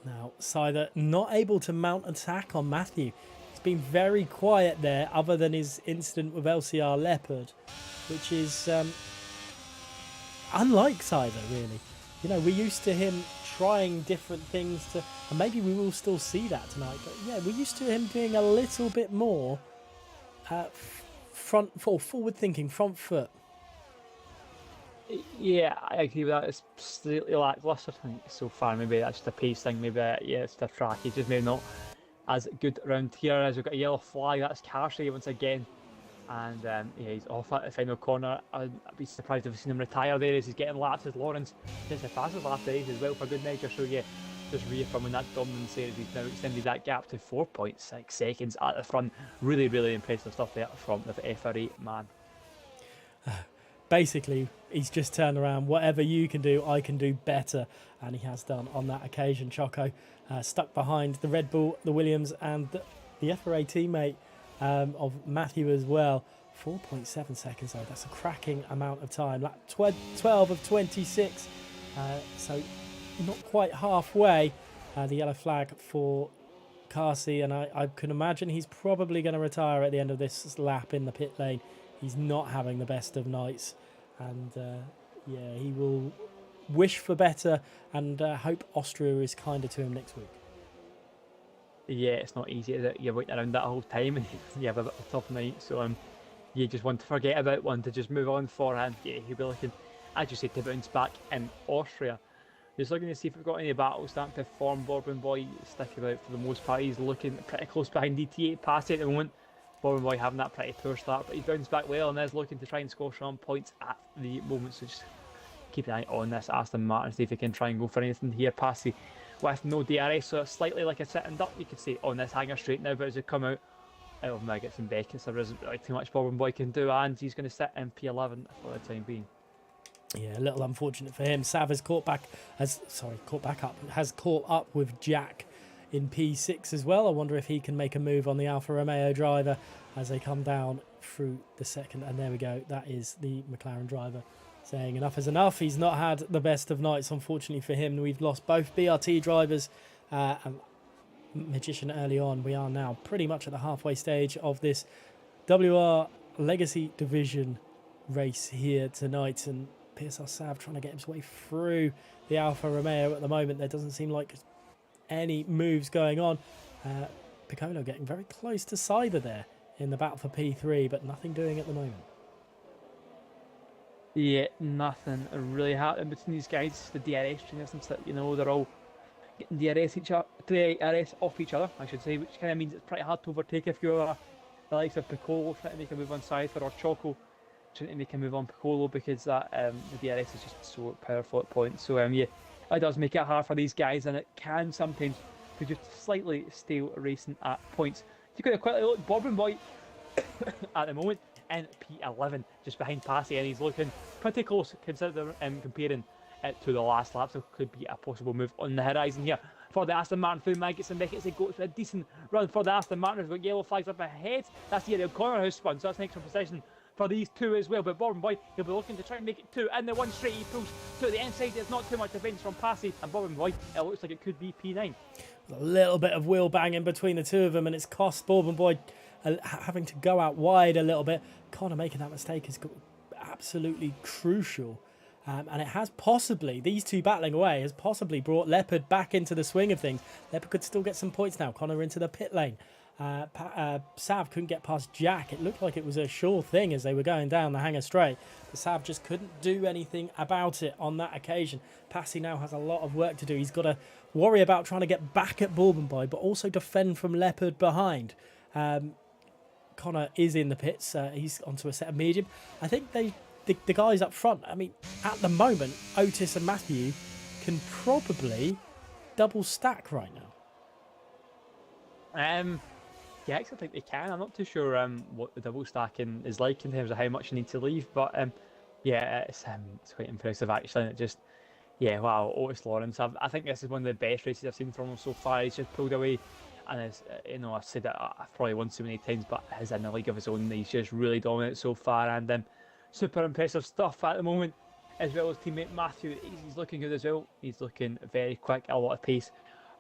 Speaker 1: Now, Scyther not able to mount attack on Matthew. He's been very quiet there, other than his incident with LCR Leopard, which is unlike Scyther, really. You know, we're used to him trying different things to, and maybe we will still see that tonight, but yeah, we're used to him being a little bit more forward thinking, front foot.
Speaker 2: Yeah, I agree with that. It's slightly lacklustre, I think, so far. Maybe that's just a pace thing. Maybe, yeah, it's the track. He's just maybe not as good around here. As we've got a yellow flag, that's Carsley once again. And yeah, he's off at the final corner. I'd be surprised if we've seen him retire there as he's getting laps as Lawrence. It's the fastest lap there as well for a good measure. So yeah, just reaffirming that dominance there as he's now extended that gap to 4.6 seconds at the front. Really, really impressive stuff there from the FRA man.
Speaker 1: Basically, he's just turned around. Whatever you can do, I can do better. And he has done on that occasion. Choco stuck behind the Red Bull, the Williams, and the FRA teammate of Matthew as well. 4.7 seconds, though. That's a cracking amount of time. Lap 12 of 26. So not quite halfway. The yellow flag for Carsey. And I can imagine he's probably going to retire at the end of this lap in the pit lane. He's not having the best of nights, and yeah, he will wish for better and hope Austria is kinder to him next week.
Speaker 2: Yeah, it's not easy, is it? You're waiting around that whole time and you have a bit of a tough night, so you just want to forget about one to just move on for, and yeah, he'll be looking, as you said, to bounce back in Austria. Just looking to see if we've got any battles starting to form. Bourbon Boy sticking about for the most part. He's looking pretty close behind DT8 past it at the moment. Bourbon Boy having that pretty poor start, but he's bounced back well and is looking to try and score some points at the moment. So just keep an eye on this Aston Martin, see if he can try and go for anything here past the with no DRS. So slightly like a sitting duck, you could say, on this hanger straight now, but as they come out of Maggots and Beckett's, there isn't really too much Bourbon Boy can do, and he's going to sit in P11 for the time being.
Speaker 1: Yeah, a little unfortunate for him. Sav has has caught up with Jack in P6 as well. I wonder if he can make a move on the Alfa Romeo driver as they come down through the second. And there we go. That is the McLaren driver saying enough is enough. He's not had the best of nights, unfortunately for him. We've lost both BRT drivers and Magician early on. We are now pretty much at the halfway stage of this WR Legacy Division race here tonight, and PSR Sav trying to get his way through the Alfa Romeo at the moment. There doesn't seem like any moves going on. Piccolo getting very close to Cyber there in the battle for P3, but nothing doing at the moment.
Speaker 2: Yeah, nothing really happening between these guys. The DRS trainers and stuff, you know, they're all getting DRS off each other, I should say, which kind of means it's pretty hard to overtake if you're the likes of Piccolo trying to make a move on Cypher, or Choco trying to make a move on Piccolo, because that the DRS is just so powerful at points. So yeah, it does make it hard for these guys, and it can sometimes produce slightly stale racing at points. You could have quickly look Bobbin Boy at the moment in P11, just behind Passy, and he's looking pretty close considering comparing it to the last lap, so it could be a possible move on the horizon here for the Aston Martin through Maggots and Beckett. It goes for a decent run for the Aston Martin. We've got yellow flags up ahead. That's the area Connor who's spun, so that's an extra position for these two as well. But Bobbin Boy, he'll be looking to try and make it two, and the one straight he pulls to the inside. There's not too much defence from Passy, and Bobbin Boy, it looks like it could be P9.
Speaker 1: A little bit of wheel banging between the two of them, and it's cost Bobbin Boy having to go out wide a little bit. Connor making that mistake is absolutely crucial. And it has possibly, these two battling away, has possibly brought Leopard back into the swing of things. Leopard could still get some points now. Connor into the pit lane. Sav couldn't get past Jack. It looked like it was a sure thing as they were going down the hangar straight. But Sav just couldn't do anything about it on that occasion. Passy now has a lot of work to do. He's got to worry about trying to get back at Bourbon Boy, but also defend from Leopard behind. Connor is in the pits. He's onto a set of medium. I think the guys up front, I mean, at the moment, Otis and Matthew can probably double stack right now.
Speaker 2: Yeah, I think they can. I'm not too sure what the double stacking is like in terms of how much you need to leave, but yeah, it's quite impressive actually. And it just, yeah, wow, Otis Lawrence. I think this is one of the best races I've seen from him so far. He's just pulled away, and it's, you know, I've said that I've probably won so many times, but he's in a league of his own. He's just really dominant so far, and super impressive stuff at the moment, as well as teammate Matthew. He's looking good as well. He's looking very quick, a lot of pace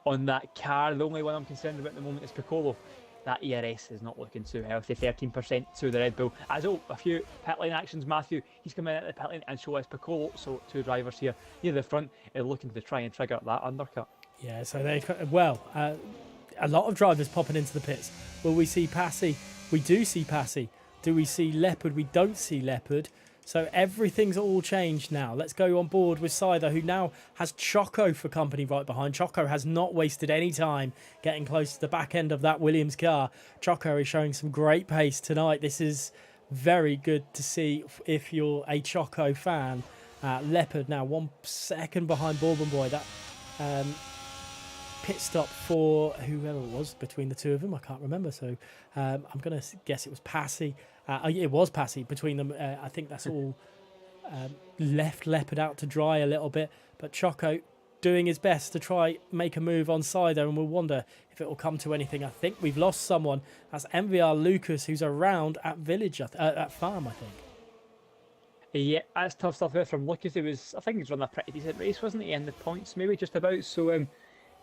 Speaker 2: on that car. The only one I'm concerned about at the moment is Piccolo. That ERS is not looking too healthy. 13% to the Red Bull. As a few pit lane actions, Matthew, he's coming out of the pit lane, and so is Piccolo. So two drivers here near the front are looking to try and trigger that undercut.
Speaker 1: Yeah, so a lot of drivers popping into the pits. Will we see Passy? We do see Passy. Do we see Leopard? We don't see Leopard. So everything's all changed now. Let's go on board with Sider, who now has Choco for company right behind. Choco has not wasted any time getting close to the back end of that Williams car. Choco is showing some great pace tonight. This is very good to see if you're a Choco fan. Leopard now 1 second behind Bourbon Boy. That pit stop for whoever it was between the two of them, I can't remember. So I'm going to guess it was Passy. It was Passy between them. I think that's all left Leopard out to dry a little bit. But Choco doing his best to try make a move on Sider, and we'll wonder if it will come to anything. I think we've lost someone. That's MVR Lucas, who's around at Village, at Farm, I think.
Speaker 2: Yeah, that's tough stuff there from Lucas. I think he's run a pretty decent race, wasn't he? In the points, maybe just about. So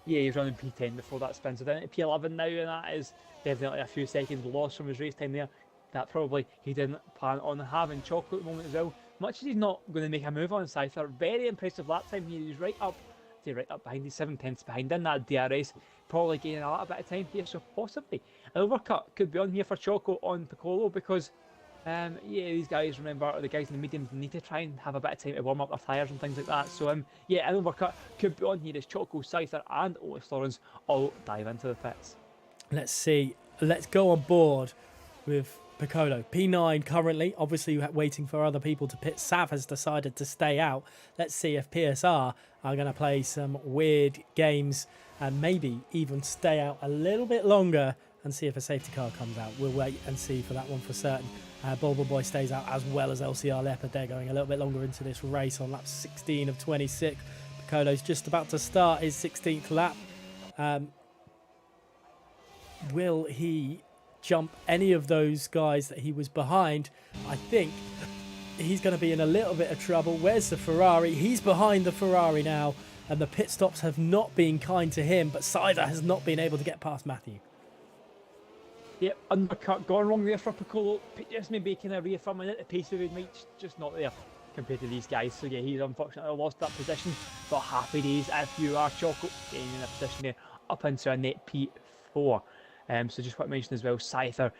Speaker 2: yeah, he's running P10 before that spin. So down to P11 now, and that is definitely a few seconds lost from his race time there. That probably he didn't plan on having. Chocolate at the moment as well. Much as he's not going to make a move on Cypher, very impressive lap time here. He's right up behind. He's 7/10 behind in that DRS. Probably gaining a little bit of time here, so possibly an overcut could be on here for Choco on Piccolo, because yeah, these guys, remember, the guys in the mediums need to try and have a bit of time to warm up their tyres and things like that. So yeah, an overcut could be on here as Choco, Cypher and Otis Lawrence all dive into the pits.
Speaker 1: Let's see. Let's go on board with Piccolo. P9 currently, obviously waiting for other people to pit. Sav has decided to stay out. Let's see if PSR are going to play some weird games and maybe even stay out a little bit longer and see if a safety car comes out. We'll wait and see for that one for certain. Bulba Boy stays out, as well as LCR Leopard. They're going a little bit longer into this race on lap 16 of 26. Piccolo's just about to start his 16th lap. Will he jump any of those guys that he was behind? I think he's going to be in a little bit of trouble. Where's the Ferrari? He's behind the Ferrari now, and the pit stops have not been kind to him, but Scyther has not been able to get past Matthew.
Speaker 2: Yep, undercut, gone wrong there for Piccolo. Just maybe kind of reaffirming it, the pace of him just not there compared to these guys. So yeah, he's unfortunately lost that position, but happy days if you are Choco, getting in a position there up into a net P4. So just what I mentioned as well, Scyther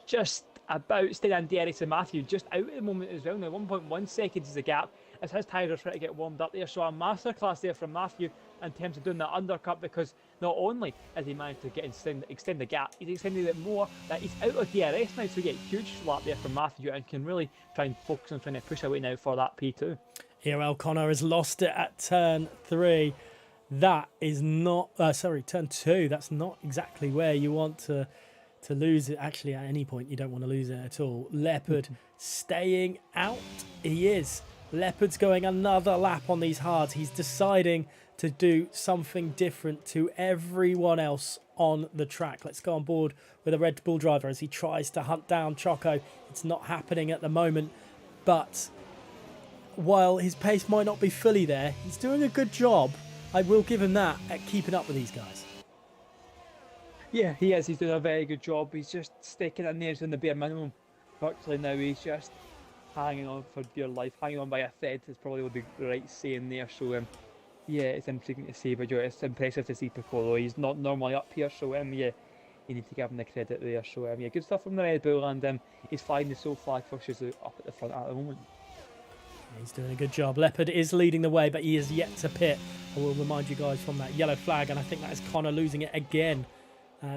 Speaker 2: just about staying on DRS and Matthew just out at the moment as well. Now 1.1 seconds is the gap as his tyres are trying to get warmed up there. So a masterclass there from Matthew in terms of doing that undercut, because not only has he managed to extend the gap, he's extended it more, that he's out of DRS now. So we get a huge lap there from Matthew and can really try and focus on trying to push away now for that P2.
Speaker 1: Here O'Connor has lost it at turn 3. That is not, turn 2. That's not exactly where you want to lose it. Actually, at any point, you don't want to lose it at all. Leopard staying out. He is. Leopard's going another lap on these hards. He's deciding to do something different to everyone else on the track. Let's go on board with a Red Bull driver as he tries to hunt down Choco. It's not happening at the moment, but while his pace might not be fully there, he's doing a good job. I will give him that at keeping up with these guys.
Speaker 2: Yeah, he is. He's doing a very good job. He's just sticking in there in the bare minimum. Virtually now he's just hanging on for dear life. Hanging on by a thread is probably the right saying there. So, yeah, it's intriguing to see, but it's impressive to see Piccolo. He's not normally up here, so yeah, you need to give him the credit there. So, yeah, good stuff from the Red Bull, and he's flying the sole flag pushes up at the front at the moment.
Speaker 1: He's doing a good job. Leopard is leading the way, but he is yet to pit. I will remind you guys from that yellow flag, and I think that is Connor losing it again.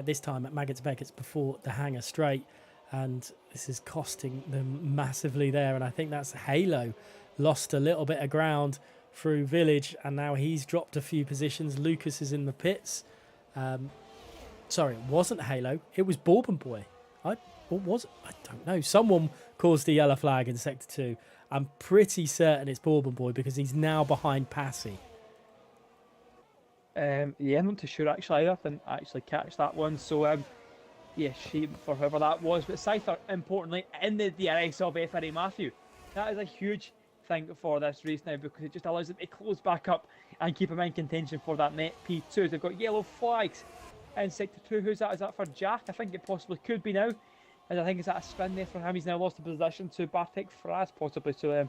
Speaker 1: This time at Maggots Beckett's before the hanger straight, and this is costing them massively there. And I think that's Halo lost a little bit of ground through Village, and now he's dropped a few positions. Lucas is in the pits. Sorry, it wasn't Halo, it was Bourbon Boy. I don't know. Someone caused the yellow flag in Sector 2. I'm pretty certain it's Bourbon Boy because he's now behind Passy.
Speaker 2: Yeah, I'm not too sure actually. I didn't actually catch that one. So, yeah, shame for whoever that was. But Scyther, importantly, in the DRS of FRA Matthew. That is a huge thing for this race now, because it just allows them to close back up and keep him in contention for that net P2. They've got yellow flags in Sector 2. Who's that? Is that for Jack? I think it possibly could be now. And I think it's that a spin there for him. He's now lost the position to Bartek Fraz, possibly. So,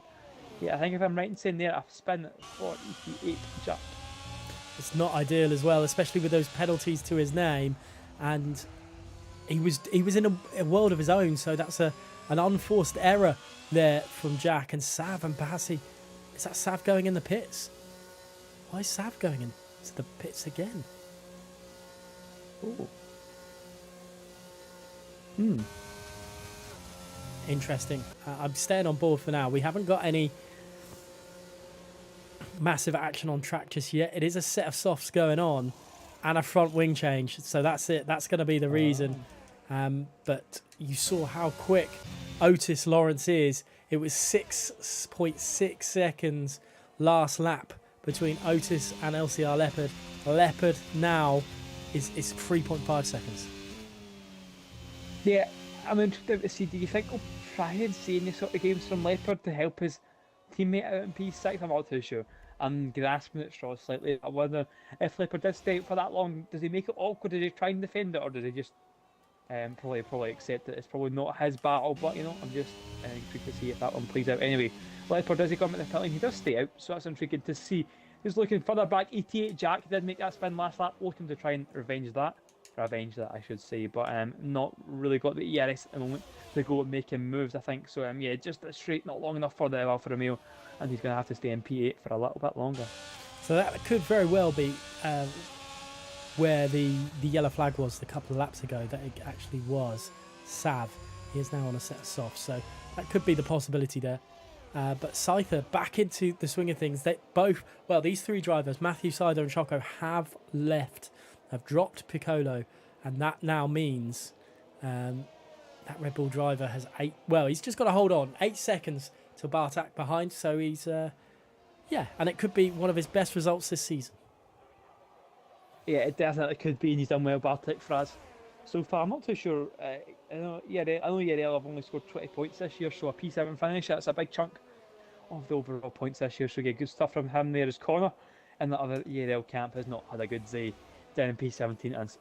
Speaker 2: yeah, I think if I'm right in saying there, a spin for EP8 Jack.
Speaker 1: It's not ideal as well, especially with those penalties to his name, and he was in a world of his own. So that's an unforced error there from Jack. And Sav and Passy, is that Sav going in the pits? Why is Sav going into the pits again?
Speaker 2: Oh.
Speaker 1: Interesting. I'm staying on board for now. We haven't got any massive action on track just yet. It is a set of softs going on and a front wing change, so that's it. That's going to be the reason. But you saw how quick Otis Lawrence is. It was 6.6 seconds last lap between Otis and LCR Leopard. Leopard now is 3.5 seconds.
Speaker 2: Yeah, I'm interested to see, do you think he'll try and see any sort of games from Leopard to help his teammate out in P6? I'm not too sure. I'm grasping at straws slightly. I wonder if Leopard did stay out for that long, does he make it awkward? Does he try and defend it, or does he just probably accept it? It's probably not his battle, but I'm just intrigued to see if that one plays out. Anyway, Leopard, does he come at the pit lane? He does stay out, so that's intriguing to see. He's looking further back. ET8 Jack did make that spin last lap, looking to try and revenge that, I should say, but not really got the ERS at the moment to go making moves, I think. So yeah, just a straight, not long enough for the Alfa Romeo, and he's going to have to stay in P8 for a little bit longer.
Speaker 1: So that could very well be where the yellow flag was a couple of laps ago, that it actually was Sav. He is now on a set of softs, so that could be the possibility there. But Scyther back into the swing of things. They both, well, these three drivers, Matthew, Scyther and Choco, have left, have dropped Piccolo, and that now means that Red Bull driver has he's just got to hold on 8 seconds to Bartak behind, so he's and it could be one of his best results this season.
Speaker 2: Yeah, it definitely could be, and he's done well, Bartek Fraz. So far, I'm not too sure. I know Yarel have only scored 20 points this year, so a P7 finish, that's a big chunk of the overall points this year. So yeah, good stuff from him there as Connor. And the other Yarel camp has not had a good day down in P17 and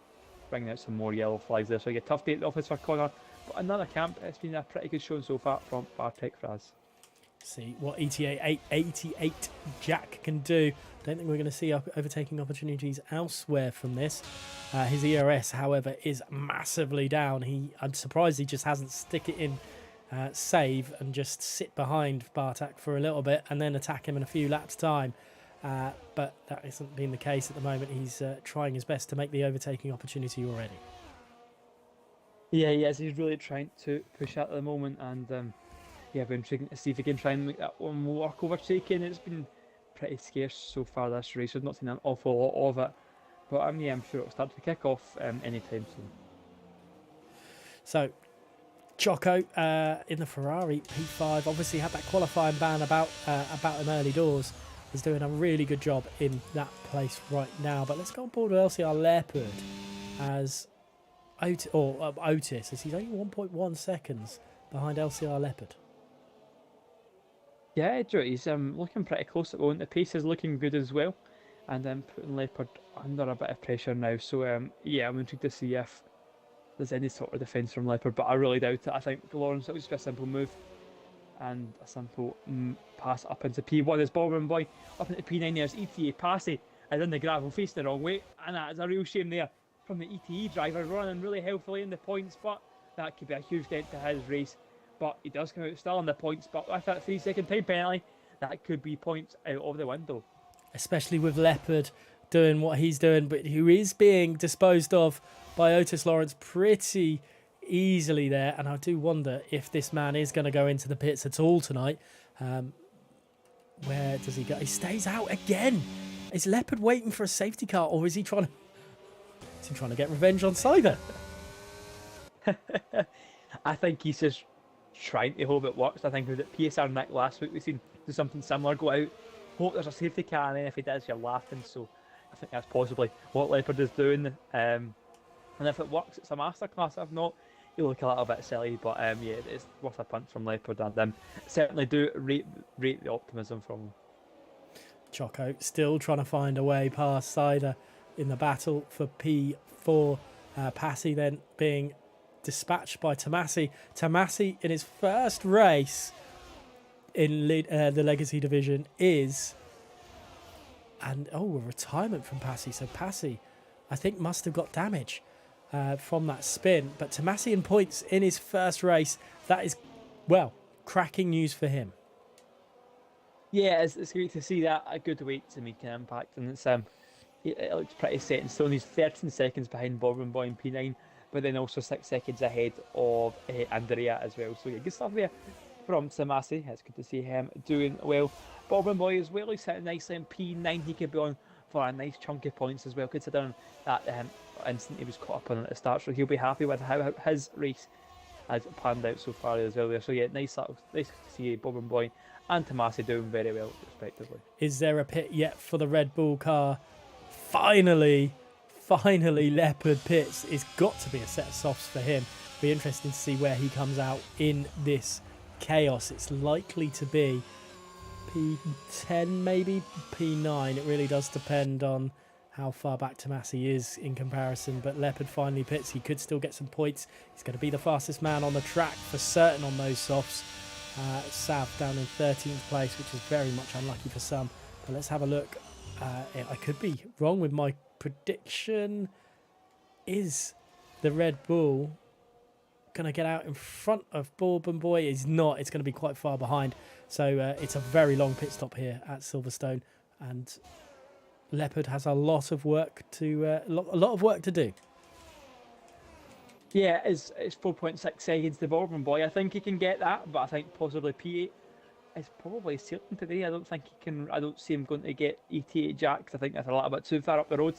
Speaker 2: bringing out some more yellow flags there. So yeah, tough day at the office for Connor. But another camp, it's been a pretty good show so far from Bartek Fraz.
Speaker 1: See what 88 Jack can do. Don't think we're going to see overtaking opportunities elsewhere from this. His ERS, however, is massively down. I'm surprised he just hasn't stick it in save and just sit behind Bartak for a little bit and then attack him in a few laps' time. But that hasn't been the case at the moment. He's trying his best to make the overtaking opportunity already.
Speaker 2: Yeah, he is. He's really trying to push at the moment, and we're intriguing to see if he can try and make that one work overtaking. It's been pretty scarce so far this race. I've not seen an awful lot of it, but I'm sure it'll start to kick off anytime soon.
Speaker 1: So, Choco in the Ferrari P5 obviously had that qualifying ban about him early doors. He's doing a really good job in that place right now. But let's go on board with LCR Leopard as Otis, as he's only 1.1 seconds behind LCR Leopard.
Speaker 2: Yeah, Joe, he's looking pretty close at the moment. The pace is looking good as well, and putting Leopard under a bit of pressure now. So I'm intrigued to see if there's any sort of defence from Leopard, but I really doubt it. I think Lawrence, it was just a simple move and a simple pass up into P1 as Ballroom Boy up into P9. There's ETA Passy is in the gravel facing the wrong way, and that is a real shame there from the ETE driver running really healthily in the points, but that could be a huge dent to his race. But he does come out still in the points, but with that 3-second time penalty, that could be points out of the window.
Speaker 1: Especially with Leopard doing what he's doing, but who is being disposed of by Otis Lawrence pretty easily there. And I do wonder if this man is going to go into the pits at all tonight. Where does he go? He stays out again. Is Leopard waiting for a safety car, or is he trying to get revenge on Cyber?
Speaker 2: I think he's just trying to hope it works. I think with the PSR Nick last week, we've seen do something similar, go out, hope there's a safety car, and then if he does, you're laughing. So I think that's possibly what Leopard is doing. And if it works, it's a masterclass. If not, you look a little bit silly. But it's worth a punt from Leopard, and certainly do rate the optimism from him.
Speaker 1: Choco still trying to find a way past Cider in the battle for P4. Passy then being dispatched by Tomasi. Tomasi in his first race in the Legacy Division a retirement from Passy. So Passy, I think, must have got damage from that spin. But Tomasi in points in his first race. That is, cracking news for him.
Speaker 2: Yeah, it's great to see that. A good weight to make an impact, and it looks pretty set in stone. He's 13 seconds behind Bourbon Boy in P9, but then also 6 seconds ahead of Andrea as well. So yeah, good stuff there from Tomasi. It's good to see him doing well. Bourbon Boy as well, he's sitting nicely in P9. He could be on for a nice chunky points as well, considering that instant he was caught up on at the start. So he'll be happy with how his race has panned out so far as well there. So yeah, nice to see Bourbon Boy and Tomasi doing very well respectively.
Speaker 1: Is there a pit yet for the Red Bull car? Finally Leopard pits. It's got to be a set of softs for him. Be interesting to see where he comes out in this chaos. It's likely to be P10, maybe P9. It really does depend on how far back Tomasi is in comparison, but Leopard finally pits. He could still get some points. He's going to be the fastest man on the track for certain on those softs. Sav down in 13th place, which is very much unlucky for some. But let's have a look. I could be wrong with my prediction. Is the Red Bull going to get out in front of Bourbon Boy? Is not. It's going to be quite far behind. So it's a very long pit stop here at Silverstone, and Leopard has a lot of work to do.
Speaker 2: Yeah, it's 4.6 seconds to Bourbon Boy. I think he can get that, but I think possibly P8 is probably certain today. I don't think he can. I don't see him going to get ETA Jacks. I think that's a little bit too far up the road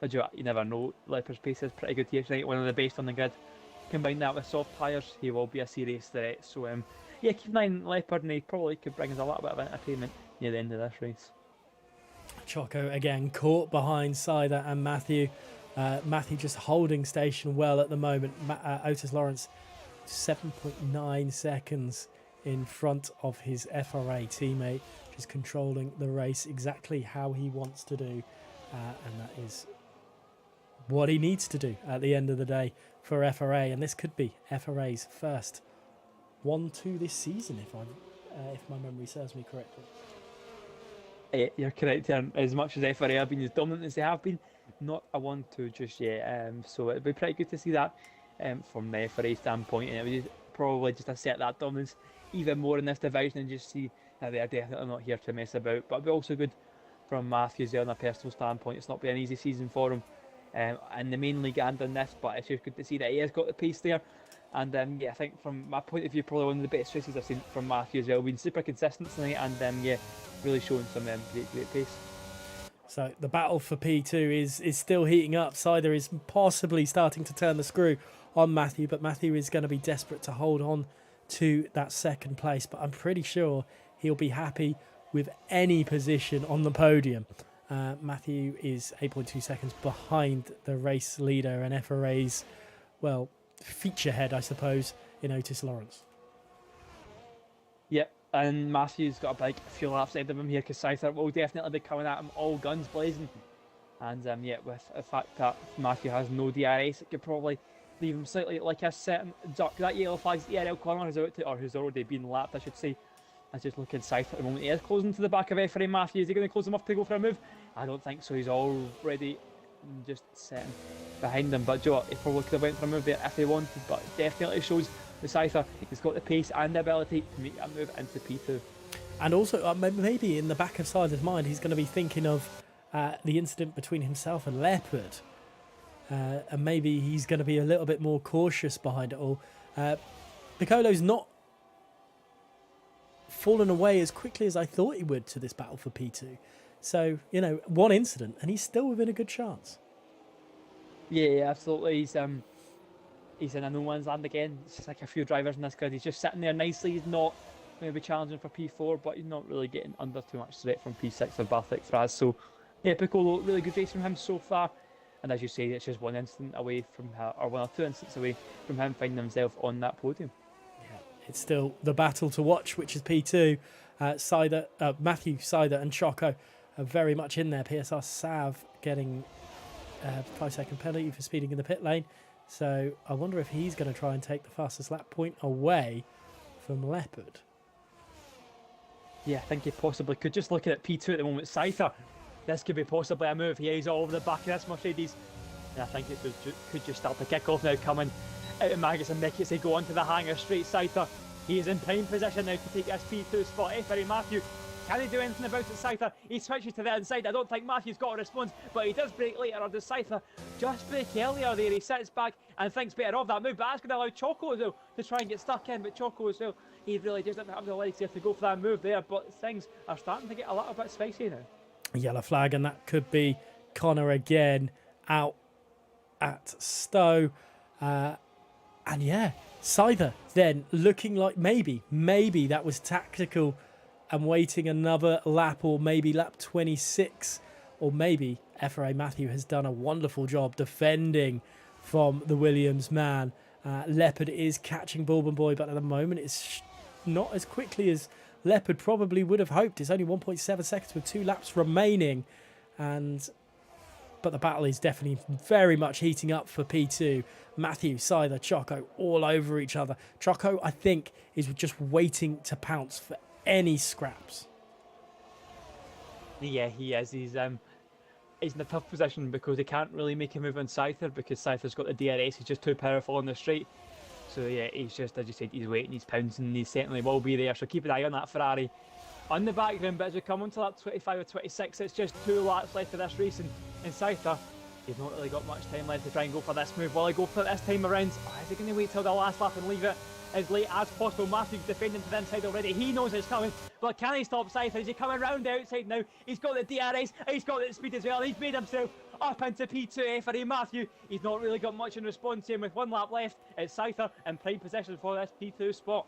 Speaker 2: But you never know. Leopard's pace is pretty good here tonight, one of the best on the grid. Combine that with soft tyres, he will be a serious threat. So yeah, keep an eye on Leopard, and he probably could bring us a little bit of entertainment near the end of this race.
Speaker 1: Choco again caught behind Sider and Matthew. Matthew just holding station well at the moment. Otis Lawrence 7.9 seconds in front of his FRA teammate, just controlling the race exactly how he wants to do, and that is what he needs to do at the end of the day for FRA. And this could be FRA's first 1-2 this season, if my memory serves me correctly.
Speaker 2: You're correct here. As much as FRA have been as dominant as they have been, not a 1-2 just yet. So it'd be pretty good to see that from the FRA standpoint, and it would probably just assert that dominance even more in this division, and just see that they are definitely not here to mess about. But it'd be also good from Matthews there on a personal standpoint. It's not been an easy season for him in the main league and in this, but it's just good to see that he has got the pace there. And yeah, I think from my point of view, probably one of the best races I've seen from Matthew as well. Been super consistent tonight, and yeah, really showing some great pace.
Speaker 1: So the battle for P2 is still heating up. Sider is possibly starting to turn the screw on Matthew, but Matthew is going to be desperate to hold on to that second place. But I'm pretty sure he'll be happy with any position on the podium. Matthew is 8.2 seconds behind the race leader and FRA's, well, feature head, I suppose, in Otis Lawrence.
Speaker 2: Yep, and Matthew's got a big few laps ahead of him here, because Scyther will definitely be coming at him all guns blazing. And yeah, with the fact that Matthew has no DRS, it could probably leave him slightly like a certain duck. That yellow flag's ERL corner is out to, or who's already been lapped, I should say. I just look at Scyther at the moment. He is closing to the back of FRA Matthew. Is he going to close him up to go for a move? I don't think so. He's already just sitting behind them. But Joe, he probably could have went for a move there if he wanted. But it definitely shows the Scyther, he's got the pace and the ability to make that move into P2.
Speaker 1: And also, maybe in the back of Sider's mind, he's going to be thinking of the incident between himself and Leopard. And maybe he's going to be a little bit more cautious behind it all. Piccolo's not fallen away as quickly as I thought he would to this battle for P2. So, one incident and he's still within a good chance.
Speaker 2: Yeah, absolutely. He's in a no man's land again. It's just like a few drivers in this grid. He's just sitting there nicely. He's not going to be challenging for P4, but he's not really getting under too much threat from P6 or Barthik Fraz. So, yeah, Piccolo, really good race from him so far. And as you say, it's just one instant away from her, or 1 or 2 instants away from him finding himself on that podium.
Speaker 1: Yeah, it's still the battle to watch, which is P2. Matthew, Sider and Choco are very much in there. PSR Sav getting a 5-second penalty for speeding in the pit lane. So I wonder if he's going to try and take the fastest lap point away from Leopard.
Speaker 2: Yeah, I think he possibly could. Just looking at P2 at the moment, Scyther, this could be possibly a move. He's all over the back of this Mercedes. And I think it could just start to kick off now, coming out of Magus and Nicky as they go onto the hangar straight. Scyther, he is in prime position now to take this P2 spot. Very Matthew, can he do anything about it, Scyther? He switches to the inside. I don't think Matthew's got a response, but he does brake later, or does Scyther just brake earlier there? He sits back and thinks better of that move, but that's going to allow Choco as well to try and get stuck in. But Choco as well, he really just doesn't have the legs there to go for that move there. But things are starting to get a little bit spicy now. Yellow
Speaker 1: flag, and that could be Connor again out at Stowe. And yeah, Scyther then looking like maybe that was tactical and waiting another lap, or maybe lap 26, or maybe FRA Matthew has done a wonderful job defending from the Williams man. Leopard is catching Bourbon Boy, but at the moment it's not as quickly as Leopard probably would have hoped. It's only 1.7 seconds with 2 laps remaining, but the battle is definitely very much heating up for P2. Matthew, Scyther, Choco all over each other. Choco, I think, is just waiting to pounce for any scraps.
Speaker 2: Yeah, he is. He's in a tough position because he can't really make a move on Scyther, because Scyther's got the DRS. He's just too powerful on the straight. So yeah, he's just, as you said, he's waiting, he's pouncing, he certainly will be there. So keep an eye on that Ferrari on the background. But as we come on to lap 25 or 26, it's just 2 laps left of this race, and Scyther, he's not really got much time left to try and go for this move. Will he go for it this time around? Or is he going to wait till the last lap and leave it? as late as possible. Matthews defending to the inside already. He knows it's coming, but can he stop Cypher? Is he coming round the outside now? He's got the DRS, he's got the speed as well. He's made himself up into P2 for Matthew. He's not really got much in response to him with 1 lap left. It's Cypher in prime position for this P2 spot.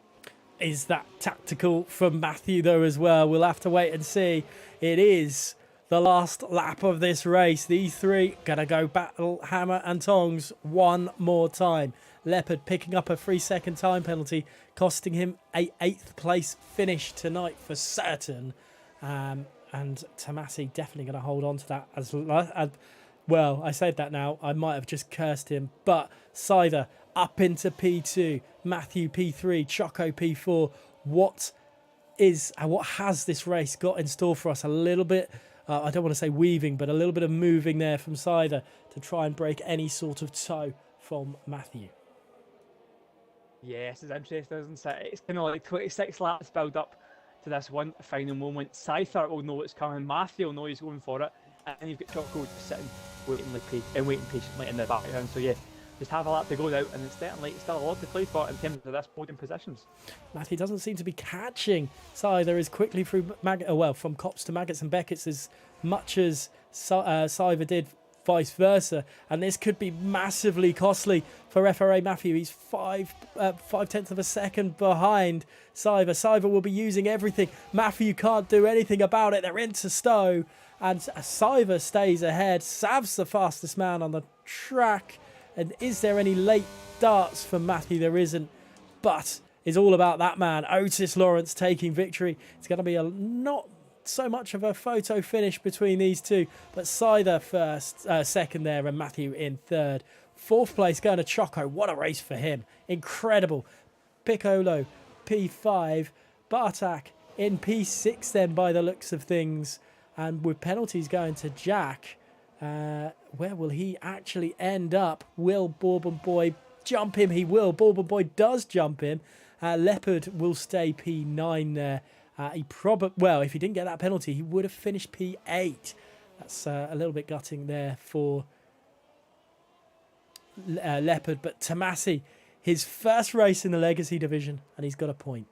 Speaker 1: Is that tactical from Matthew though as well? We'll have to wait and see. It is the last lap of this race. These three gonna go battle hammer and tongs one more time. Leopard picking up a 3-second time penalty, costing him a 8th place finish tonight for certain. And Tomasi definitely going to hold on to that as well. I said that now. I might have just cursed him. But Cyther up into P2, Matthew P3, Choco P4. What has this race got in store for us? A little bit, I don't want to say weaving, but a little bit of moving there from Cyther to try and break any sort of toe from Matthew.
Speaker 2: Yes, it's interesting, isn't it? It's kind of like 26 laps build up to this one final moment. Cyther will know what's coming, Matthew will know he's going for it, and you've got Choco just sitting waiting patiently in the background. So yeah, just have a lap to go now, and it's still a lot to play for in terms of this podium positions.
Speaker 1: Matthew doesn't seem to be catching Cyther as quickly through from Cops to Maggots and Beckett's as much as Cyther did, vice versa, and this could be massively costly for FRA Matthew. He's 5/10 of a second behind Cyther. Cyther will be using everything. Matthew can't do anything about it. They're into Stowe, and Cyther stays ahead. Sav's the fastest man on the track. And is there any late darts for Matthew? There isn't, but it's all about that man, Otis Lawrence, taking victory. It's going to be not so much of a photo finish between these two, but Cyther second there, and Matthew in third. 4th place going to Choco. What a race for him. Incredible. Piccolo P5, Bartak in P6 then by the looks of things, and with penalties going to Jack. Where will he actually end up? Will Bourbon Boy jump him? He will. Bourbon Boy does jump him. Leopard will stay P9 there. If he didn't get that penalty, he would have finished P8. That's a little bit gutting there for Leopard. But Tomasi, his first race in the Legacy division, and he's got a point.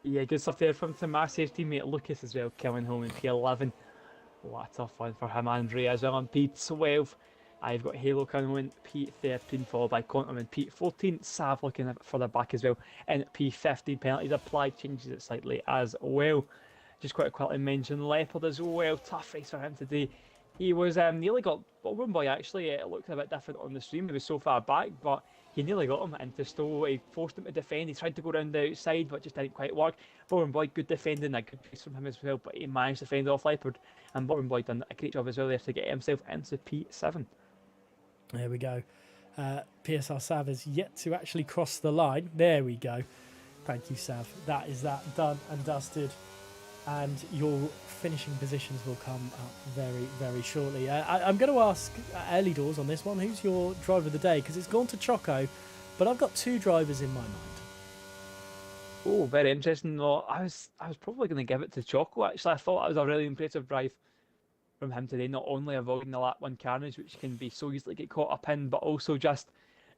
Speaker 2: Yeah, good stuff there from Tomasi. His teammate Lucas as well, coming home in P11. What a tough one for him and Ray as well on P12. I've got Halo coming home in P13, followed by Quantum in P14. Sav looking further back as well in P15. Penalties applied, changes it slightly as well. Just quite quickly mention Leopard as well. Tough race for him today. He was nearly got Bourbon Boy actually. It looked a bit different on the stream. He was so far back, but he nearly got him into Stowe. He forced him to defend. He tried to go around the outside, but just didn't quite work. Bourbon Boy, good defending, a good piece from him as well, but he managed to fend off Leopard. And Bourbon Boy done a great job as well there to get himself into P7.
Speaker 1: There we go. PSR Sav has yet to actually cross the line. There we go. Thank you, Sav. That is that done and dusted. And your finishing positions will come up very, very shortly. I'm going to ask early doors on this one. Who's your driver of the day? Because it's gone to Choco, but I've got 2 drivers in my mind.
Speaker 2: Oh, very interesting. No, I was probably going to give it to Choco, actually. I thought that was a really impressive drive from him today. Not only avoiding the lap 1 carnage, which can be so easily get caught up in, but also just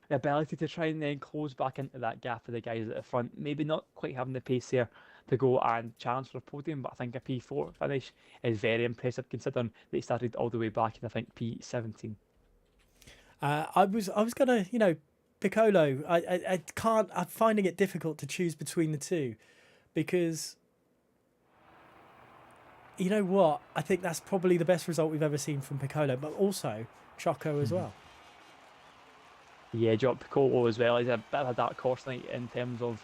Speaker 2: the ability to try and then close back into that gap of the guys at the front. Maybe not quite having the pace there to go and challenge for a podium, but I think a P4 finish is very impressive considering they started all the way back in, I think, P17.
Speaker 1: I was going to, Piccolo. I can't. I'm finding it difficult to choose between the two, because you know what? I think that's probably the best result we've ever seen from Piccolo, but also Choco as well.
Speaker 2: Yeah, Jock Piccolo as well. He's a bit of a dark horse tonight in terms of,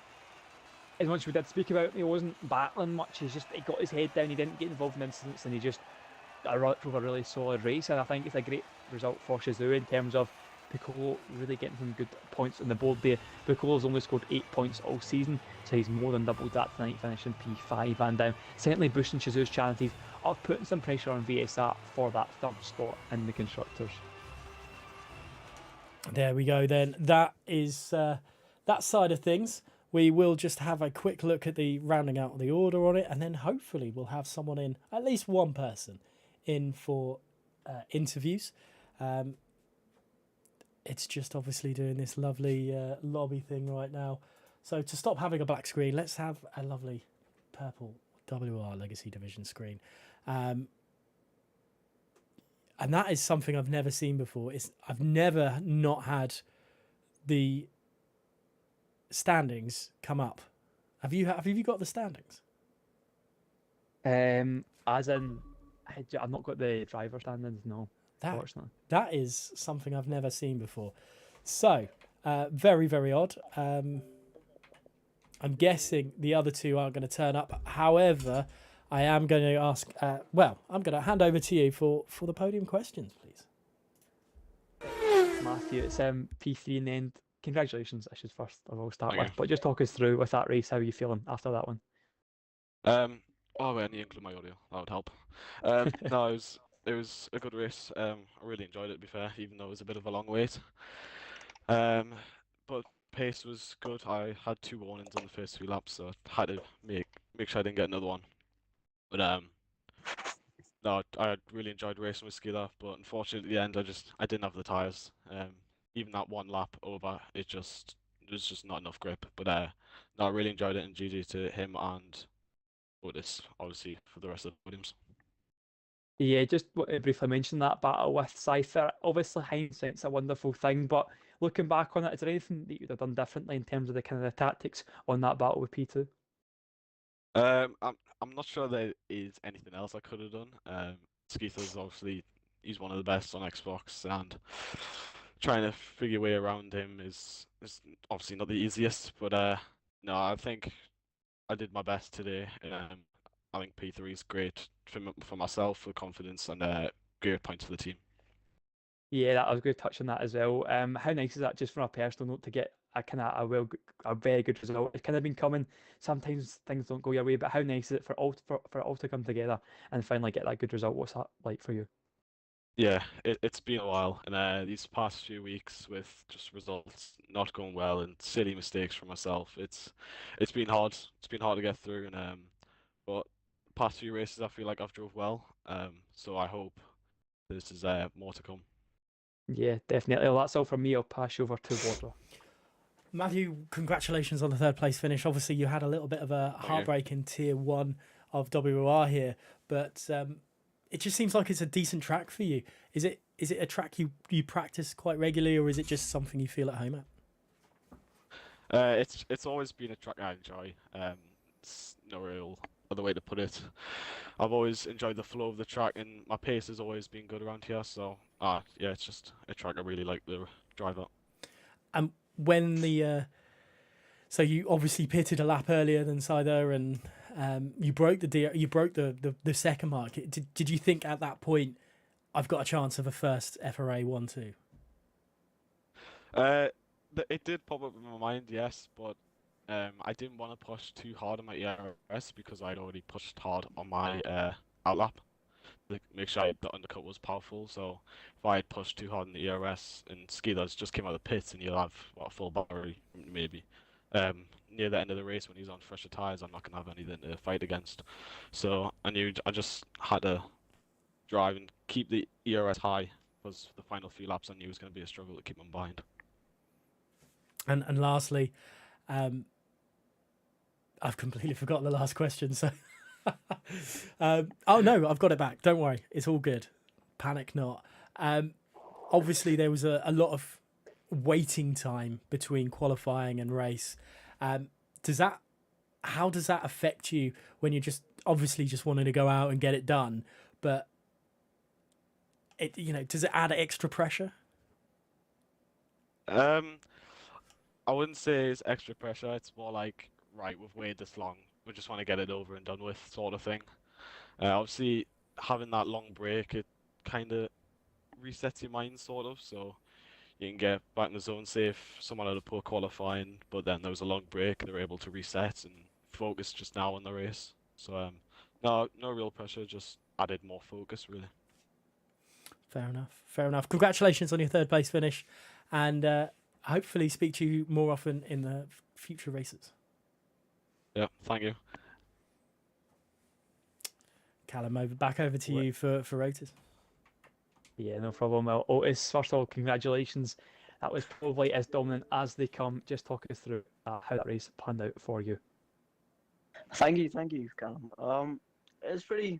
Speaker 2: as much as we did speak about, he wasn't battling much. He got his head down. He didn't get involved in incidents, and he just drove a really solid race. And I think it's a great result for Shizou in terms of Piccolo really getting some good points on the board there. Piccolo's only scored 8 points all season, so he's more than doubled that tonight, finishing P5, and certainly boosting Shizou's chances of putting some pressure on VSR for that 3rd spot in the constructors. There
Speaker 1: we go then. That is that side of things. We will just have a quick look at the rounding out of the order on it, and then hopefully we'll have someone in, at least one person in for interviews. it's just obviously doing this lovely lobby thing right now. So to stop having a black screen, let's have a lovely purple WR Legacy Division screen. And that is something I've never seen before. I've never not had the standings come up. Have you got the standings?
Speaker 2: As in, I've not got the driver standings. No,
Speaker 1: That
Speaker 2: unfortunately.
Speaker 1: that is something I've never seen before. So very, very odd. I'm guessing the other two aren't going to turn up. However, I am going to ask. I'm going to hand over to you for the podium questions, please.
Speaker 2: Matthew, it's P3 in the end. Congratulations, I should first of all start
Speaker 3: Thank
Speaker 2: with.
Speaker 3: you.
Speaker 2: But just talk us through with that race. How are you feeling after that one?
Speaker 3: Oh, I need to include my audio. That would help. No, it was a good race. I really enjoyed it, to be fair, even though it was a bit of a long wait. But pace was good. I had 2 warnings on the first 2 laps, so I had to make sure I didn't get another one. But no, I really enjoyed racing with Skila, but unfortunately at the end I didn't have the tires. Even that 1 lap over, it was just not enough grip. But no, I really enjoyed it, and GG to him and Otis, obviously, for the rest of the podiums.
Speaker 2: Yeah, just briefly mention that battle with Cypher. Obviously, hindsight's a wonderful thing, but looking back on it, is there anything that you'd have done differently in terms of the kind of the tactics on that battle with P2?
Speaker 3: I'm not sure there is anything else I could have done. Skeeter's obviously he's one of the best on Xbox, and trying to figure your way around him is obviously not the easiest. But no, I think I did my best today. I think P3 is great for myself, for confidence, and great point to the team.
Speaker 2: Yeah, I was going to touch on that as well. How nice is that, just from a personal note, to get a kind of a very good result? It's kind of been coming. Sometimes things don't go your way, but how nice is it for it all to come together and finally get that good result? What's that like for you?
Speaker 3: Yeah, it's been a while, and these past few weeks with just results not going well and silly mistakes from myself, it's been hard. It's been hard to get through, and but past few races I feel like I've drove well. So I hope this is more to come.
Speaker 2: Yeah, definitely. Well, that's all from me. I'll pass you over to Water.
Speaker 1: Matthew, congratulations on the 3rd place finish. Obviously, you had a little bit of a
Speaker 3: Thank you.
Speaker 1: heartbreak in Tier 1 of WOR here, but it just seems like it's a decent track for you. Is it a track you practice quite regularly, or is it just something you feel at home at?
Speaker 3: It's always been a track I enjoy. It's no real other way to put it. I've always enjoyed the flow of the track, and my pace has always been good around here. So yeah, it's just a track I really like to drive at.
Speaker 1: And when so you obviously pitted a lap earlier than Sider, and you broke the second mark. Did you think at that point, I've got a chance of a first FRA 1-2?
Speaker 3: It did pop up in my mind, yes, but I didn't want to push too hard on my ERS because I'd already pushed hard on my outlap to make sure the undercut was powerful. So if I had pushed too hard on the ERS and Skilas just came out of the pits, and you'll have a full battery maybe. Near the end of the race when he's on fresher tires, I'm not gonna have anything to fight against. So I knew I just had to drive and keep the ERS high, because the final few laps I knew was going to be a struggle to keep them behind.
Speaker 1: And lastly, I've completely forgotten the last question. So, oh no, I've got it back. Don't worry, it's all good. Panic not. Obviously, there was a lot of waiting time between qualifying and race. How does that affect you when you're just obviously just wanting to go out and get it done, but does it add extra pressure?
Speaker 3: I wouldn't say it's extra pressure. It's more like, right, we've waited this long. We just want to get it over and done with, sort of thing. Obviously, having that long break, it kind of resets your mind, sort of. So you can get back in the zone. Say if someone had a poor qualifying, but then there was a long break, they were able to reset and focus just now on the race. So no real pressure. Just added more focus, really.
Speaker 1: Fair enough. Fair enough. Congratulations on your 3rd place finish, and hopefully speak to you more often in the future races.
Speaker 3: Yeah, thank you.
Speaker 1: Callum, back over to you for Otis.
Speaker 2: Yeah, no problem. Well, Otis, first of all, congratulations. that was probably as dominant as they come. Just talk us through how that race panned out for you.
Speaker 4: Thank you, Callum. It was pretty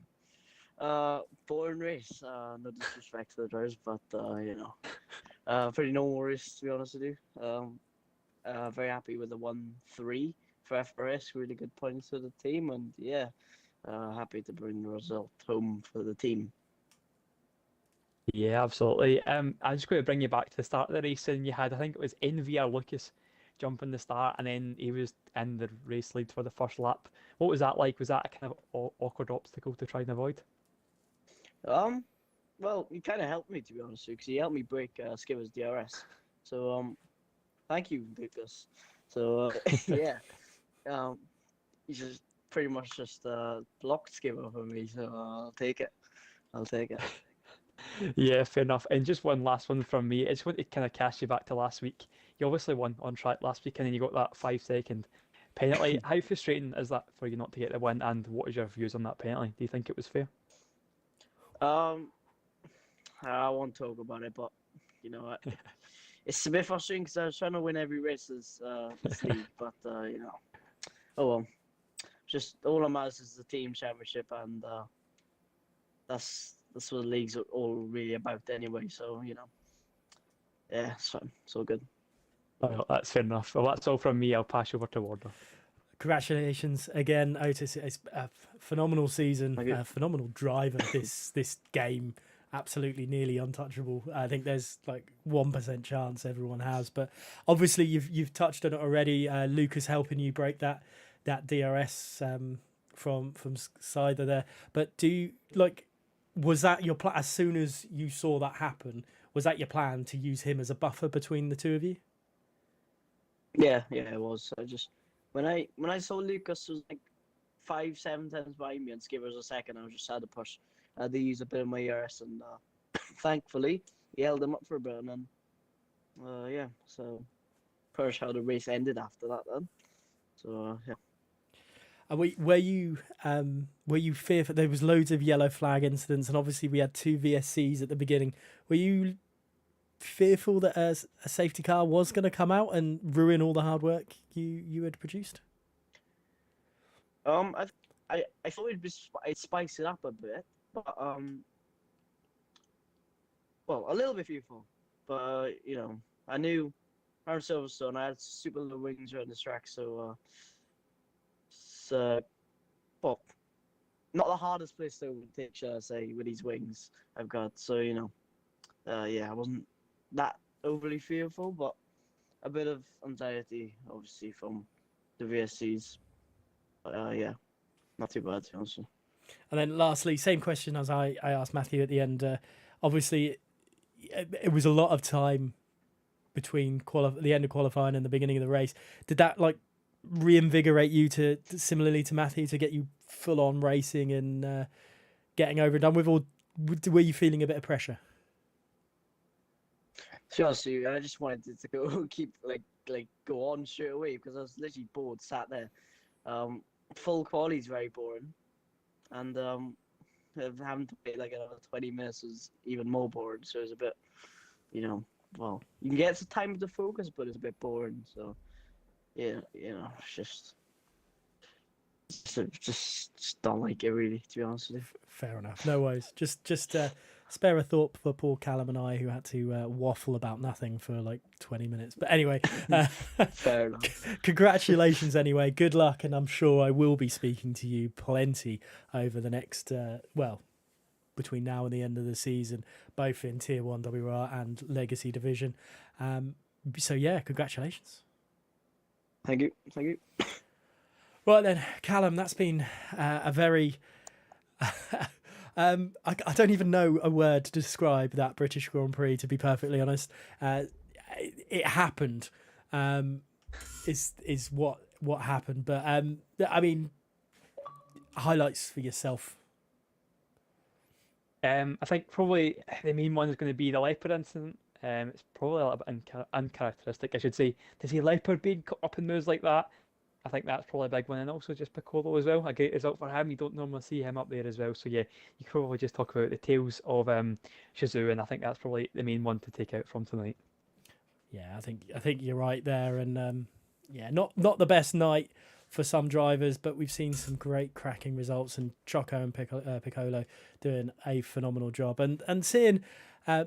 Speaker 4: boring race. No disrespect to the drivers, but pretty normal race to be honest with you. Very happy with the 1-3 for FRS. Really good points for the team, and yeah, happy to bring the result home for the team.
Speaker 2: Yeah, absolutely. I'm just going to bring you back to the start of the race, and you had, I think it was NVR Lucas jumping the start, and then he was in the race lead for the first lap. What was that like? Was that a kind of awkward obstacle to try and avoid?
Speaker 4: Well, he kind of helped me to be honest with you, because he helped me break Skipper's DRS. So thank you, Lucas. So yeah, he just pretty much just blocked Skipper for me. So I'll take it. I'll take it.
Speaker 2: Yeah, fair enough. And just one last one from me. I just want to kind of cast you back to last week. You obviously won on track last week, and then you got that 5 second penalty. How frustrating is that for you not to get the win? And what is your views on that penalty? Do you think it was fair?
Speaker 4: I won't talk about it, but you know, it's a bit frustrating because I was trying to win every race this league, but oh well. Just all that matters is the team championship, and that's what the league's all really about anyway. So yeah, it's fine. It's all good.
Speaker 2: Well, that's fair enough. Well, that's all from me. I'll pass you over to Warder.
Speaker 1: Congratulations again, Otis. It's a phenomenal season,
Speaker 4: Thank you.
Speaker 1: a phenomenal driver. This game, absolutely nearly untouchable. I think there's like 1% chance everyone has, but obviously you've touched on it already. Lucas helping you break that DRS from Sider there. But was that your plan? As soon as you saw that happen, was that your plan to use him as a buffer between the two of you?
Speaker 4: Yeah, it was. I just when I saw Lucas was like 5-7 times behind me and Skipper's a second, I just had to push. I had to use a bit of my ERS, and thankfully he held him up for a bit, and then yeah. So, pretty sure how the race ended after that then. So yeah.
Speaker 1: Were you fearful? There was loads of yellow flag incidents, and obviously we had 2 VSCs at the beginning. Were you fearful that a safety car was going to come out and ruin all the hard work you had produced?
Speaker 4: I thought I'd spice it up a bit, but well, a little bit fearful, but I knew around Silverstone I had super low wings around this track, so well, not the hardest place to overtake, shall I say, with these wings I've got. So yeah, I wasn't that overly fearful, but a bit of anxiety, obviously, from the VSCs. Yeah, not too bad, to be honest.
Speaker 1: And then lastly, same question as I asked Matthew at the end. Obviously, it was a lot of time between the end of qualifying and the beginning of the race. Did that reinvigorate you to similarly to Matthew to get you full on racing and getting over and done with, or were you feeling a bit of pressure?
Speaker 4: To be honest with you, I just wanted it to go on straight away because I was literally bored, sat there. Full quali is very boring, and having to wait like another 20 minutes was even more boring. So it was a bit, well, you can get some time to focus, but it's a bit boring. So yeah, it's just don't like it really, to be honest with you.
Speaker 1: Fair enough. No worries. Just spare a thought for poor Callum and I, who had to waffle about nothing for like 20 minutes. But anyway,
Speaker 4: Fair enough.
Speaker 1: Congratulations anyway. Good luck, and I'm sure I will be speaking to you plenty over the next, between now and the end of the season, both in Tier 1 WR and Legacy Division. So yeah, congratulations.
Speaker 4: Thank you.
Speaker 1: Right then, Callum, that's been a very... I don't even know a word to describe that British Grand Prix, to be perfectly honest. It happened, is what happened. But I mean, highlights for yourself.
Speaker 2: I think probably the main one is going to be the leopard incident. It's probably a little bit uncharacteristic, I should say, to see leopard being caught up in moves like that. I think that's probably a big one, and also just Piccolo as well. A great result for him. You don't normally see him up there as well. So yeah, you could probably just talk about the tails of Shizu, and I think that's probably the main one to take out from tonight.
Speaker 1: Yeah, I think you're right there, and yeah, not the best night for some drivers, but we've seen some great cracking results, and Choco and Piccolo doing a phenomenal job, and seeing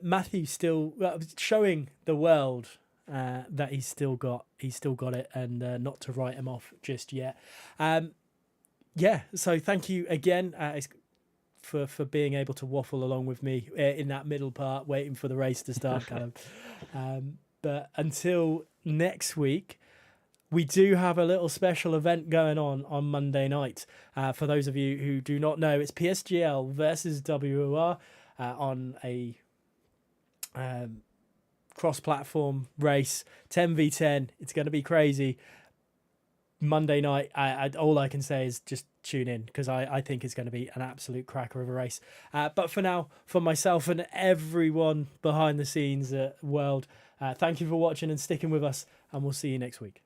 Speaker 1: Matthew still showing the world that he's still got it, and not to write him off just yet. Yeah, so thank you again. For being able to waffle along with me in that middle part, waiting for the race to start, kind of. But until next week, we do have a little special event going on Monday night. For those of you who do not know, it's PSGL versus WOR on a cross-platform race, 10v10. It's going to be crazy. Monday night, all I can say is just tune in, because I think it's going to be an absolute cracker of a race. But for now, for myself and everyone behind the scenes at World, thank you for watching and sticking with us, and we'll see you next week.